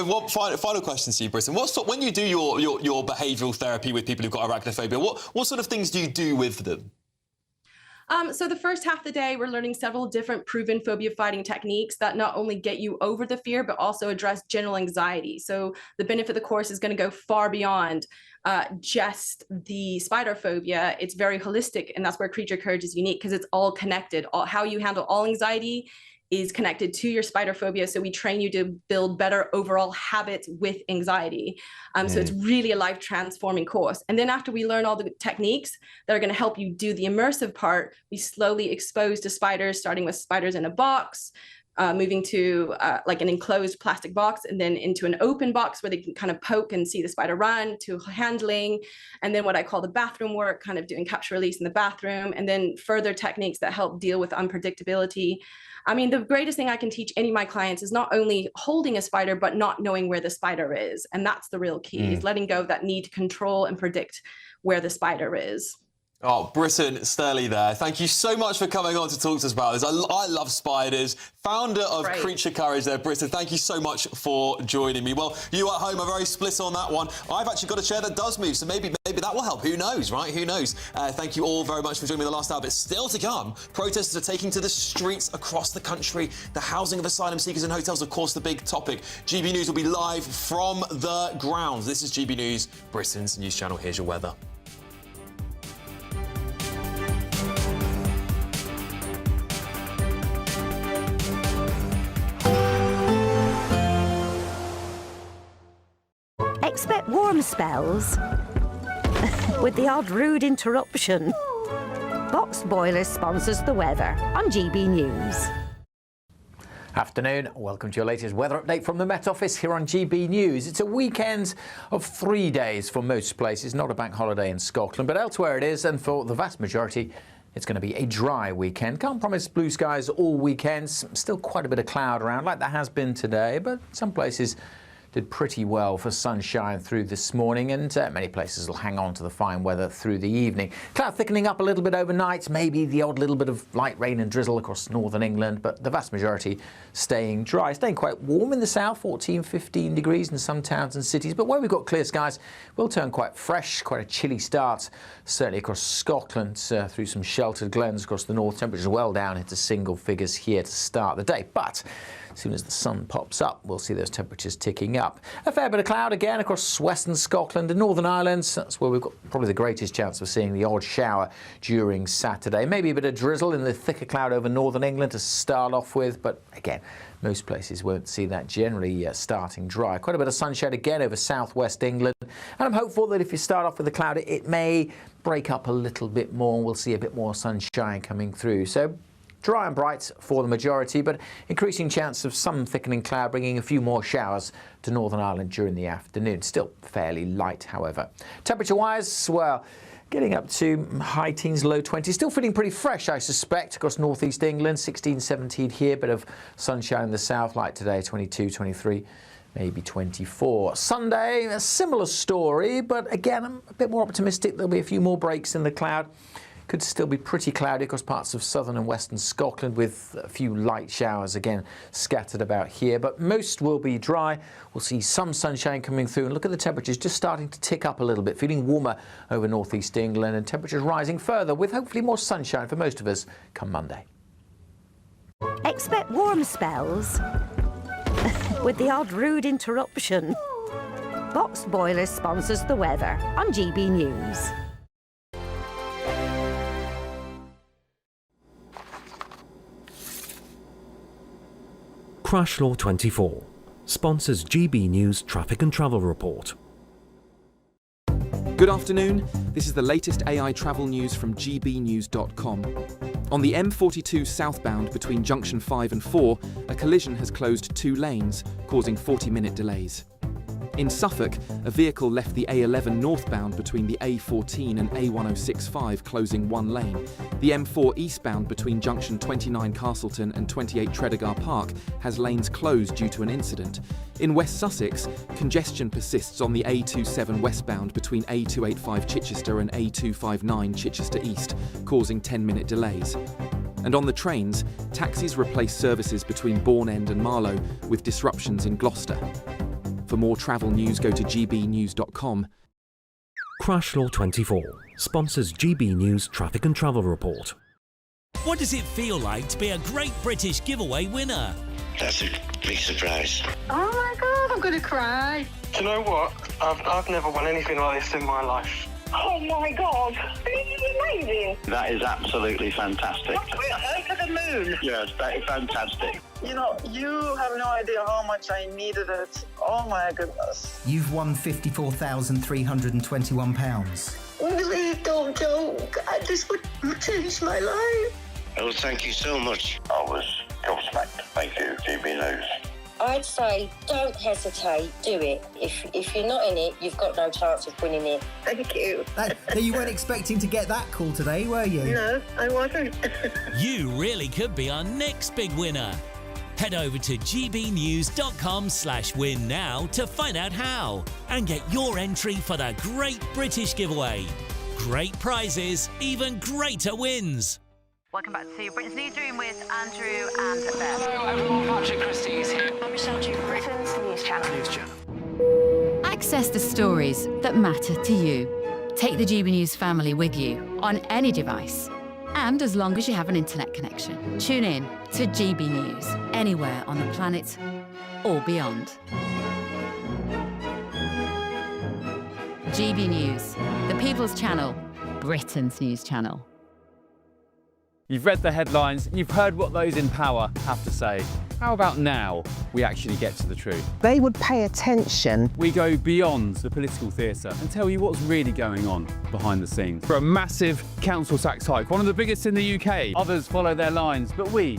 One final question to you, Britton. When you do your behavioural therapy with people who've got arachnophobia, what sort of things do you do with them? So the first half of the day, we're learning several different proven phobia fighting techniques that not only get you over the fear, but also address general anxiety. So the benefit of the course is going to go far beyond just the spider phobia. It's very holistic, and that's where Creature Courage is unique, because it's all connected. How you handle all anxiety is connected to your spider phobia. So we train you to build better overall habits with anxiety. So it's really a life transforming course. And then after we learn all the techniques that are going to help you do the immersive part, we slowly expose to spiders, starting with spiders in a box, moving to like an enclosed plastic box, and then into an open box where they can kind of poke and see the spider run, to handling, and then what I call the bathroom work, kind of doing capture release in the bathroom, and then further techniques that help deal with unpredictability. I mean, the greatest thing I can teach any of my clients is not only holding a spider, but not knowing where the spider is. And that's the real key, is letting go of that need to control and predict where the spider is. Oh, Britton Sturley there. Thank you so much for coming on to talk to us about this. I love spiders. Founder of Creature Courage there, Britton. Thank you so much for joining me. Well, you at home are very split on that one. I've actually got a chair that does move, so maybe that will help. Who knows, right? Who knows? Thank you all very much for joining me the last hour. But still to come, protesters are taking to the streets across the country. The housing of asylum seekers in hotels, of course, the big topic. GB News will be live from the ground. This is GB News, Britain's news channel. Here's your weather. Expect warm spells with the odd rude interruption. Boxed Boilers sponsors the weather on GB News. Afternoon, welcome to your latest weather update from the Met Office here on GB News. It's a weekend of 3 days for most places, not a bank holiday in Scotland, but elsewhere it is, and for the vast majority it's going to be a dry weekend. Can't promise blue skies all weekend, still quite a bit of cloud around like there has been today, but some places did pretty well for sunshine through this morning, and many places will hang on to the fine weather through the evening. Cloud thickening up a little bit overnight, maybe the odd little bit of light rain and drizzle across northern England, but the vast majority staying dry, staying quite warm in the south, 14, 15 degrees in some towns and cities, but where we've got clear skies will turn quite fresh, quite a chilly start, certainly across Scotland, through some sheltered glens across the north. Temperatures well down into single figures here to start the day, but as soon as the sun pops up, we'll see those temperatures ticking up. A fair bit of cloud again across western Scotland and Northern Ireland. That's where we've got probably the greatest chance of seeing the odd shower during Saturday. Maybe a bit of drizzle in the thicker cloud over northern England to start off with, but again, most places won't see that, generally starting dry. Quite a bit of sunshine again over southwest England, and I'm hopeful that if you start off with the cloud, it may break up a little bit more. We'll see a bit more sunshine coming through. So dry and bright for the majority, but increasing chance of some thickening cloud, bringing a few more showers to Northern Ireland during the afternoon. Still fairly light, however. Temperature-wise, well, getting up to high teens, low 20s. Still feeling pretty fresh, I suspect, across northeast England. 16, 17 here, bit of sunshine in the south, like today, 22, 23. Maybe 24. Sunday, a similar story, but again, I'm a bit more optimistic. There'll be a few more breaks in the cloud. Could still be pretty cloudy across parts of southern and western Scotland, with a few light showers again scattered about here, but most will be dry. We'll see some sunshine coming through, and look at the temperatures just starting to tick up a little bit, feeling warmer over northeast England, and temperatures rising further with hopefully more sunshine for most of us come Monday. Expect warm spells with the odd rude interruption. Boxed Boilers sponsors the weather on GB News. Crash Law 24 sponsors GB News Traffic and Travel Report. Good afternoon. This is the latest AI travel news from gbnews.com. On the M42 southbound between junction 5 and 4, a collision has closed 2 lanes, causing 40-minute delays. In Suffolk, a vehicle left the A11 northbound between the A14 and A1065, closing 1 lane. The M4 eastbound between junction 29 Castleton and 28 Tredegar Park has lanes closed due to an incident. In West Sussex, congestion persists on the A27 westbound between A285 Chichester and A259 Chichester East, causing 10-minute delays. And on the trains, taxis replace services between Bourne End and Marlow, with disruptions in Gloucester. For more travel news, go to gbnews.com. Crash Law 24 sponsors GB News Traffic and Travel Report. What does it feel like to be a Great British Giveaway winner? That's a big surprise. Oh my God, I'm going to cry. Do you know what? I've never won anything like this in my life. Oh my God, this is amazing. That is absolutely fantastic. We're over the moon. Yes, that is fantastic. You know, you have no idea how much I needed it. Oh my goodness. You've won £54,321. Please don't joke. This would change my life. Oh, thank you so much. I was gobsmacked. Thank you, GB News. I'd say don't hesitate, do it. If you're not in it, you've got no chance of winning it. Thank you. You weren't expecting to get that call today, were you? No, I wasn't. You really could be our next big winner. Head over to gbnews.com/win now to find out how and get your entry for the Great British Giveaway. Great prizes, even greater wins. Welcome back to Britain's Newsroom with Andrew and Beth. Hello everyone, Patrick Christie is here. I'm Michelle Duke, Britain's News Channel. Access the stories that matter to you. Take the GB News family with you on any device. And as long as you have an internet connection, tune in to GB News anywhere on the planet or beyond. GB News, the People's Channel, Britain's News Channel. You've read the headlines, you've heard what those in power have to say. How about now we actually get to the truth? They would pay attention. We go beyond the political theatre and tell you what's really going on behind the scenes. For a massive council tax hike, one of the biggest in the UK. Others follow their lines, but we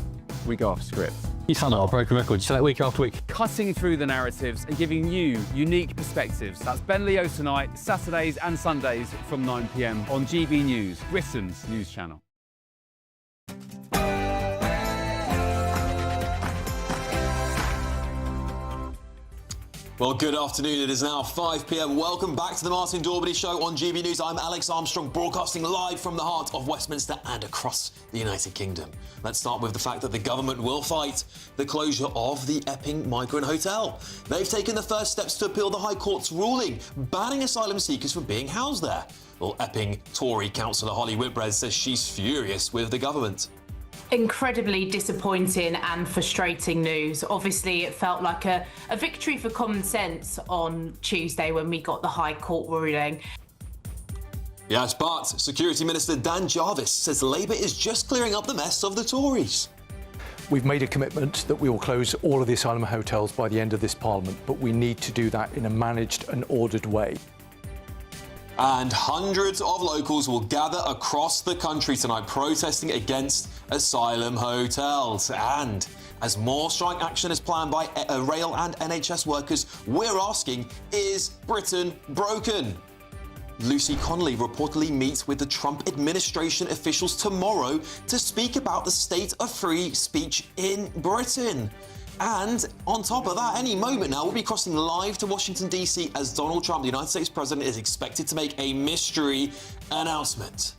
go off script. You sound like a broken record, you say that week after week. Cutting through the narratives and giving you unique perspectives. That's Ben Leo tonight, Saturdays and Sundays from 9 p.m. on GB News, Britain's news channel. Well, good afternoon. It is now 5 p.m. Welcome back to the Martin Daubney Show on GB News. I'm Alex Armstrong, broadcasting live from the heart of Westminster and across the United Kingdom. Let's start with the fact that the government will fight the closure of the Epping Migrant Hotel. They've taken the first steps to appeal the High Court's ruling, banning asylum seekers from being housed there. Well, Epping Tory councillor Holly Whitbread says she's furious with the government. Incredibly disappointing and frustrating news. Obviously, it felt like a victory for common sense on Tuesday when we got the High Court ruling. Yes, but Security Minister Dan Jarvis says Labour is just clearing up the mess of the Tories. We've made a commitment that we will close all of the asylum hotels by the end of this Parliament, but we need to do that in a managed and ordered way. And hundreds of locals will gather across the country tonight protesting against asylum hotels. And as more strike action is planned by rail and NHS workers, we're asking, is Britain broken? Lucy Connelly reportedly meets with the Trump administration officials tomorrow to speak about the state of free speech in Britain. And on top of that, any moment now, we'll be crossing live to Washington, D.C. as Donald Trump, the United States president, is expected to make a mystery announcement.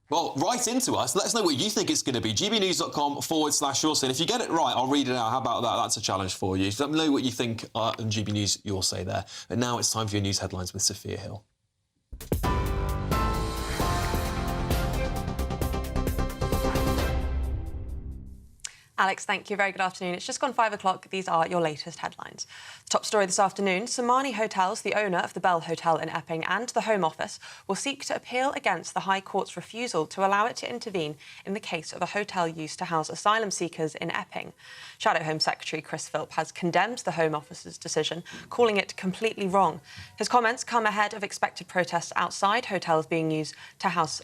Well, write into us. Let us know what you think it's going to be. gbnews.com/Yourself. If you get it right, I'll read it out. How about that? That's a challenge for you. Let me know what you think on GB News You'll Say there. And now it's time for your news headlines with Sophia Hill. Alex, thank you. Very good afternoon. It's just gone 5 o'clock. These are your latest headlines. Top story this afternoon, Somani Hotels, the owner of the Bell Hotel in Epping and the Home Office, will seek to appeal against the High Court's refusal to allow it to intervene in the case of a hotel used to house asylum seekers in Epping. Shadow Home Secretary Chris Philp has condemned the Home Office's decision, calling it completely wrong. His comments come ahead of expected protests outside hotels being used to house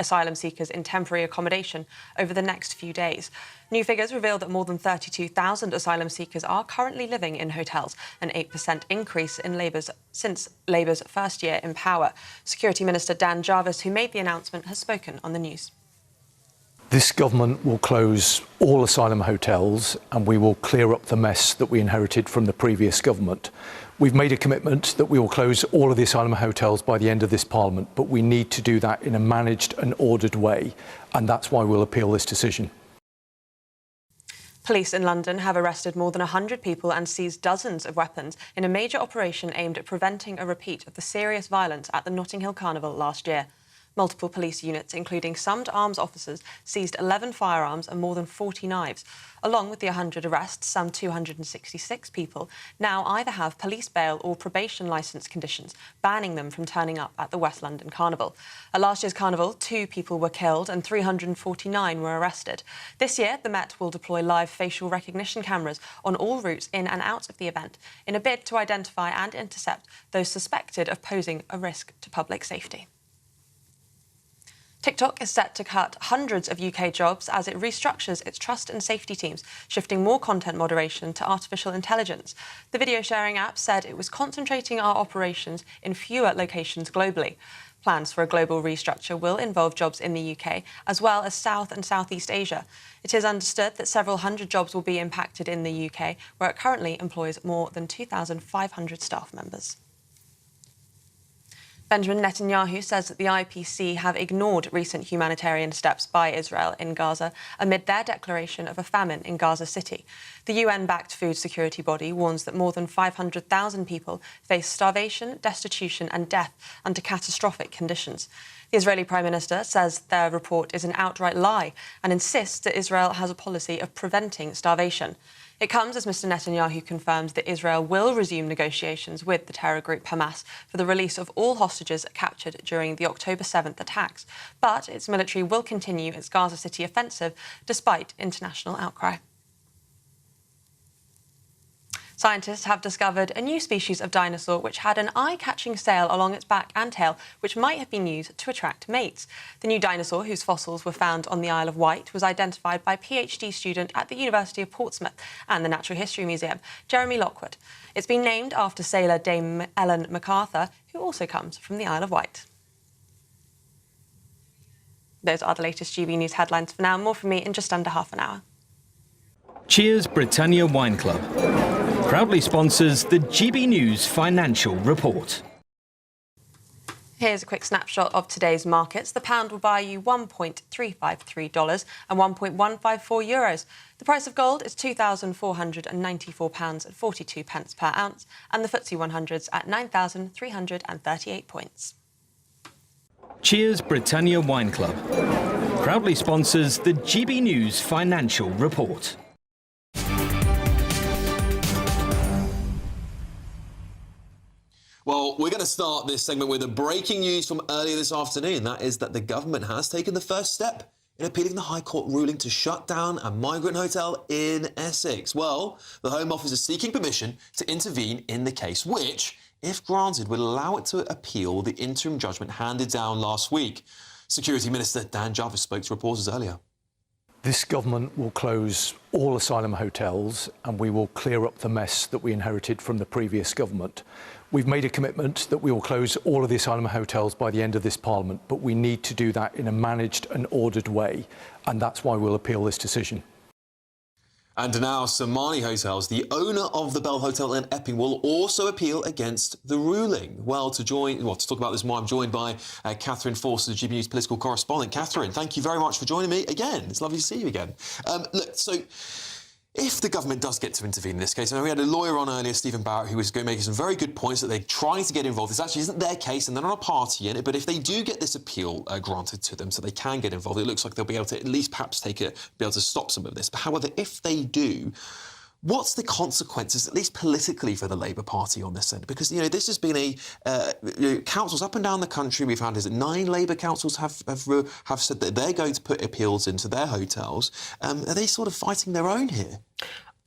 asylum seekers in temporary accommodation over the next few days. New figures reveal that more than 32,000 asylum seekers are currently living in hotels, an 8% increase since Labour's first year in power. Security Minister Dan Jarvis, who made the announcement, has spoken on the news. This government will close all asylum hotels and we will clear up the mess that we inherited from the previous government. We've made a commitment that we will close all of the asylum hotels by the end of this Parliament, but we need to do that in a managed and ordered way, and that's why we'll appeal this decision. Police in London have arrested more than 100 people and seized dozens of weapons in a major operation aimed at preventing a repeat of the serious violence at the Hill Carnival last year. Multiple police units, including some arms officers, seized 11 firearms and more than 40 knives. Along with the 100 arrests, some 266 people now either have police bail or probation licence conditions, banning them from turning up at the West London Carnival. At last year's Carnival, 2 people were killed and 349 were arrested. This year, the Met will deploy live facial recognition cameras on all routes in and out of the event in a bid to identify and intercept those suspected of posing a risk to public safety. TikTok is set to cut hundreds of UK jobs as it restructures its trust and safety teams, shifting more content moderation to artificial intelligence. The video sharing app said it was concentrating our operations in fewer locations globally. Plans for a global restructure will involve jobs in the UK, as well as South and Southeast Asia. It is understood that several hundred jobs will be impacted in the UK, where it currently employs more than 2,500 staff members. Benjamin Netanyahu says that the IPC have ignored recent humanitarian steps by Israel in Gaza amid their declaration of a famine in Gaza City. The UN-backed food security body warns that more than 500,000 people face starvation, destitution and death under catastrophic conditions. The Israeli Prime Minister says their report is an outright lie and insists that Israel has a policy of preventing starvation. It comes as Mr Netanyahu confirms that Israel will resume negotiations with the terror group Hamas for the release of all hostages captured during the October 7th attacks. But its military will continue its Gaza City offensive despite international outcry. Scientists have discovered a new species of dinosaur which had an eye-catching sail along its back and tail, which might have been used to attract mates. The new dinosaur, whose fossils were found on the Isle of Wight, was identified by PhD student at the University of Portsmouth and the Natural History Museum, Jeremy Lockwood. It's been named after sailor Dame Ellen MacArthur, who also comes from the Isle of Wight. Those are the latest GB News headlines for now. More from me in just under half an hour. Cheers Britannia Wine Club proudly sponsors the GB News Financial Report. Here's a quick snapshot of today's markets. The pound will buy you $1.353 and €1.154. The price of gold is £2,494.42 per ounce, and the FTSE 100's at 9,338 points. Cheers Britannia Wine Club proudly sponsors the GB News Financial Report. Well, we're going to start this segment with a breaking news from earlier this afternoon. That is that the government has taken the first step in appealing the High Court ruling to shut down a migrant hotel in Essex. Well, the Home Office is seeking permission to intervene in the case, which, if granted, will allow it to appeal the interim judgment handed down last week. Security Minister Dan Jarvis spoke to reporters earlier. This government will close all asylum hotels and we will clear up the mess that we inherited from the previous government. We've made a commitment that we will close all of the asylum hotels by the end of this Parliament, but we need to do that in a managed and ordered way, and that's why we'll appeal this decision. And now, Somali Hotels, the owner of the Bell Hotel in Epping, will also appeal against the ruling. Well, to talk about this more, I'm joined by Catherine Forster, the GBNews political correspondent. Catherine, thank you very much for joining me again. It's lovely to see you again. Look, so if the government does get to intervene in this case, I know we had a lawyer on earlier, Stephen Barrett, who was going to make some very good points that they're trying to get involved. This actually isn't their case and they're not a party in it, but if they do get this appeal granted to them so they can get involved, it looks like they'll be able to at least perhaps be able to stop some of this. But however, if they do, what's the consequences, at least politically, for the Labour Party on this end? Because, this has been councils up and down the country. We've had, 9 Labour councils have said that they're going to put appeals into their hotels. Are they sort of fighting their own here?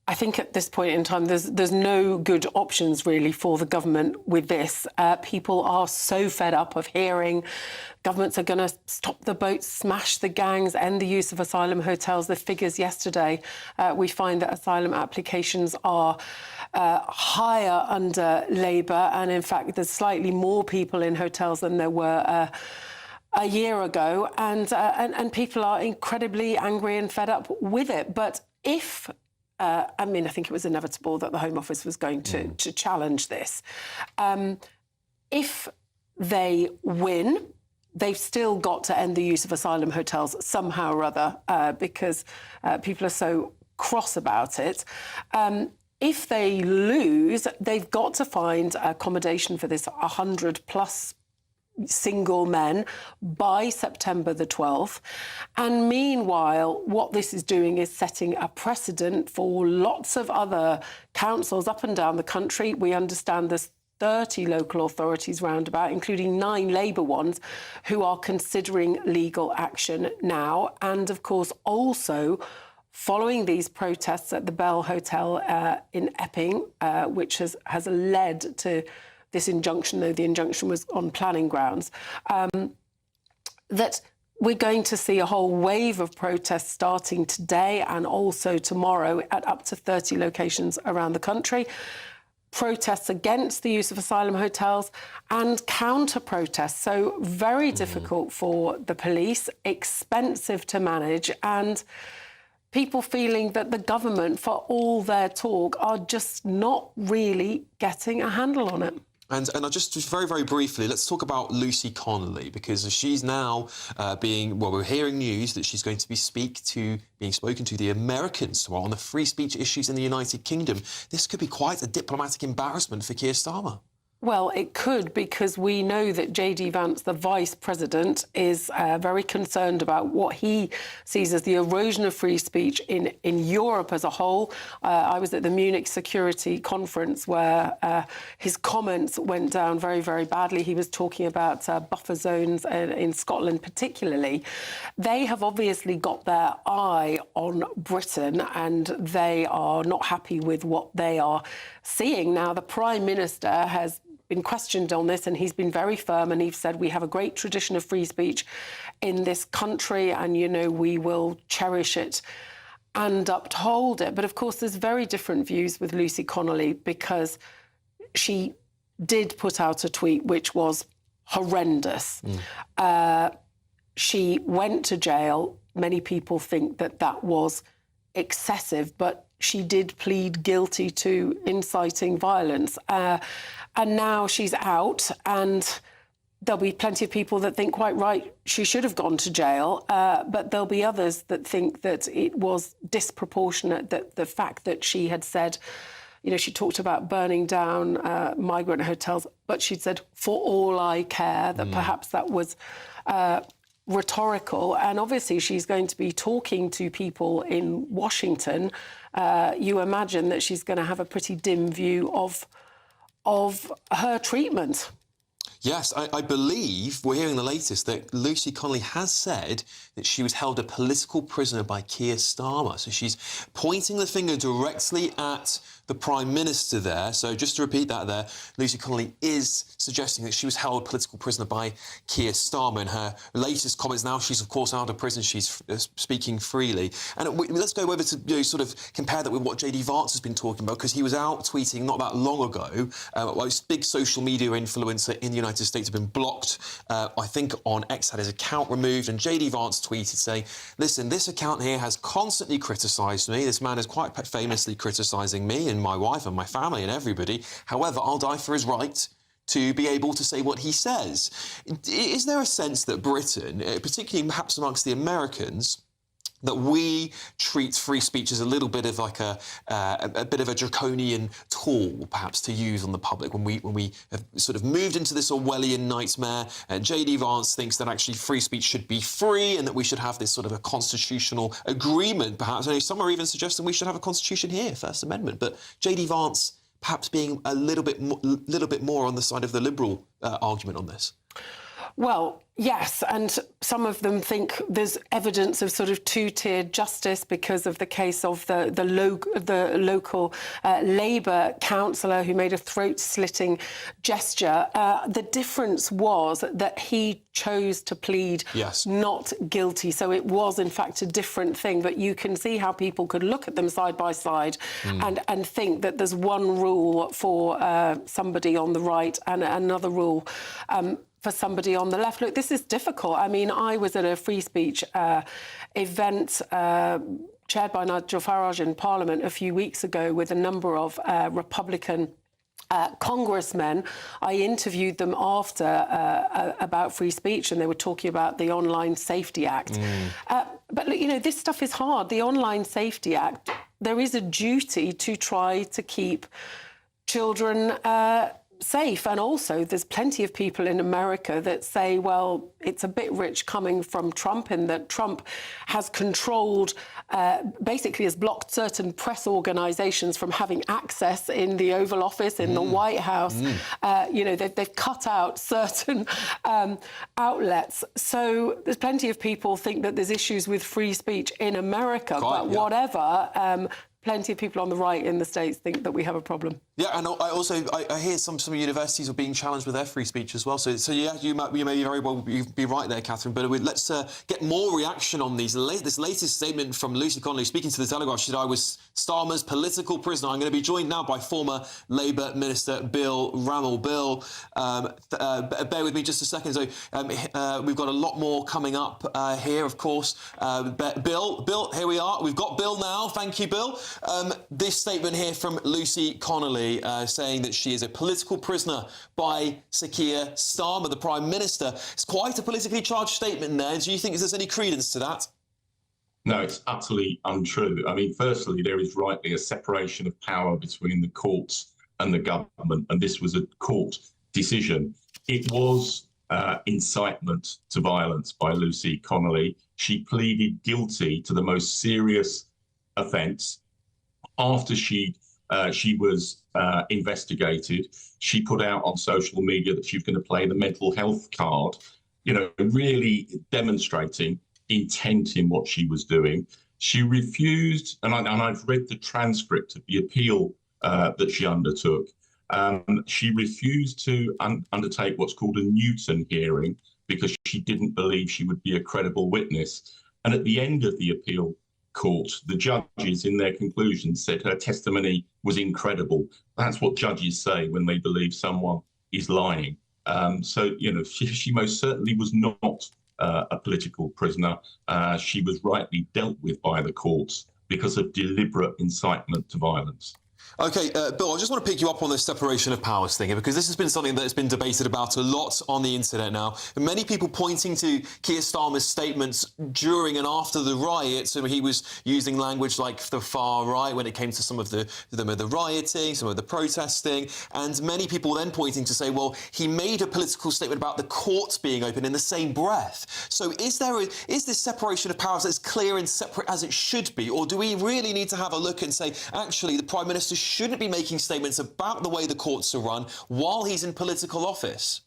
I think at this point in time, there's no good options really for the government with this. People are so fed up of hearing governments are going to stop the boats, smash the gangs, end the use of asylum hotels. The figures yesterday, we find that asylum applications are higher under Labour, and in fact, there's slightly more people in hotels than there were a year ago, and people are incredibly angry and fed up with it. But if I think it was inevitable that the Home Office was going to challenge this. If they win, they've still got to end the use of asylum hotels somehow or other because people are so cross about it. If they lose, they've got to find accommodation for this 100+ single men by September the 12th. And meanwhile, what this is doing is setting a precedent for lots of other councils up and down the country. We understand there's 30 local authorities roundabout, including 9 Labour ones, who are considering legal action now. And of course, also following these protests at the Bell Hotel in Epping, which has led to this injunction, though the injunction was on planning grounds, that we're going to see a whole wave of protests starting today and also tomorrow at up to 30 locations around the country. Protests against the use of asylum hotels and counter-protests. So very difficult for the police, expensive to manage, and people feeling that the government, for all their talk, are just not really getting a handle on it. And I just very, very briefly, let's talk about Lucy Connelly, because she's now we're hearing news that she's going to be being spoken to the Americans tomorrow on the free speech issues in the United Kingdom. This could be quite a diplomatic embarrassment for Keir Starmer. Well, it could, because we know that J.D. Vance, the Vice President, is very concerned about what he sees as the erosion of free speech in Europe as a whole. I was at the Munich Security Conference where his comments went down very, very badly. He was talking about buffer zones in Scotland particularly. They have obviously got their eye on Britain and they are not happy with what they are seeing. Now, the Prime Minister has been questioned on this and he's been very firm, and he's said we have a great tradition of free speech in this country and, we will cherish it and uphold it. But of course, there's very different views with Lucy Connelly, because she did put out a tweet which was horrendous. She went to jail. Many people think that was excessive, but she did plead guilty to inciting violence. And now she's out, and there'll be plenty of people that think, quite right, she should have gone to jail. But there'll be others that think that it was disproportionate, that the fact that she had said, she talked about burning down migrant hotels, but she'd said, for all I care, that perhaps that was rhetorical. And obviously she's going to be talking to people in Washington. You imagine that she's going to have a pretty dim view of her treatment. Yes, I believe we're hearing the latest that Lucy Connelly has said that she was held a political prisoner by Keir Starmer. So she's pointing the finger directly at the Prime Minister there. So just to repeat that there, Lucy Connelly is suggesting that she was held political prisoner by Keir Starmer. In her latest comments now, she's, of course, out of prison. She's speaking freely. And let's go over to sort of compare that with what JD Vance has been talking about, because he was out tweeting not that long ago. This big social media influencer in the United States had been blocked. I think on X had his account removed, and JD Vance tweeted saying, listen, this account here has constantly criticised me. This man is quite famously criticising me and my wife and my family and everybody. However, I'll die for his right to be able to say what he says. Is there a sense that Britain, particularly perhaps amongst the Americans, that we treat free speech as a little bit of like a bit of a draconian tool, perhaps, to use on the public when we have sort of moved into this Orwellian nightmare? And JD Vance thinks that actually free speech should be free and that we should have this sort of a constitutional agreement, perhaps. I know some are even suggesting we should have a constitution here, First Amendment. But JD Vance perhaps being a little bit more on the side of the Liberal argument on this. Well, yes, and some of them think there's evidence of sort of two-tiered justice because of the case of the local Labour councillor who made a throat-slitting gesture. The difference was that he chose to plead not guilty, so it was, in fact, a different thing. But you can see how people could look at them side by side and think that there's one rule for somebody on the right and another rule for somebody on the left. Look, this is difficult. I mean, I was at a free speech event chaired by Nigel Farage in Parliament a few weeks ago with a number of Republican congressmen. I interviewed them after about free speech, and they were talking about the Online Safety Act. But, you know, this stuff is hard. The Online Safety Act, there is a duty to try to keep children safe. And also there's plenty of people in America that say, well, it's a bit rich coming from Trump in that Trump has controlled, basically has blocked certain press organisations from having access in the Oval Office, in the White House. You know, they've cut out certain outlets. So there's plenty of people think that there's issues with free speech in America, whatever. Plenty of people on the right in the States think that we have a problem. Yeah, and I hear some universities are being challenged with their free speech as well. So yeah, you may very well be right there, Catherine. But let's get more reaction on this latest statement from Lucy Connelly, speaking to the Telegraph. She said, "I was Starmer's political prisoner." I'm going to be joined now by former Labour Minister Bill Rammell. Bill, bear with me just a second. So we've got a lot more coming up here, of course. Bill, here we are. We've got Bill now. Thank you, Bill. This statement here from Lucy Connelly saying that she is a political prisoner by Sir Keir Starmer, the Prime Minister. It's quite a politically charged statement there. Do you think there's any credence to that? No, it's utterly untrue. I mean, firstly, there is rightly a separation of power between the courts and the government, and this was a court decision. It was incitement to violence by Lucy Connelly. She pleaded guilty to the most serious offence. After she was investigated, she put out on social media that she was going to play the mental health card, you know, really demonstrating intent in what she was doing. She refused, and I've read the transcript of the appeal that she undertook. She refused to undertake what's called a Newton hearing because she didn't believe she would be a credible witness. And at the end of the appeal court, the judges in their conclusions said her testimony was incredible. That's what judges say when they believe someone is lying. So, you know, she most certainly was not a political prisoner. She was rightly dealt with by the courts because of deliberate incitement to violence. OK, Bill, I just want to pick you up on this separation of powers thing, because this has been something that has been debated about a lot on the internet now. And many people pointing to Keir Starmer's statements during and after the riots. So he was using language like the far right when it came to some of the rioting, some of the protesting. And many people then pointing to say, well, he made a political statement about the courts being open in the same breath. So is this separation of powers as clear and separate as it should be? Or do we really need to have a look and say, actually, the Prime Minister shouldn't be making statements about the way the courts are run while he's in political office?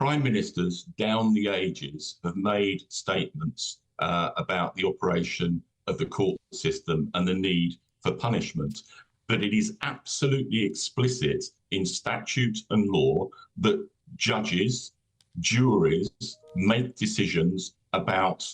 Prime Ministers down the ages have made statements about the operation of the court system and the need for punishment. that it is absolutely explicit in statute and law that judges, juries make decisions about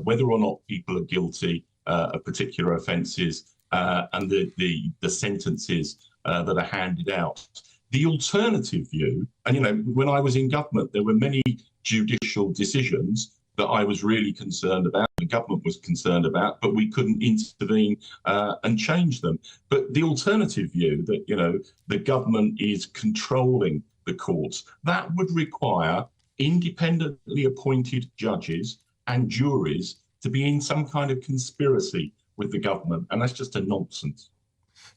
whether or not people are guilty of particular offences and the sentences that are handed out. The alternative view, and when I was in government, there were many judicial decisions that I was really concerned about, the government was concerned about, but we couldn't intervene and change them. But the alternative view that, the government is controlling the courts, that would require independently appointed judges and juries to be in some kind of conspiracy with the government, and that's just a nonsense.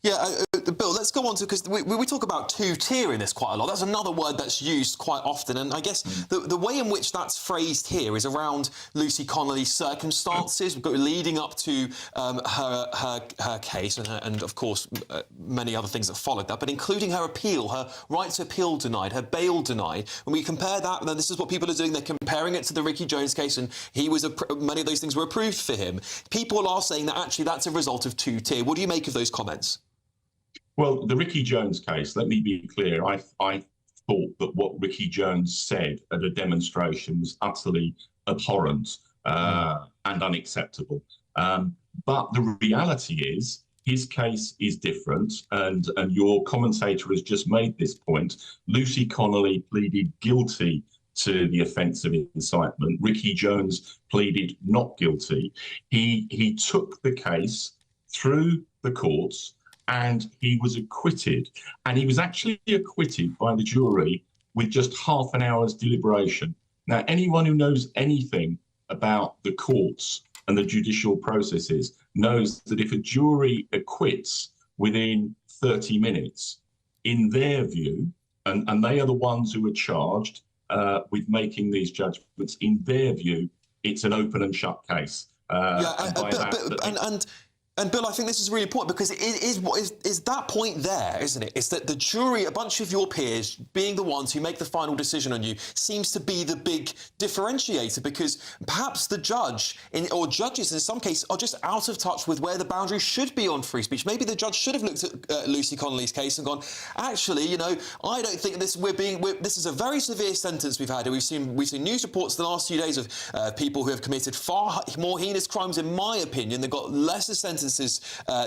Yeah, Bill, let's go on to, because we talk about two-tier in this quite a lot. That's another word that's used quite often. And I guess the way in which that's phrased here is around Lucy Connelly's circumstances leading up to her case and of course, many other things that followed that, but including her appeal, her right to appeal denied, her bail denied. When we compare that, then this is what people are doing. They're comparing it to the Ricky Jones case, and many of those things were approved for him. People are saying that actually that's a result of two-tier. What do you make of those comments? Well, the Ricky Jones case, let me be clear, I thought that what Ricky Jones said at a demonstration was utterly abhorrent and unacceptable. But the reality is his case is different, and your commentator has just made this point. Lucy Connelly pleaded guilty to the offence of incitement. Ricky Jones pleaded not guilty. He took the case through the courts, and he was acquitted. And he was actually acquitted by the jury with just half an hour's deliberation. Now, anyone who knows anything about the courts and the judicial processes knows that if a jury acquits within 30 minutes, in their view, and they are the ones who are charged with making these judgments, in their view, it's an open and shut case. And Bill, I think this is really important, because it is that point there, isn't it? It's that the jury, a bunch of your peers, being the ones who make the final decision on you, seems to be the big differentiator, because perhaps the judge, or judges in some cases, are just out of touch with where the boundary should be on free speech. Maybe the judge should have looked at Lucy Connelly's case and gone, actually, I don't think this is a very severe sentence we've had. We've seen news reports the last few days of people who have committed far more heinous crimes, in my opinion, that got lesser sentences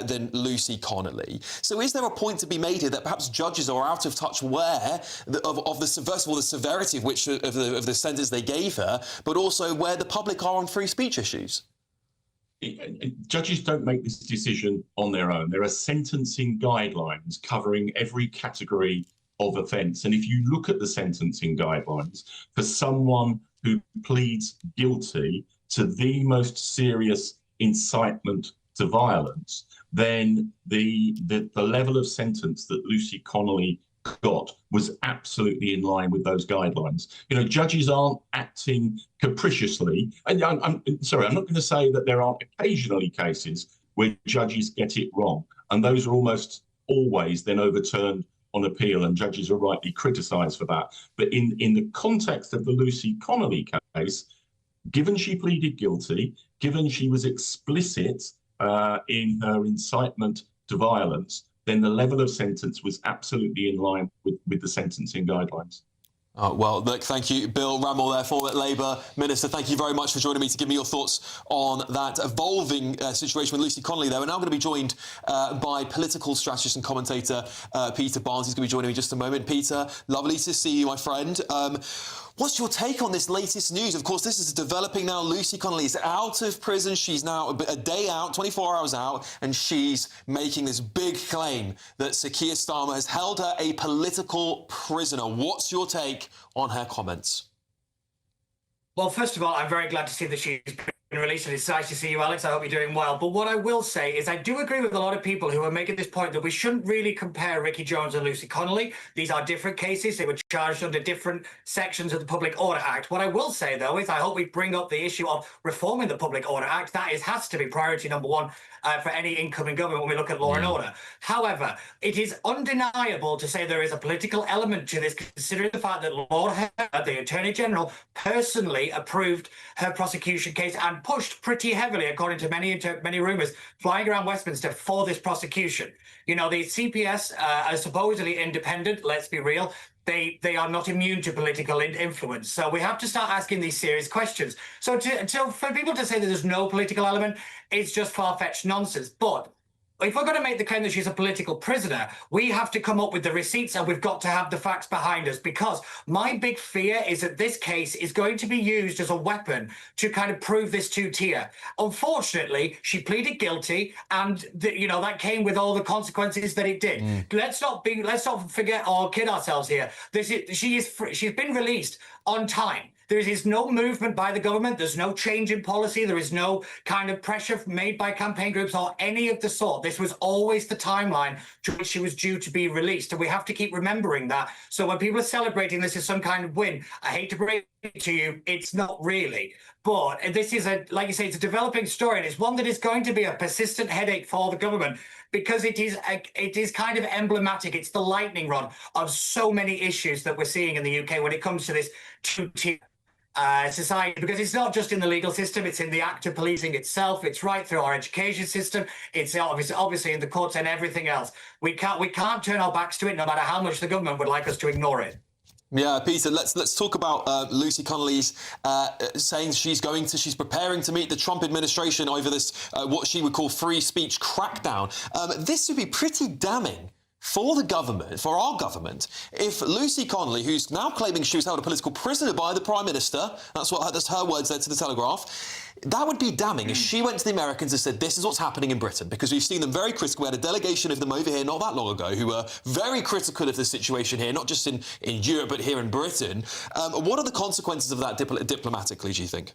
than Lucy Connelly. So is there a point to be made here that perhaps judges are out of touch first of all, the severity of the sentence they gave her, but also where the public are on free speech issues? Judges don't make this decision on their own. There are sentencing guidelines covering every category of offence. And if you look at the sentencing guidelines, for someone who pleads guilty to the most serious incitement to violence, then the level of sentence that Lucy Connelly got was absolutely in line with those guidelines. Judges aren't acting capriciously. And I'm sorry, I'm not going to say that there aren't occasionally cases where judges get it wrong, and those are almost always then overturned on appeal, and judges are rightly criticised for that. But in the context of the Lucy Connelly case, given she pleaded guilty, given she was explicit in her incitement to violence, then the level of sentence was absolutely in line with the sentencing guidelines. Well, look, thank you, Bill Rammell, therefore, Labour Minister. Thank you very much for joining me to give me your thoughts on that evolving situation with Lucy Connelly there. We're now going to be joined by political strategist and commentator Peter Barnes. He's going to be joining me in just a moment. Peter, lovely to see you, my friend. What's your take on this latest news? Of course, this is developing now. Lucy Connelly is out of prison. She's now a day out, 24 hours out, and she's making this big claim that Sir Keir Starmer has held her a political prisoner. What's your take on her comments? Well, first of all, I'm very glad to see that she's been released, and it's nice to see you, Alex. I hope you're doing well. But what I will say is I do agree with a lot of people who are making this point that we shouldn't really compare Ricky Jones and Lucy Connelly. These are different cases. They were charged under different sections of the Public Order Act. What I will say, though, is I hope we bring up the issue of reforming the Public Order Act. That has to be priority number one for any incoming government when we look at law and order. However, it is undeniable to say there is a political element to this, considering the fact that Lord Heard, the Attorney General, personally approved her prosecution case and and pushed pretty heavily, according to many rumours, flying around Westminster for this prosecution. You know, the CPS are supposedly independent, let's be real. They are not immune to political influence. So we have to start asking these serious questions. So for people to say that there's no political element, it's just far-fetched nonsense. But if we're going to make the claim that she's a political prisoner, we have to come up with the receipts, and we've got to have the facts behind us, because my big fear is that this case is going to be used as a weapon to kind of prove this two-tier. Unfortunately, she pleaded guilty, and that came with all the consequences that it did. Let's not forget or kid ourselves here. She's been released on time. There is no movement by the government. There's no change in policy. There is no kind of pressure made by campaign groups or any of the sort. This was always the timeline to which she was due to be released. And we have to keep remembering that. So when people are celebrating this as some kind of win, I hate to break it to you, it's not really. But this is like you say, it's a developing story, and it's one that is going to be a persistent headache for the government, because it is kind of emblematic. It's the lightning rod of so many issues that we're seeing in the UK when it comes to this two-tier society, because it's not just in the legal system, it's in the act of policing itself, it's right through our education system, it's obviously in the courts and everything else. We can't turn our backs to it, no matter how much the government would like us to ignore it. Yeah, Peter, let's talk about Lucy Connelly's saying she's preparing to meet the Trump administration over this, what she would call free speech crackdown. This would be pretty damning for the government, for our government, if Lucy Connelly, who's now claiming she was held a political prisoner by the Prime Minister, that's her words there to the Telegraph, that would be damning if she went to the Americans and said, this is what's happening in Britain, because we've seen them very critical. We had a delegation of them over here not that long ago who were very critical of the situation here, not just in Europe, but here in Britain. What are the consequences of that diplomatically, do you think?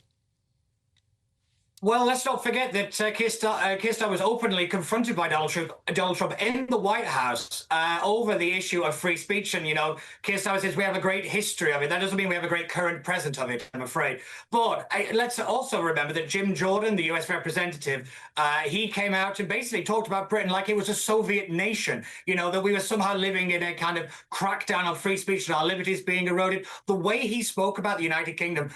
Well, let's not forget that Keir Starmer was openly confronted by Donald Trump in the White House over the issue of free speech. And, Keir Starmer says we have a great history of it. That doesn't mean we have a great current present of it, I'm afraid. But let's also remember that Jim Jordan, the US representative, he came out and basically talked about Britain like it was a Soviet nation, that we were somehow living in a kind of crackdown on free speech and our liberties being eroded. The way he spoke about the United Kingdom,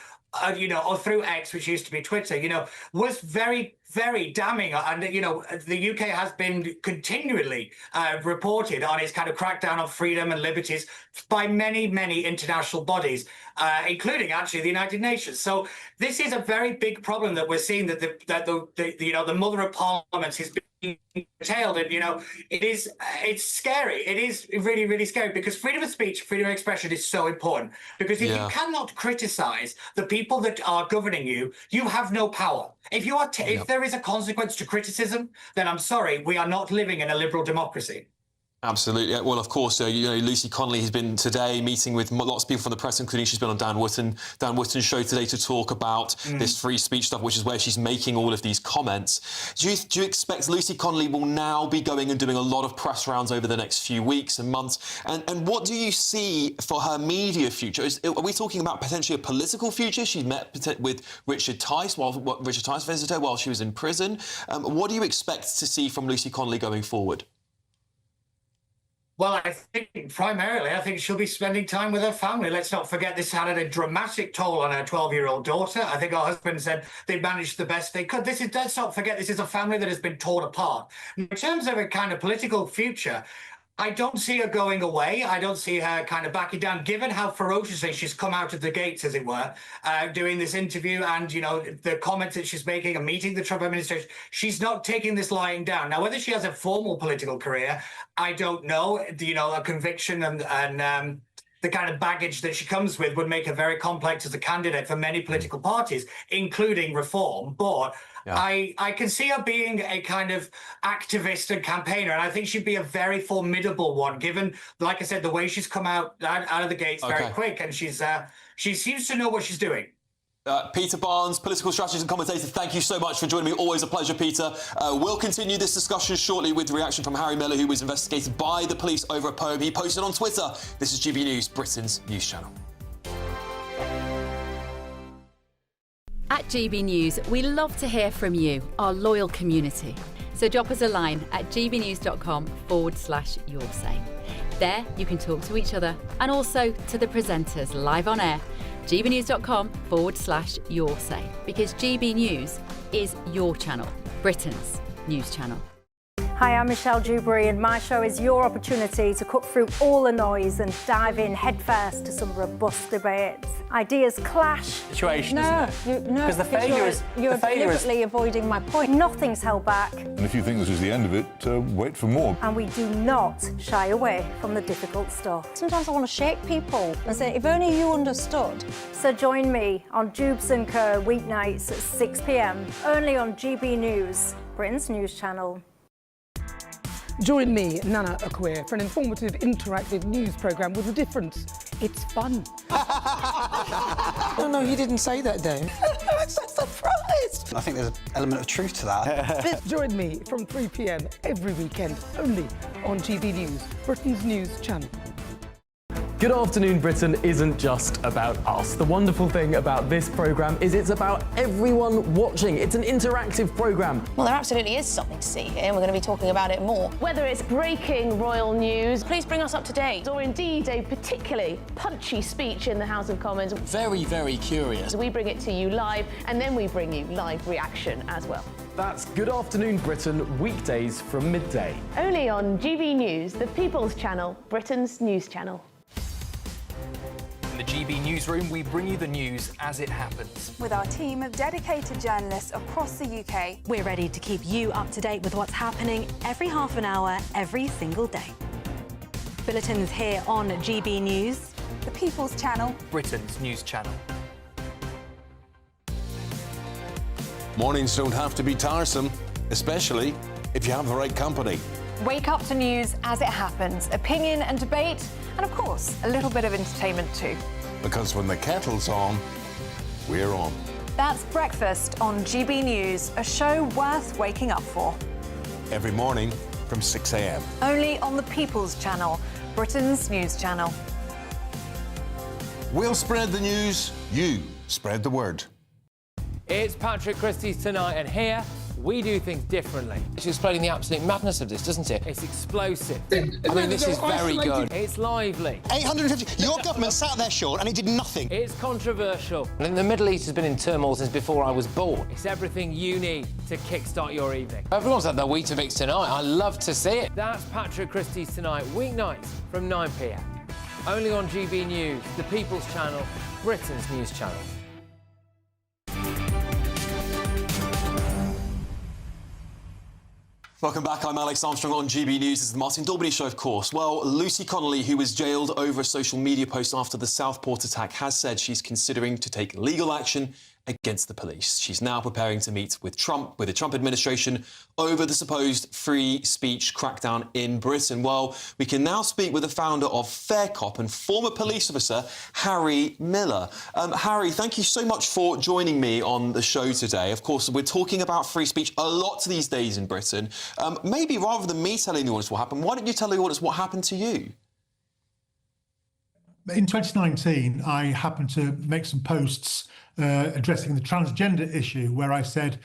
or through X, which used to be Twitter, was very, very damning. And, the UK has been continually reported on its kind of crackdown on freedom and liberties by many, many international bodies, including actually the United Nations. So this is a very big problem that we're seeing, that the mother of parliaments is being curtailed. And, it's scary. It is really, really scary, because freedom of speech, freedom of expression is so important. Because if you cannot criticize the people that are governing you, you have no power. If you are, if there is a consequence to criticism, then I'm sorry, we are not living in a liberal democracy. Absolutely. Well, of course, Lucy Connelly has been today meeting with lots of people from the press, including she's been on Dan Wootton's show today to talk about this free speech stuff, which is where she's making all of these comments. Do you expect Lucy Connelly will now be going and doing a lot of press rounds over the next few weeks and months? And what do you see for her media future? Are we talking about potentially a political future? She met with Richard Tice visited her while she was in prison. What do you expect to see from Lucy Connelly going forward? Well, I think she'll be spending time with her family. Let's not forget this had a dramatic toll on her 12-year-old daughter. I think her husband said they managed the best they could. Let's not forget, this is a family that has been torn apart. In terms of a kind of political future, I don't see her going away. I don't see her kind of backing down, given how ferociously she's come out of the gates, as it were, doing this interview and, the comments that she's making and meeting the Trump administration. She's not taking this lying down. Now, whether she has a formal political career, I don't know. A conviction and the kind of baggage that she comes with would make her very complex as a candidate for many political parties, including Reform. But I can see her being a kind of activist and campaigner, and I think she'd be a very formidable one, given, like I said, the way she's come out of the gates very quick, and she seems to know what she's doing. Peter Barnes, political strategist and commentator, thank you so much for joining me. Always a pleasure, Peter. We'll continue this discussion shortly with the reaction from Harry Miller, who was investigated by the police over a poem he posted on Twitter. This is GB News, Britain's news channel. At GB News, we love to hear from you, our loyal community. So drop us a line at gbnews.com/yoursay. There you can talk to each other and also to the presenters live on air gbnews.com/yoursay, because GB News is your channel, Britain's news channel. Hi, I'm Michelle Dewberry, and my show is your opportunity to cut through all the noise and dive in headfirst to some robust debates. Ideas clash. Situation, no, because the failure is you're deliberately avoiding my point. Nothing's held back, And if you think this is the end of it, wait for more. and we do not shy away from the difficult stuff. Sometimes I want to shake people and say, if only you understood. So join me on Dubes & Co. weeknights at 6 p.m. only on GB News, Britain's news channel. Join me, Nana Akwe, for an informative, interactive news programme with a difference. It's fun. No, he didn't say that, Dave. I'm so surprised. I think there's an element of truth to that. Join me from 3 p.m. every weekend, only on GB News, Britain's news channel. Good Afternoon Britain isn't just about us. The wonderful thing about this programme is it's about everyone watching. It's an interactive programme. Well, there absolutely is something to see here, and we're going to be talking about it more. Whether it's breaking royal news, please bring us up to date, or indeed a particularly punchy speech in the House of Commons. Very, very curious. We bring it to you live, and then we bring you live reaction as well. That's Good Afternoon Britain, weekdays from midday. Only on GB News, the People's Channel, Britain's news channel. In the GB Newsroom, we bring you the news as it happens. With our team of dedicated journalists across the UK, we're ready to keep you up to date with what's happening every half an hour, every single day. Bulletins here on GB News, the People's Channel, Britain's news channel. Mornings don't have to be tiresome, especially if you have the right company. Wake up to news as it happens, opinion and debate, and of course, a little bit of entertainment too. Because when the kettle's on, we're on. That's Breakfast on GB News, a show worth waking up for. Every morning from 6 a.m. Only on the People's Channel, Britain's news channel. We'll spread the news, you spread the word. It's Patrick Christie's Tonight, and here we do things differently. It's explaining the absolute madness of this, doesn't it? It's explosive. I mean, this is very good. It's lively. 850. Your government sat there, Sean, and it did nothing. It's controversial. And the Middle East has been in turmoil since before I was born. It's everything you need to kickstart your evening. Everyone's had their Weetabix tonight. I love to see it. That's Patrick Christie's Tonight, weeknights from 9 p.m. Only on GB News, the People's Channel, Britain's news channel. Welcome back, I'm Alex Armstrong on GB News. This is the Martin Daubney Show, of course. Well, Lucy Connelly, who was jailed over a social media post after the Southport attack, has said she's considering to take legal action against the police. She's now preparing to meet with the Trump administration over the supposed free speech crackdown in Britain. Well, we can now speak with the founder of Fair Cop and former police officer Harry Miller. Harry, thank you so much for joining me on the show today. Of course, we're talking about free speech a lot these days in Britain. Maybe rather than me telling the audience what happened, why don't you tell the audience what happened to you? In 2019, I happened to make some posts addressing the transgender issue, where I said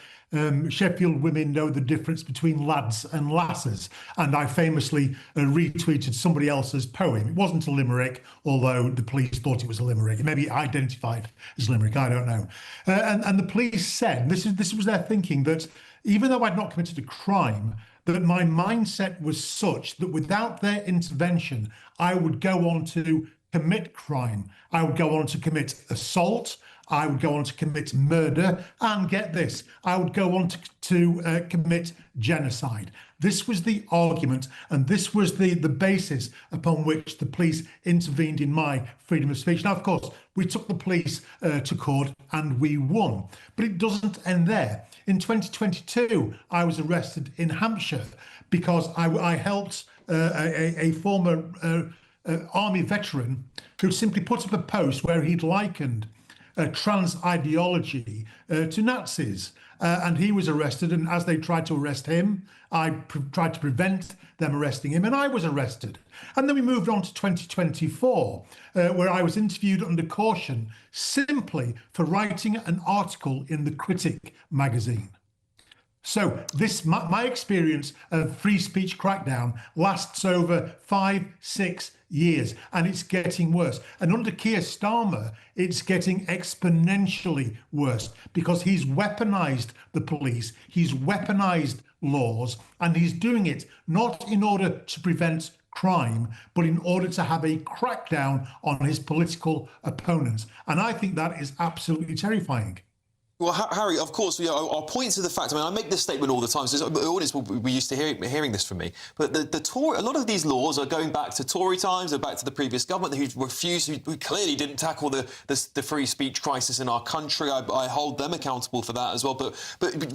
Sheffield women know the difference between lads and lasses, and I famously retweeted somebody else's poem. It wasn't a limerick, although the police thought it was a limerick. Maybe identified as limerick, I don't know. And the police said, this was their thinking, that even though I'd not committed a crime, that my mindset was such that without their intervention, I would go on to commit crime. I would go on to commit assault. I would go on to commit murder, and get this, I would go on to commit genocide. This was the argument, and this was the basis upon which the police intervened in my freedom of speech. Now, of course, we took the police to court and we won, but it doesn't end there. In 2022, I was arrested in Hampshire because I helped a former army veteran who simply put up a post where he'd likened trans ideology to Nazis. And he was arrested, and as they tried to arrest him, I tried to prevent them arresting him, and I was arrested. And then we moved on to 2024, where I was interviewed under caution simply for writing an article in The Critic magazine. So my experience of free speech crackdown lasts over 5-6 years, and it's getting worse. And under Keir Starmer, it's getting exponentially worse because he's weaponized the police, he's weaponized laws, and he's doing it not in order to prevent crime, but in order to have a crackdown on his political opponents. And I think that is absolutely terrifying. Well, Harry, of course, I'll point to the fact. I mean, I make this statement all the time, so the audience will be used to hearing this from me. But a lot of these laws are going back to Tory times, or back to the previous government who clearly didn't tackle the free speech crisis in our country. I hold them accountable for that as well. But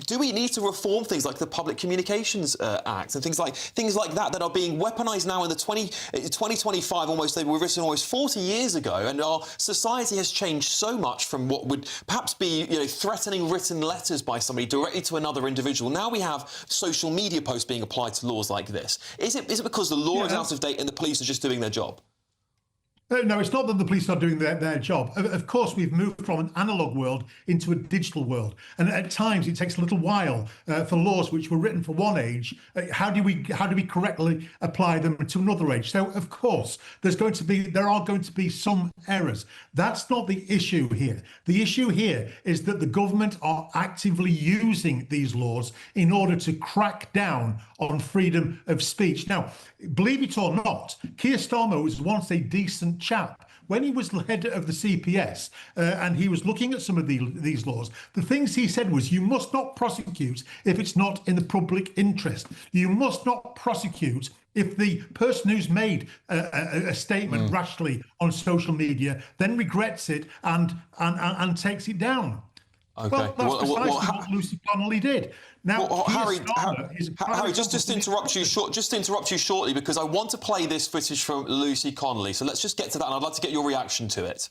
do we need to reform things like the Public Communications Act and things like that are being weaponised now in the 2025? Almost they were written almost 40 years ago, and our society has changed so much from what would perhaps be threatening written letters by somebody directly to another individual. Now we have social media posts being applied to laws like this. Is it because the law is out of date and the police are just doing their job? No, it's not that the police are doing their job. Of course, we've moved from an analogue world into a digital world. And at times it takes a little while for laws which were written for one age. How do we correctly apply them to another age? So, of course, there are going to be some errors. That's not the issue here. The issue here is that the government are actively using these laws in order to crack down on freedom of speech. Now, believe it or not, Keir Starmer was once a decent chap. When he was head of the CPS and he was looking at some of these laws, the things he said was, you must not prosecute if it's not in the public interest. You must not prosecute if the person who's made a statement rashly on social media then regrets it and takes it down. Okay. Well, that's precisely what Lucy Connelly did. Now, Harry, just to interrupt you shortly, because I want to play this footage from Lucy Connelly. So let's just get to that, and I'd like to get your reaction to it.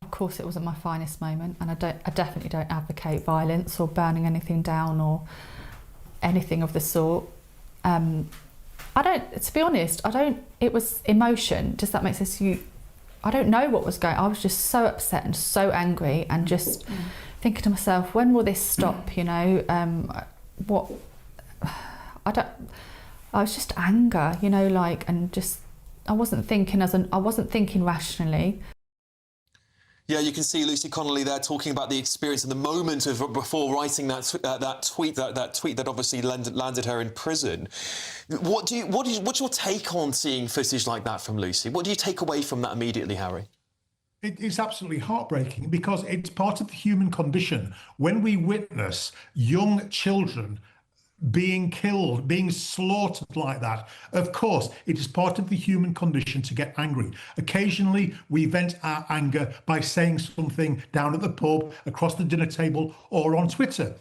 Of course, it wasn't my finest moment, and I definitely don't advocate violence or burning anything down or anything of the sort. To be honest, it was emotion. Does that make sense to you? I don't know what was going on. I was just so upset and so angry and just thinking to myself, when will this stop? I was just anger, and just, I wasn't thinking rationally. Yeah, you can see Lucy Connelly there talking about the experience and the moment before writing that tweet that obviously landed her in prison. What's your take on seeing footage like that from Lucy? What do you take away from that immediately, Harry? It's absolutely heartbreaking because it's part of the human condition. When we witness young children being killed, being slaughtered like that, of course, it is part of the human condition to get angry. Occasionally, we vent our anger by saying something down at the pub, across the dinner table, or on Twitter.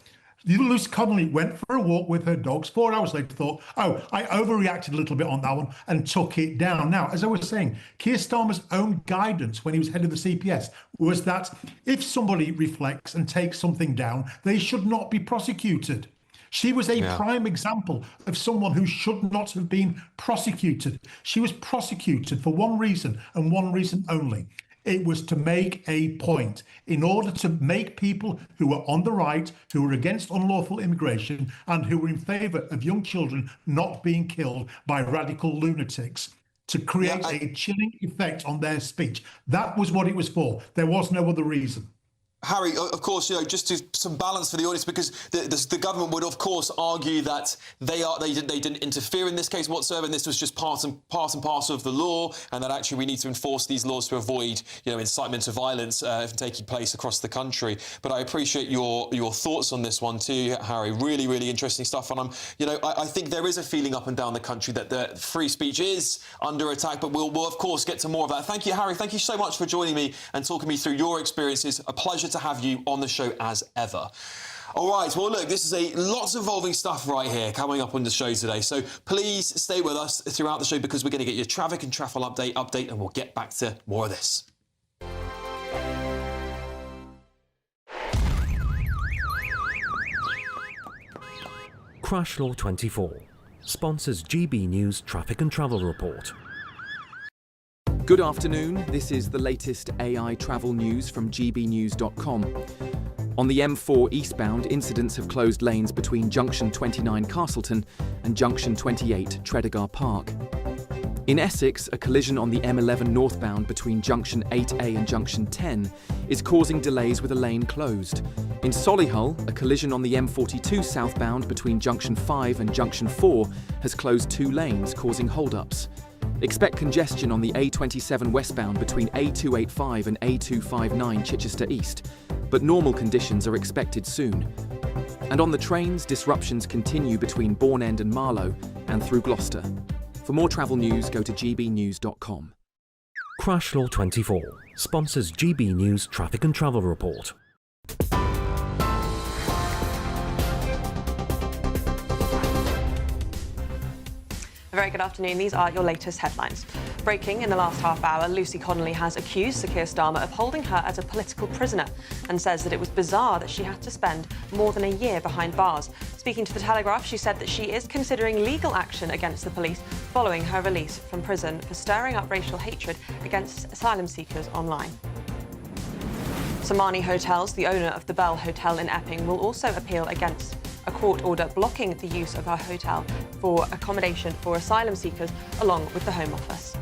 Lucy Connelly went for a walk with her dogs. 4 hours later thought, oh, I overreacted a little bit on that one and took it down. Now, as I was saying, Keir Starmer's own guidance when he was head of the CPS was that if somebody reflects and takes something down, they should not be prosecuted. She was a prime example of someone who should not have been prosecuted. She was prosecuted for one reason and one reason only. It was to make a point, in order to make people who were on the right, who were against unlawful immigration, and who were in favour of young children not being killed by radical lunatics, to create a chilling effect on their speech. That was what it was for. There was no other reason. Harry, of course, just to some balance for the audience, because the government would, of course, argue that they didn't interfere in this case whatsoever, and this was just part and parcel of the law, and that actually we need to enforce these laws to avoid, incitement to violence taking place across the country. But I appreciate your thoughts on this one too, Harry. Really, really interesting stuff. And I think there is a feeling up and down the country that the free speech is under attack. But we'll of course get to more of that. Thank you, Harry. Thank you so much for joining me and talking me through your experiences. A pleasure to have you on the show as ever. All right, well, look, this is lots of evolving stuff right here coming up on the show today. So please stay with us throughout the show, because we're going to get your traffic and travel update, and we'll get back to more of this. Crash Law 24 sponsors GB News Traffic and Travel Report. Good afternoon, this is the latest AI travel news from gbnews.com. On the M4 eastbound, incidents have closed lanes between junction 29 Castleton and junction 28 Tredegar Park. In Essex, a collision on the M11 northbound between junction 8A and junction 10 is causing delays with a lane closed. In Solihull, a collision on the M42 southbound between junction 5 and junction 4 has closed 2 lanes, causing hold-ups. Expect congestion on the A27 westbound between A285 and A259 Chichester East, but normal conditions are expected soon. And on the trains, disruptions continue between Bourne End and Marlow and through Gloucester. For more travel news, go to gbnews.com. Crash Law 24 sponsors GB News Traffic and Travel Report. A very good afternoon. These are your latest headlines. Breaking in the last half hour, Lucy Connelly has accused Sir Keir Starmer of holding her as a political prisoner and says that it was bizarre that she had to spend more than a year behind bars. Speaking to The Telegraph, she said that she is considering legal action against the police following her release from prison for stirring up racial hatred against asylum seekers online. Somani Hotels, the owner of the Bell Hotel in Epping, will also appeal against a court order blocking the use of her hotel for accommodation for asylum seekers, along with the Home Office.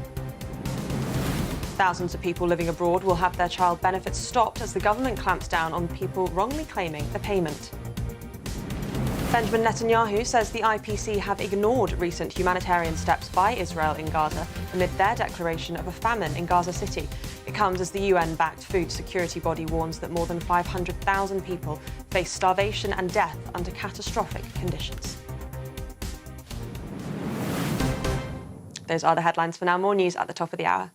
Thousands of people living abroad will have their child benefits stopped as the government clamps down on people wrongly claiming the payment. Benjamin Netanyahu says the IPC have ignored recent humanitarian steps by Israel in Gaza amid their declaration of a famine in Gaza City. It comes as the UN-backed food security body warns that more than 500,000 people face starvation and death under catastrophic conditions. Those are the headlines for now. More news at the top of the hour.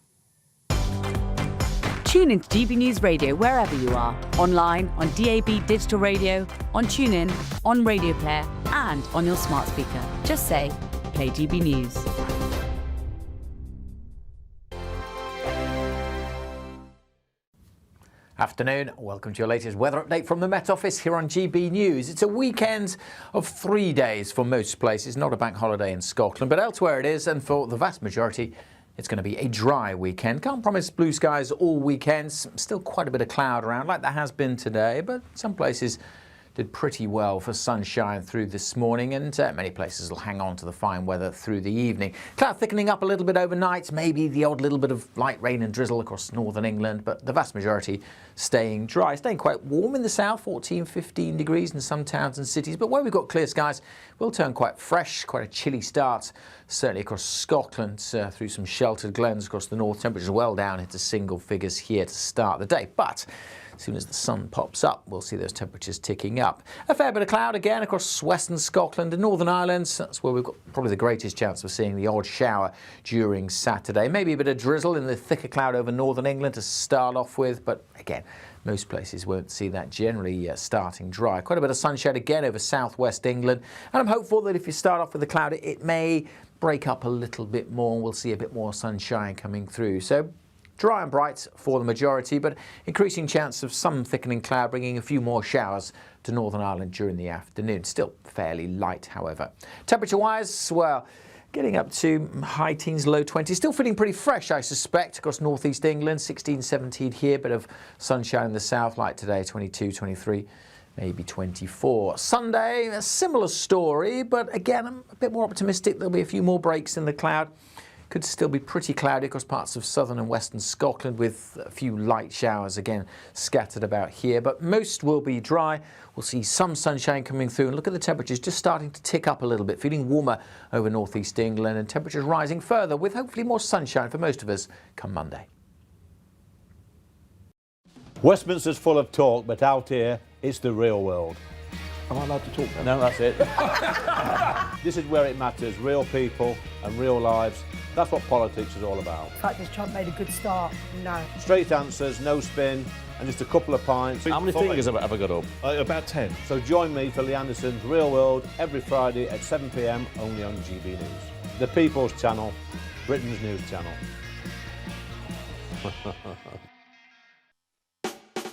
Tune into GB News Radio wherever you are, online, on DAB digital radio, on TuneIn, on Radio Player, and on your smart speaker. Just say, play GB News. Afternoon, welcome to your latest weather update from the Met Office here on GB News. It's a weekend of 3 days for most places, not a bank holiday in Scotland, but elsewhere it is, and for the vast majority, it's going to be a dry weekend. Can't promise blue skies all weekend. Still quite a bit of cloud around, like there has been today, but some places did pretty well for sunshine through this morning, and many places will hang on to the fine weather through the evening. Cloud thickening up a little bit overnight, maybe the odd little bit of light rain and drizzle across northern England, but the vast majority staying dry. Staying quite warm in the south, 14, 15 degrees in some towns and cities, but where we've got clear skies, will turn quite fresh, quite a chilly start, certainly across Scotland, through some sheltered glens across the north. Temperatures well down into single figures here to start the day, but as soon as the sun pops up, we'll see those temperatures ticking up. A fair bit of cloud again across western Scotland and Northern Ireland. That's where we've got probably the greatest chance of seeing the odd shower during Saturday. Maybe a bit of drizzle in the thicker cloud over northern England to start off with, but again, most places won't see that, generally starting dry. Quite a bit of sunshine again over southwest England, and I'm hopeful that if you start off with a cloud, it may break up a little bit more and we'll see a bit more sunshine coming through. So dry and bright for the majority, but increasing chance of some thickening cloud, bringing a few more showers to Northern Ireland during the afternoon. Still fairly light, however. Temperature-wise, well, getting up to high teens, low 20s. Still feeling pretty fresh, I suspect, across northeast England. 16, 17 here, bit of sunshine in the south, like today, 22, 23. Maybe 24. Sunday, a similar story, but again, I'm a bit more optimistic. There'll be a few more breaks in the cloud. Could still be pretty cloudy across parts of southern and western Scotland with a few light showers again scattered about here, but most will be dry. We'll see some sunshine coming through, and look at the temperatures just starting to tick up a little bit, feeling warmer over northeast England, and temperatures rising further with hopefully more sunshine for most of us come Monday. Westminster's full of talk, but out here it's the real world. Am I allowed to talk then? No, that's it. This is where it matters, real people and real lives. That's what politics is all about. The fact is Trump made a good start. No. Straight answers, no spin, and just a couple of pints. How many fingers have I got up? About 10. So join me for Lee Anderson's Real World every Friday at 7 p.m. only on GB News. The People's Channel, Britain's news channel.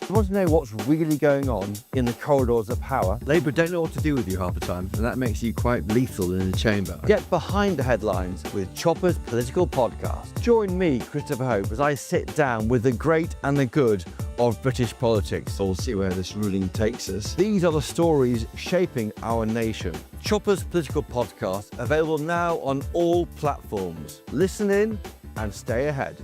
You want to know what's really going on in the corridors of power? Labour don't know what to do with you half the time, and that makes you quite lethal in the chamber. Get behind the headlines with Chopper's Political Podcast. Join me, Christopher Hope, as I sit down with the great and the good of British politics. We'll see where this ruling takes us. These are the stories shaping our nation. Chopper's Political Podcast, available now on all platforms. Listen in and stay ahead.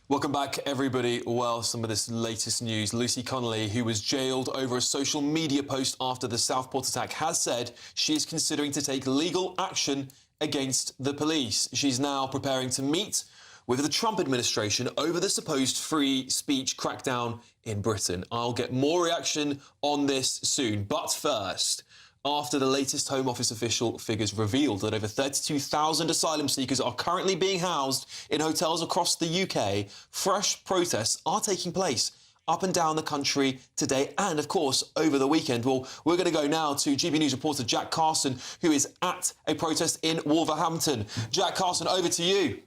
Welcome back, everybody. Well, some of this latest news. Lucy Connelly, who was jailed over a social media post after the Southport attack, has said she is considering to take legal action against the police. She's now preparing to meet with the Trump administration over the supposed free speech crackdown in Britain. I'll get more reaction on this soon. But first, after the latest Home Office official figures revealed that over 32,000 asylum seekers are currently being housed in hotels across the UK, fresh protests are taking place up and down the country today and, of course, over the weekend. Well, we're going to go now to GB News reporter Jack Carson, who is at a protest in Wolverhampton. Jack Carson, over to you.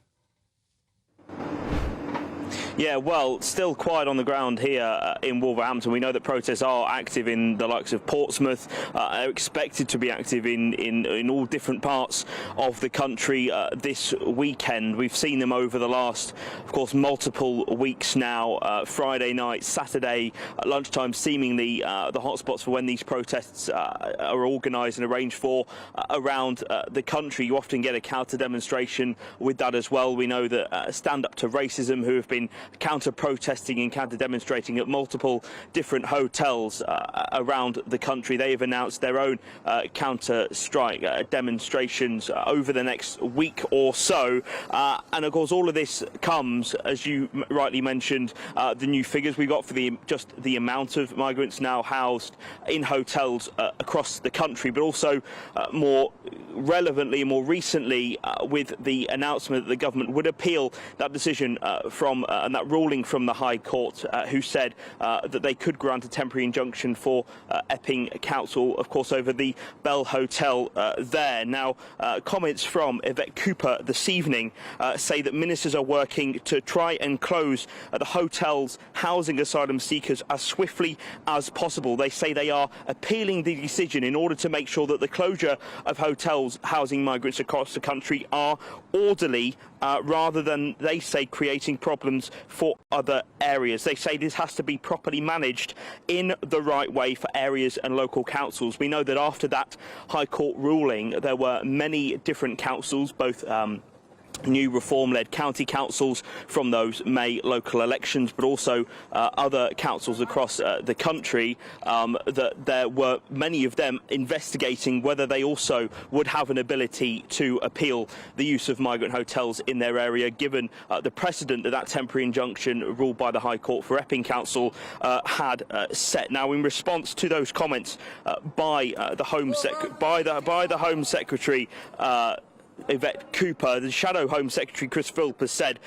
Yeah, well, still quiet on the ground here in Wolverhampton. We know that protests are active in the likes of Portsmouth, are expected to be active in all different parts of the country this weekend. We've seen them over the last, of course, multiple weeks now. Friday night, Saturday, at lunchtime, seemingly the hotspots for when these protests are organised and arranged for around the country. You often get a counter demonstration with that as well. We know that Stand Up to Racism, who have been counter-protesting and counter-demonstrating at multiple different hotels around the country. They have announced their own counter-strike demonstrations over the next week or so. And of course, all of this comes, as you rightly mentioned, the new figures we got for just the amount of migrants now housed in hotels across the country, but also more relevantly and more recently with the announcement that the government would appeal that decision from and that ruling from the High Court, who said that they could grant a temporary injunction for Epping Council, of course, over the Bell Hotel there. Now, comments from Yvette Cooper this evening say that ministers are working to try and close the hotels housing asylum seekers as swiftly as possible. They say they are appealing the decision in order to make sure that the closure of hotels housing migrants across the country are orderly, rather than, they say, creating problems for other areas. They say this has to be properly managed in the right way for areas and local councils. We know that after that High Court ruling, there were many different councils, both new reform-led county councils from those May local elections, but also other councils across the country, that there were many of them investigating whether they also would have an ability to appeal the use of migrant hotels in their area, given the precedent that temporary injunction ruled by the High Court for Epping Council had set. Now, in response to those comments by the Home Secretary, Yvette Cooper, the Shadow Home Secretary Chris Philp has said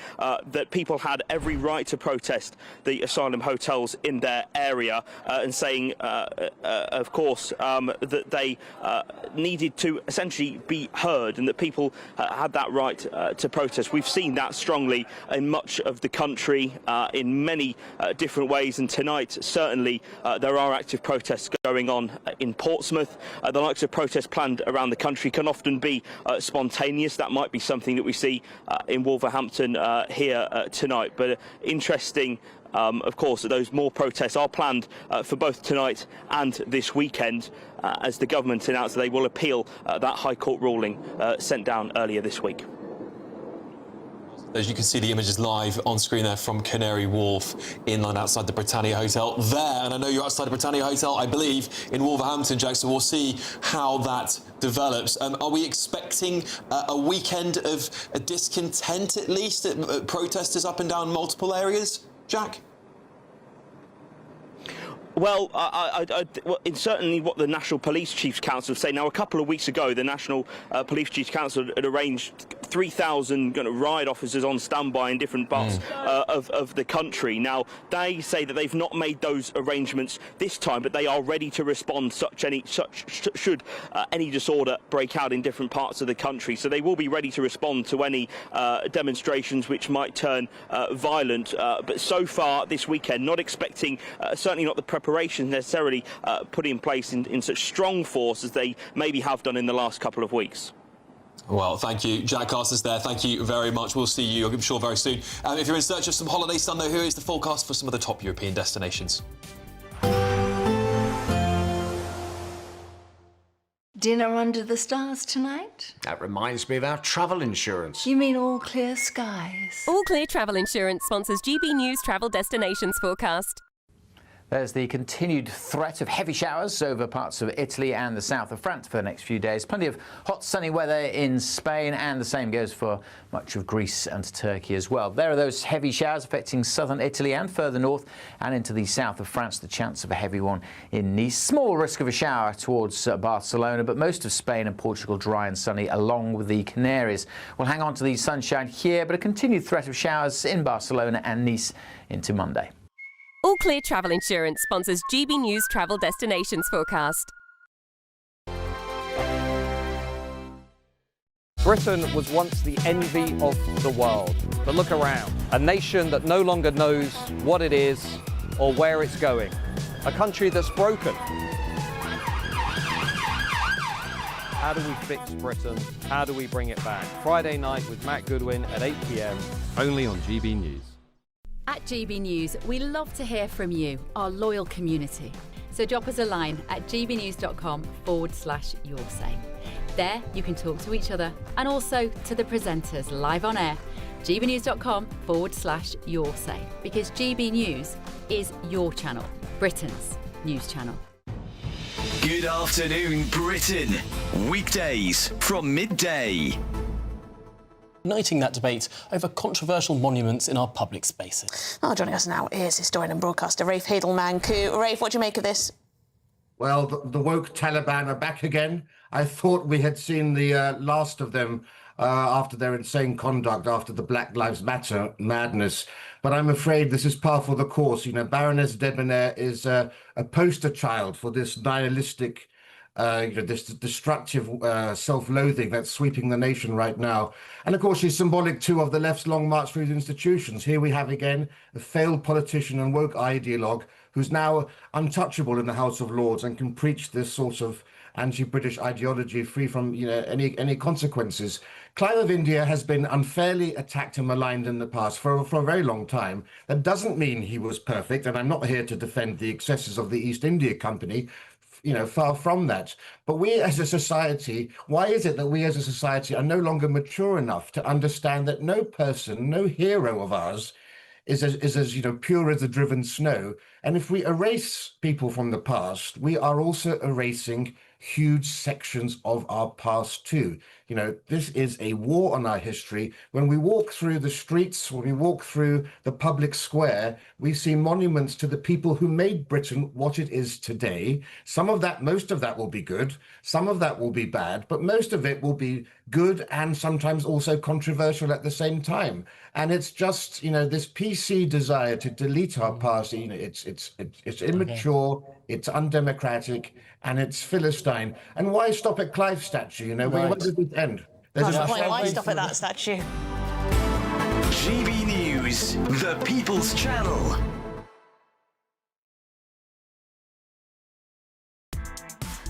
that people had every right to protest the asylum hotels in their area, and saying, of course, that they needed to essentially be heard and that people had that right to protest. We've seen that strongly in much of the country in many different ways, and tonight certainly there are active protests going on in Portsmouth. The likes of protests planned around the country can often be spontaneous. That might be something that we see in Wolverhampton here tonight. But interesting, of course, that those more protests are planned for both tonight and this weekend, as the government announced that they will appeal that High Court ruling sent down earlier this week. As you can see the images live on screen there from Canary Wharf, inland outside the Britannia Hotel there. And I know you're outside the Britannia Hotel, I believe, in Wolverhampton, Jack, so we'll see how that develops. Are we expecting a weekend of discontent, at least, protesters up and down multiple areas, Jack? Well, it's certainly what the National Police Chiefs Council say. Now, a couple of weeks ago, the National Police Chiefs Council had arranged 3,000 riot officers on standby in different parts of the country. Now, they say that they've not made those arrangements this time, but they are ready to respond should any disorder break out in different parts of the country. So they will be ready to respond to any demonstrations which might turn violent. But so far this weekend, not expecting, certainly not the preparations necessarily put in place in such strong force as they maybe have done in the last couple of weeks. Well, thank you. Jack Carter's there. Thank you very much. We'll see you, I'm sure, very soon. If you're in search of some holiday sun, though, here is the forecast for some of the top European destinations. Dinner under the stars tonight? That reminds me of our travel insurance. You mean all clear skies? All Clear Travel Insurance sponsors GB News Travel Destinations forecast. There's the continued threat of heavy showers over parts of Italy and the south of France for the next few days. Plenty of hot, sunny weather in Spain, and the same goes for much of Greece and Turkey as well. There are those heavy showers affecting southern Italy and further north and into the south of France. The chance of a heavy one in Nice. Small risk of a shower towards Barcelona, but most of Spain and Portugal dry and sunny, along with the Canaries. We'll hang on to the sunshine here, but a continued threat of showers in Barcelona and Nice into Monday. All Clear Travel Insurance sponsors GB News Travel Destinations forecast. Britain was once the envy of the world. But look around. A nation that no longer knows what it is or where it's going. A country that's broken. How do we fix Britain? How do we bring it back? Friday night with Matt Goodwin at 8 p.m, only on GB News. At GB News, we love to hear from you, our loyal community. So drop us a line at gbnews.com/yoursay. There you can talk to each other and also to the presenters live on air. gbnews.com/yoursay, because GB News is your channel, Britain's news channel. Good afternoon, Britain. Weekdays from midday. Igniting that debate over controversial monuments in our public spaces. Oh, joining us now is historian and broadcaster Rafe Heidelman. Rafe, what do you make of this? Well, the woke Taliban are back again. I thought we had seen the last of them after their insane conduct, after the Black Lives Matter madness. But I'm afraid this is par for the course. You know, Baroness Debonair is a poster child for this nihilistic, this destructive self-loathing that's sweeping the nation right now. And of course, she's symbolic too of the left's long march through the institutions. Here we have again a failed politician and woke ideologue who's now untouchable in the House of Lords and can preach this sort of anti-British ideology free from any consequences. Clive of India has been unfairly attacked and maligned in the past for a very long time. That doesn't mean he was perfect, and I'm not here to defend the excesses of the East India Company. Far from that. But we as a society, why is it that we as a society are no longer mature enough to understand that no person, no hero of ours is as pure as the driven snow? And if we erase people from the past, we are also erasing huge sections of our past too. This is a war on our history. When we walk through the streets, when we walk through the public square, we see monuments to the people who made Britain what it is today. Most of that will be good, some of that will be bad, but most of it will be good and sometimes also controversial at the same time. And it's just, this PC desire to delete our past, it's immature, it's undemocratic, and it's Philistine. And why stop at Clive's statue? Where did it end? Why stop at that statue? GB News, the People's Channel.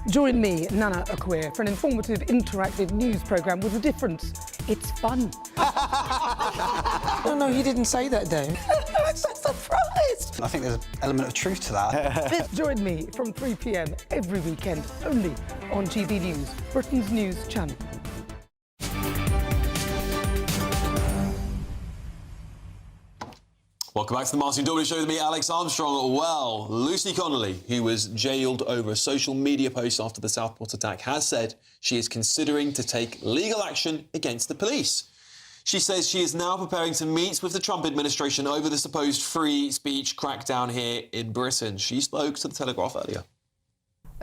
Join me, Nana Akweer, for an informative, interactive news programme with a difference. It's fun. No, he didn't say that, Dave. I'm so surprised. I think there's an element of truth to that. Join me from 3 p.m. every weekend, only on GB News, Britain's news channel. Welcome back to the Martin Daubney Show with me, Alex Armstrong. Well, Lucy Connelly, who was jailed over a social media post after the Southport attack, has said she is considering to take legal action against the police. She says she is now preparing to meet with the Trump administration over the supposed free speech crackdown here in Britain. She spoke to The Telegraph earlier.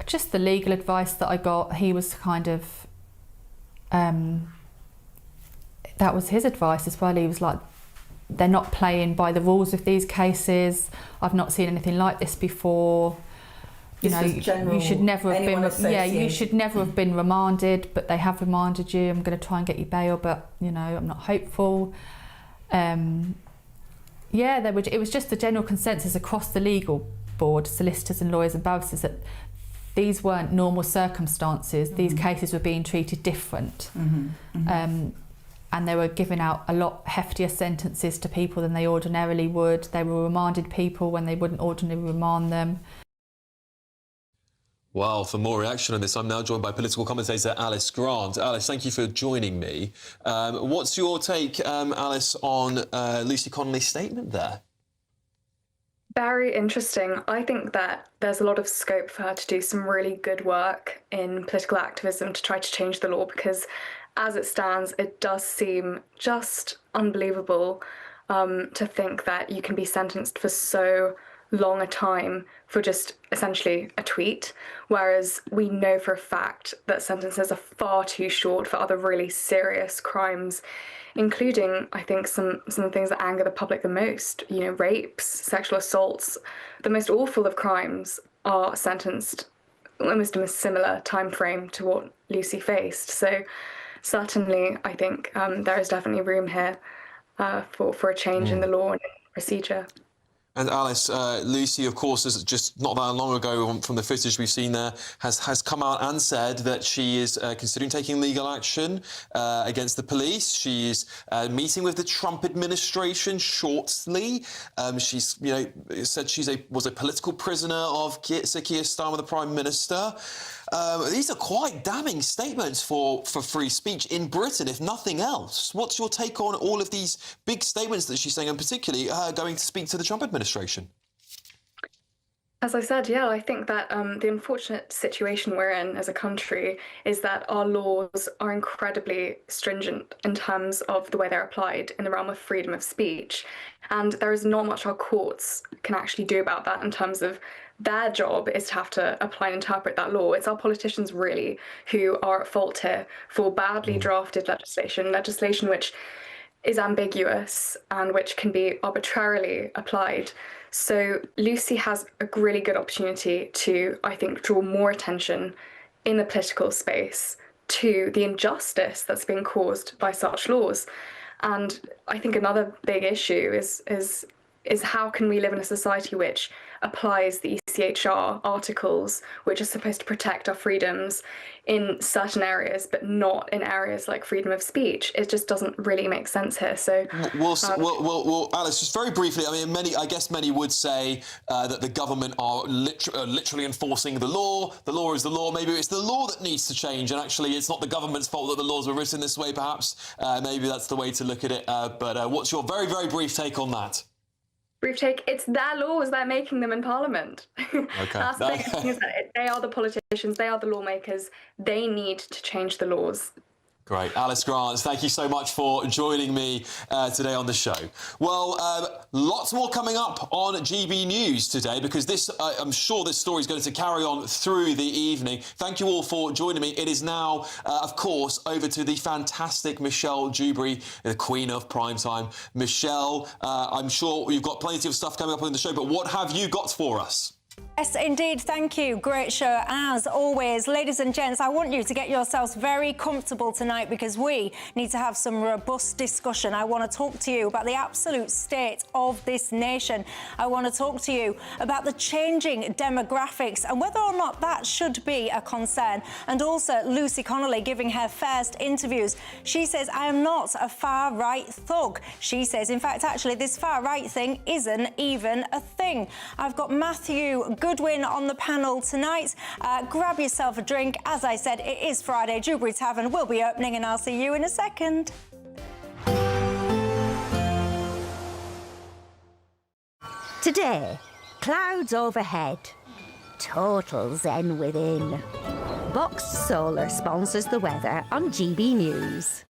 Just the legal advice that I got, he was kind of... that was his advice as well. He was like, they're not playing by the rules with these cases. I've not seen anything like this before. You should never have been. Yeah, you should never have been remanded, but they have remanded you. I'm going to try and get you bail, but I'm not hopeful. It was just the general consensus across the legal board, solicitors and lawyers and barristers, that these weren't normal circumstances. These cases were being treated different. And they were giving out a lot heftier sentences to people than they ordinarily would. They were remanded people when they wouldn't ordinarily remand them. Well, for more reaction on this, I'm now joined by political commentator Alice Grant. Alice, thank you for joining me. What's your take, Alice, on Lucy Connelly's statement there? Very interesting. I think that there's a lot of scope for her to do some really good work in political activism to try to change the law, because as it stands, it does seem just unbelievable to think that you can be sentenced for so long a time for just essentially a tweet, whereas we know for a fact that sentences are far too short for other really serious crimes, including, I think, some of the things that anger the public the most. You know, rapes, sexual assaults, the most awful of crimes are sentenced almost in a similar time frame to what Lucy faced. So certainly, I think there is definitely room here for a change in the law and procedure. And Alice, Lucy, of course, is just not that long ago, from the footage we've seen there, has come out and said that she is considering taking legal action against the police. She's meeting with the Trump administration shortly. She's, said was a political prisoner of Sir Keir Starmer, the Prime Minister. These are quite damning statements for free speech in Britain, if nothing else. What's your take on all of these big statements that she's saying, and particularly going to speak to the Trump administration? As I said, yeah, I think that the unfortunate situation we're in as a country is that our laws are incredibly stringent in terms of the way they're applied in the realm of freedom of speech. And there is not much our courts can actually do about that in terms of their job is to have to apply and interpret that law. It's our politicians, really, who are at fault here for badly drafted legislation which is ambiguous and which can be arbitrarily applied. So Lucy has a really good opportunity to, I think, draw more attention in the political space to the injustice that's being caused by such laws. And I think another big issue is how can we live in a society which applies the ECHR articles, which are supposed to protect our freedoms in certain areas, but not in areas like freedom of speech. It just doesn't really make sense here. So, well, Alice, just very briefly, I mean, I guess many would say that the government are literally enforcing the law. The law is the law. Maybe it's the law that needs to change, and actually it's not the government's fault that the laws were written this way, perhaps. Maybe that's the way to look at it. But what's your very, very brief take on that? Brief take, it's their laws, they're making them in Parliament. Okay. That's the biggest thing, is that they are the politicians, they are the lawmakers, they need to change the laws. Great. Alice Grant, thank you so much for joining me today on the show. Well, lots more coming up on GB News today, because I'm sure this story is going to carry on through the evening. Thank you all for joining me. It is now, of course, over to the fantastic Michelle Dewberry, the queen of primetime. Michelle, I'm sure you've got plenty of stuff coming up on the show, but what have you got for us? Yes, indeed. Thank you. Great show, as always. Ladies and gents, I want you to get yourselves very comfortable tonight, because we need to have some robust discussion. I want to talk to you about the absolute state of this nation. I want to talk to you about the changing demographics and whether or not that should be a concern. And also Lucy Connelly giving her first interviews. She says, I am not a far-right thug. She says, in fact, actually, this far-right thing isn't even a thing. I've got Matthew Goodwin on the panel tonight. Grab yourself a drink. As I said, it is Friday. Dewberry Tavern will be opening, and I'll see you in a second. Today, clouds overhead, total zen within. Boxed Solar sponsors the weather on GB News.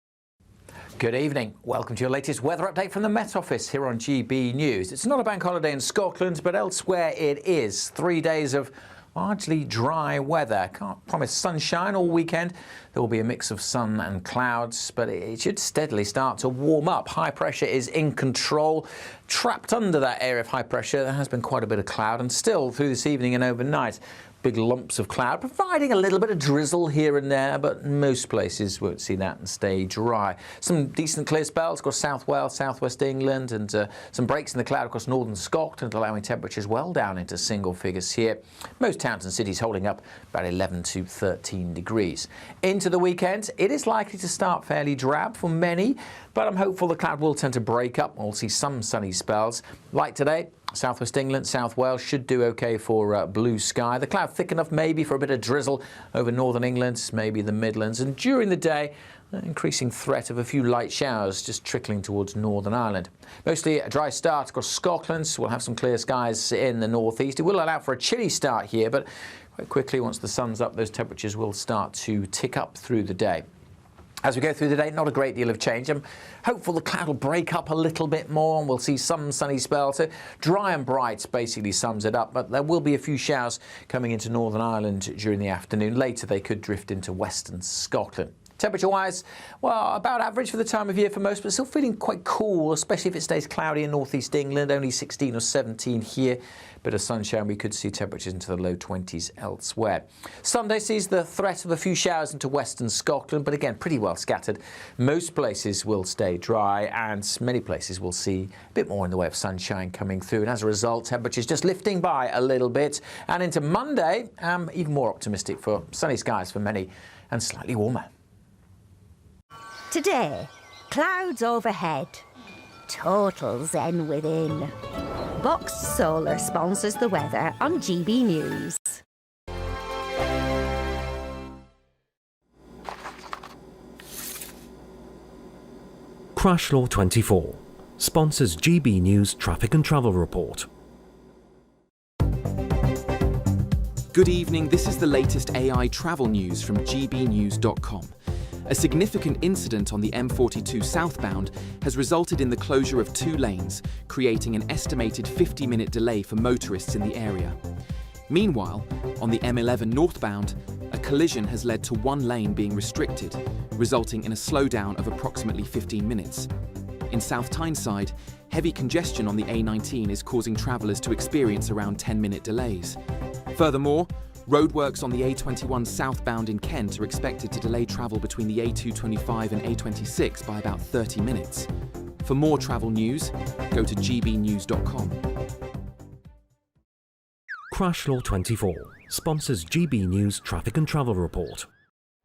Good evening. Welcome to your latest weather update from the Met Office here on GB News. It's not a bank holiday in Scotland, but elsewhere it is. 3 days of largely dry weather. Can't promise sunshine all weekend. There will be a mix of sun and clouds, but it should steadily start to warm up. High pressure is in control. Trapped under that area of high pressure, there has been quite a bit of cloud, and still through this evening and overnight, big lumps of cloud, providing a little bit of drizzle here and there, but most places won't see that and stay dry. Some decent clear spells across South Wales, South West England, and some breaks in the cloud across northern Scotland, allowing temperatures well down into single figures here. Most towns and cities holding up about 11 to 13 degrees. Into the weekend, it is likely to start fairly drab for many, but I'm hopeful the cloud will tend to break up. We'll see some sunny spells. Like today, South West England, South Wales should do okay for blue sky. The cloud thick enough maybe for a bit of drizzle over northern England, maybe the Midlands. And during the day, an increasing threat of a few light showers just trickling towards Northern Ireland. Mostly a dry start across Scotland. So we'll have some clear skies in the northeast. It will allow for a chilly start here, but quite quickly, once the sun's up, those temperatures will start to tick up through the day. As we go through the day, not a great deal of change. I'm hopeful the cloud will break up a little bit more and we'll see some sunny spells. So dry and bright basically sums it up, but there will be a few showers coming into Northern Ireland during the afternoon. Later, they could drift into western Scotland. Temperature-wise, well, about average for the time of year for most, but still feeling quite cool, especially if it stays cloudy in northeast England, only 16 or 17 here. Bit of sunshine, we could see temperatures into the low 20s elsewhere. Sunday sees the threat of a few showers into western Scotland, but again, pretty well scattered. Most places will stay dry, and many places will see a bit more in the way of sunshine coming through. And as a result, temperatures just lifting by a little bit. And into Monday, even more optimistic for sunny skies for many and slightly warmer. Today, clouds overhead, total zen within. Box Solar sponsors the weather on GB News. Crash Law 24 sponsors GB News Traffic and Travel Report. Good evening, this is the latest AI travel news from gbnews.com. A significant incident on the M42 southbound has resulted in the closure of 2 lanes, creating an estimated 50-minute delay for motorists in the area. Meanwhile, on the M11 northbound, a collision has led to 1 lane being restricted, resulting in a slowdown of approximately 15 minutes. In South Tyneside, heavy congestion on the A19 is causing travellers to experience around 10-minute delays. Furthermore, roadworks on the A21 southbound in Kent are expected to delay travel between the A225 and A26 by about 30 minutes. For more travel news, go to gbnews.com. Crash Law 24 sponsors GB News Traffic and Travel Report.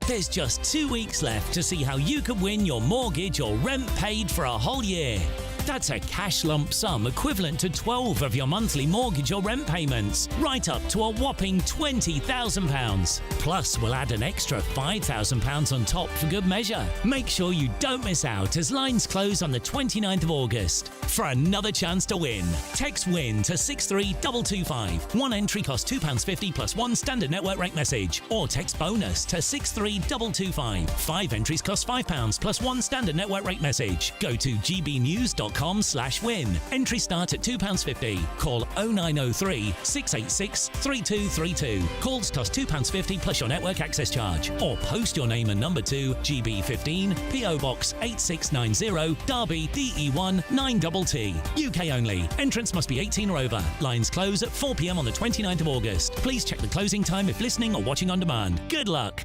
There's just 2 weeks left to see how you could win your mortgage or rent paid for a whole year. That's a cash lump sum equivalent to 12 of your monthly mortgage or rent payments, right up to a whopping £20,000. Plus, we'll add an extra £5,000 on top for good measure. Make sure you don't miss out as lines close on the 29th of August. For another chance to win, text WIN to 63225. 1 entry costs £2.50 plus 1 standard network rate message, or text BONUS to 63225. 5 entries cost £5 plus 1 standard network rate message. Go to gbnews.com/win. Entries start at £2.50. Call 0903 686 3232. Calls cost £2.50 plus your network access charge. Or post your name and number to GB15 PO Box 8690 Derby DE1 9TT. UK only. Entrance must be 18 or over. Lines close at 4 p.m. on the 29th of August. Please check the closing time if listening or watching on demand. Good luck.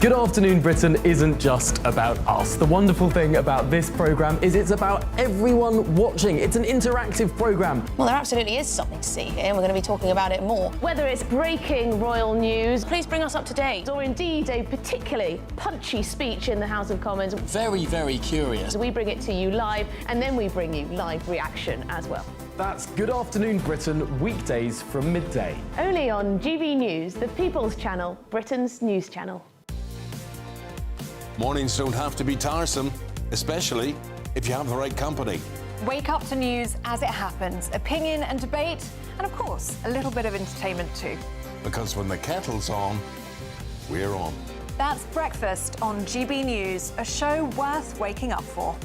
Good Afternoon Britain isn't just about us. The wonderful thing about this programme is it's about everyone watching. It's an interactive programme. Well, there absolutely is something to see here, and we're going to be talking about it more. Whether it's breaking royal news, please bring us up to date, or indeed a particularly punchy speech in the House of Commons. Very, very curious. We bring it to you live, and then we bring you live reaction as well. That's Good Afternoon Britain, weekdays from midday. Only on GB News, the People's Channel, Britain's news channel. Mornings don't have to be tiresome, especially if you have the right company. Wake up to news as it happens, opinion and debate, and of course, a little bit of entertainment too. Because when the kettle's on, we're on. That's Breakfast on GB News, a show worth waking up for.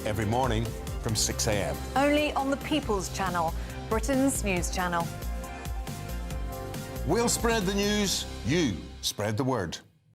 Every morning from 6 a.m. Only on the People's Channel, Britain's news channel. We'll spread the news, you spread the word.